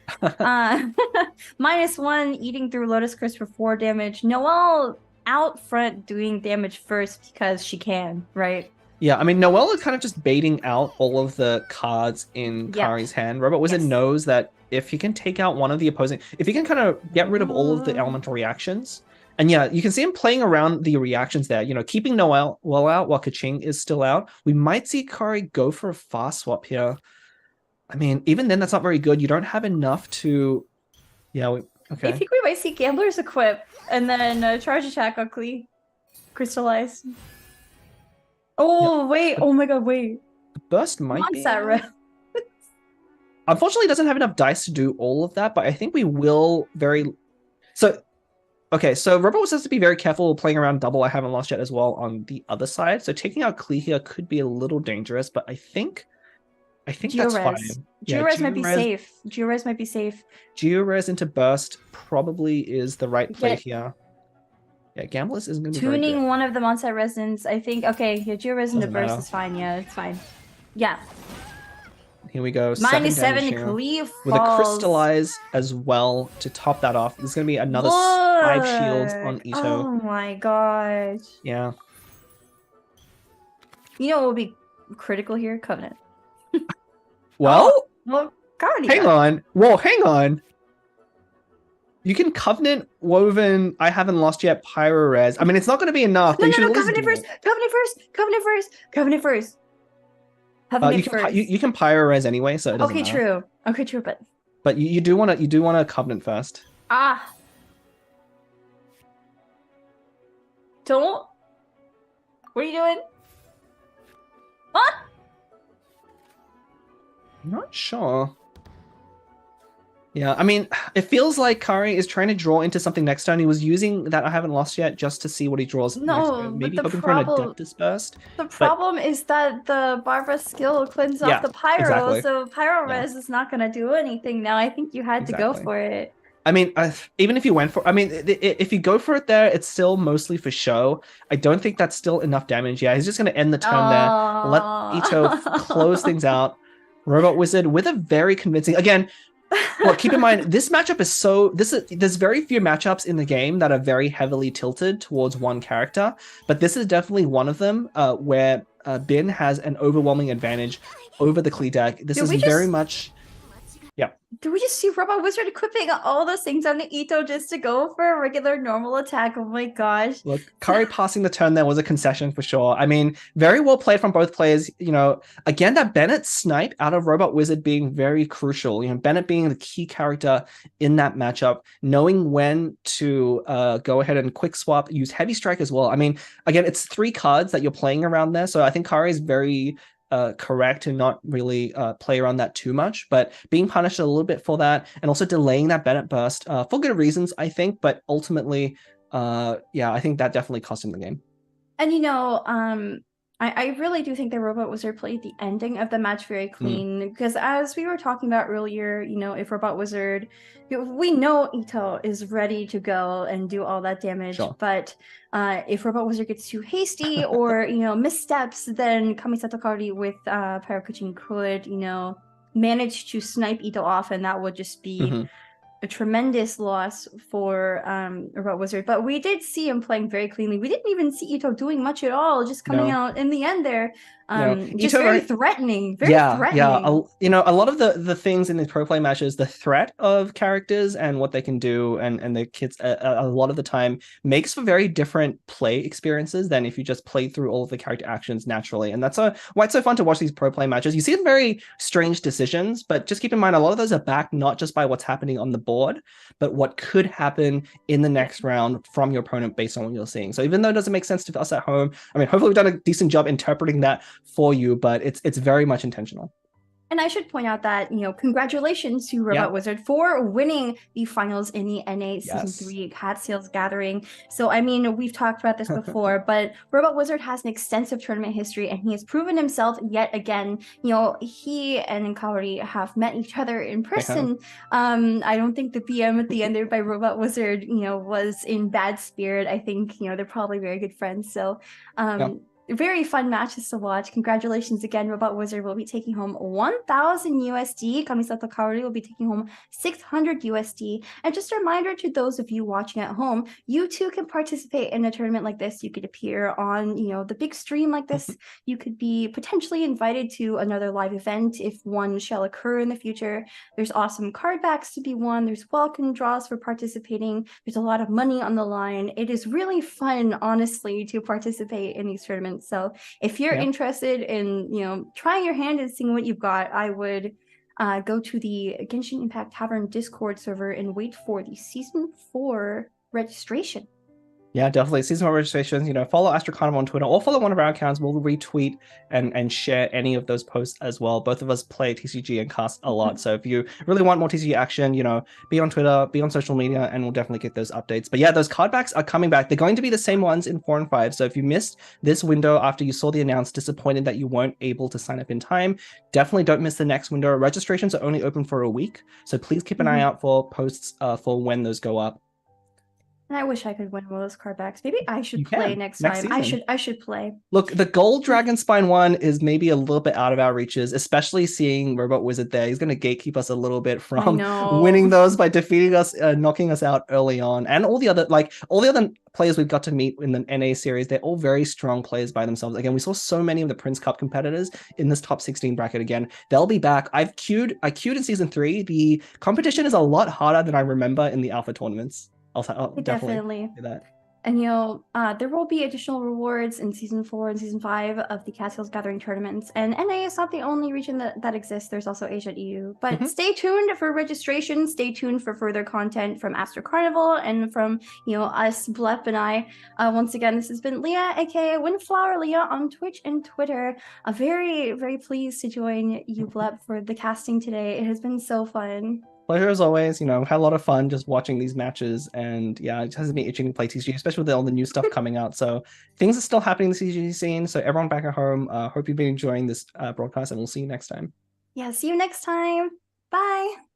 S10: -1 eating through Lotus Crypt for 4 damage. Noelle out front doing damage first because she can, right?
S11: Yeah, I mean, Noelle is kind of just baiting out all of the cards in Kaori's hand. Robot Wizard knows that if he can take out one of the opposing... If he can kind of get rid of all of the elemental reactions... And yeah, you can see him playing around the reactions there. You know, keeping Noelle well out while Keqing is still out. We might see Kaori go for a fast swap here. I mean, even then, that's not very good. You don't have enough to... Yeah, okay.
S10: I think we might see Gambler's Equip and then Charge Attack on Klee. Crystallize. Oh, wait. Oh my god, wait.
S11: The burst might be...
S10: Mondstadt
S11: Unfortunately, it doesn't have enough dice to do all of that, but I think we will very... So... Okay, so Robot was supposed to be very careful playing around double I haven't lost yet as well on the other side. So taking out Klee here could be a little dangerous, but I think that's fine.
S10: Geores might be safe. Geores might be safe.
S11: Geores into burst probably is the right play here. Yeah, Gambless isn't going to be very
S10: Tuning
S11: good.
S10: one of the Mondstadt Resonance, I think. Okay, yeah, Geores into burst is fine. Yeah, it's fine. Yeah.
S11: Here we go.
S10: -7 Klee falls.
S11: With a Crystallize as well to top that off. There's going to be another 5 shields on Itto.
S10: Oh my gosh.
S11: Yeah.
S10: You know what would be critical here? Covenant.
S11: Well,
S10: well, Guardian.
S11: hang on. Whoa, hang on. You can Covenant, Woven, I haven't lost yet, Pyro Res. I mean, it's not going to be enough.
S10: No, Covenant first. Covenant first. Covenant first. Covenant first.
S11: You can Pyro Res anyway, so it doesn't matter.
S10: True. Okay, true, but
S11: you do want to Covenant first.
S10: Ah. Don't. What are you doing? What?
S11: I'm not sure. Yeah, I mean, it feels like Kaori is trying to draw into something next turn. He was using that I haven't lost yet just to see what he draws next turn. Maybe hoping for an Adeptus burst.
S10: The problem is that the Barbara skill cleanses off the Pyro,
S11: exactly.
S10: so Pyro Res is not going to do anything now. I think you had to go for it.
S11: I mean, even if you went for... I mean, if you go for it there, it's still mostly for show. I don't think that's still enough damage. Yeah, he's just going to end the turn there. Let Itto close things out. Robot Wizard with a very convincing... Again... Well, keep in mind, this matchup is so... There's very few matchups in the game that are very heavily tilted towards one character, but this is definitely one of them where Bin has an overwhelming advantage over the Klee deck. This is very much... Yeah.
S10: Do we just see Robot Wizard equipping all those things on the Itto just to go for a regular normal attack? Oh my gosh.
S11: Look, Kaori passing the turn there was a concession for sure. I mean, very well played from both players. You know, again, that Bennett snipe out of Robot Wizard being very crucial. You know, Bennett being the key character in that matchup, knowing when to go ahead and quick swap, use Heavy Strike as well. I mean, again, it's 3 cards that you're playing around there. So I think Kaori is very... correct to not really play around that too much, but being punished a little bit for that and also delaying that Bennett burst for good reasons, I think, but ultimately, yeah, I think that definitely cost him the game.
S10: And you know, I really do think that Robot Wizard played the ending of the match very clean, because as we were talking about earlier, you know, if Robot Wizard, we know Itto is ready to go and do all that damage, but if Robot Wizard gets too hasty or, you know, missteps, then Kamisato Kaori with Pyro Keqing could, you know, manage to snipe Itto off, and that would just be a tremendous loss for Robot Wizard. But we did see him playing very cleanly. We didn't even see Itto doing much at all, just coming out in the end there. Just very threatening. Very threatening.
S11: Yeah. A lot of the things in these pro play matches, the threat of characters and what they can do, and the kids a lot of the time makes for very different play experiences than if you just play through all of the character actions naturally. And that's why it's so fun to watch these pro play matches. You see some very strange decisions, but just keep in mind a lot of those are backed not just by what's happening on the board, but what could happen in the next round from your opponent based on what you're seeing. So even though it doesn't make sense to us at home, I mean, hopefully we've done a decent job interpreting that for you, but it's very much intentional.
S10: And I should point out that, congratulations to Robot Wizard for winning the finals in the NA Season 3 Cattails Gathering. So, I mean, we've talked about this before, but Robot Wizard has an extensive tournament history, and he has proven himself yet again. He and Kaori have met each other in person. I don't think the PM at the end there by Robot Wizard, was in bad spirit. I think, they're probably very good friends. So, very fun matches to watch. Congratulations again. Robot Wizard will be taking home 1,000 USD. Kamisato Kaori will be taking home 600 USD. And just a reminder to those of you watching at home, you too can participate in a tournament like this. You could appear on, the big stream like this. You could be potentially invited to another live event if one shall occur in the future. There's awesome card backs to be won. There's welcome draws for participating. There's a lot of money on the line. It is really fun, honestly, to participate in these tournaments. So if you're interested in, trying your hand and seeing what you've got, I would go to the Genshin Impact Tavern Discord server and wait for the Season 4 registration.
S11: Yeah, definitely. Season 4 registrations, follow Astro Carnival on Twitter or follow one of our accounts. We'll retweet and share any of those posts as well. Both of us play TCG and cast a lot. So if you really want more TCG action, be on Twitter, be on social media, and we'll definitely get those updates. But yeah, those card backs are coming back. They're going to be the same ones in 4 and 5. So if you missed this window after you saw the announce, disappointed that you weren't able to sign up in time, definitely don't miss the next window. Registrations are only open for a week. So please keep an eye out for posts for when those go up.
S10: And I wish I could win one of those card backs. Maybe I should play next time.
S11: Season.
S10: I should play.
S11: Look, the gold Dragonspine one is maybe a little bit out of our reaches, especially seeing Robot Wizard there. He's going to gatekeep us a little bit from winning those by defeating us, knocking us out early on. And all the other players we've got to meet in the NA series, they're all very strong players by themselves. Again, we saw so many of the Prince Cup competitors in this top 16 bracket again. They'll be back. I queued in Season 3. The competition is a lot harder than I remember in the Alpha tournaments. I'll definitely do that.
S10: And there will be additional rewards in Season 4 and Season 5 of the Cattails Gathering tournaments. And NA is not the only region that exists. There's also Asia and EU. But stay tuned for registration. Stay tuned for further content from Astro Carnival and from us, Blep and I. Once again, this has been Leah, aka Windflower Leah, on Twitch and Twitter. Very, very pleased to join you, Blep, for the casting today. It has been so fun.
S11: Pleasure as always. Had a lot of fun just watching these matches, and yeah, it has me itching to play TCG, especially with all the new stuff coming out. So things are still happening in the TCG scene. So everyone back at home, hope you've been enjoying this broadcast, and we'll see you next time.
S10: Yeah, see you next time. Bye.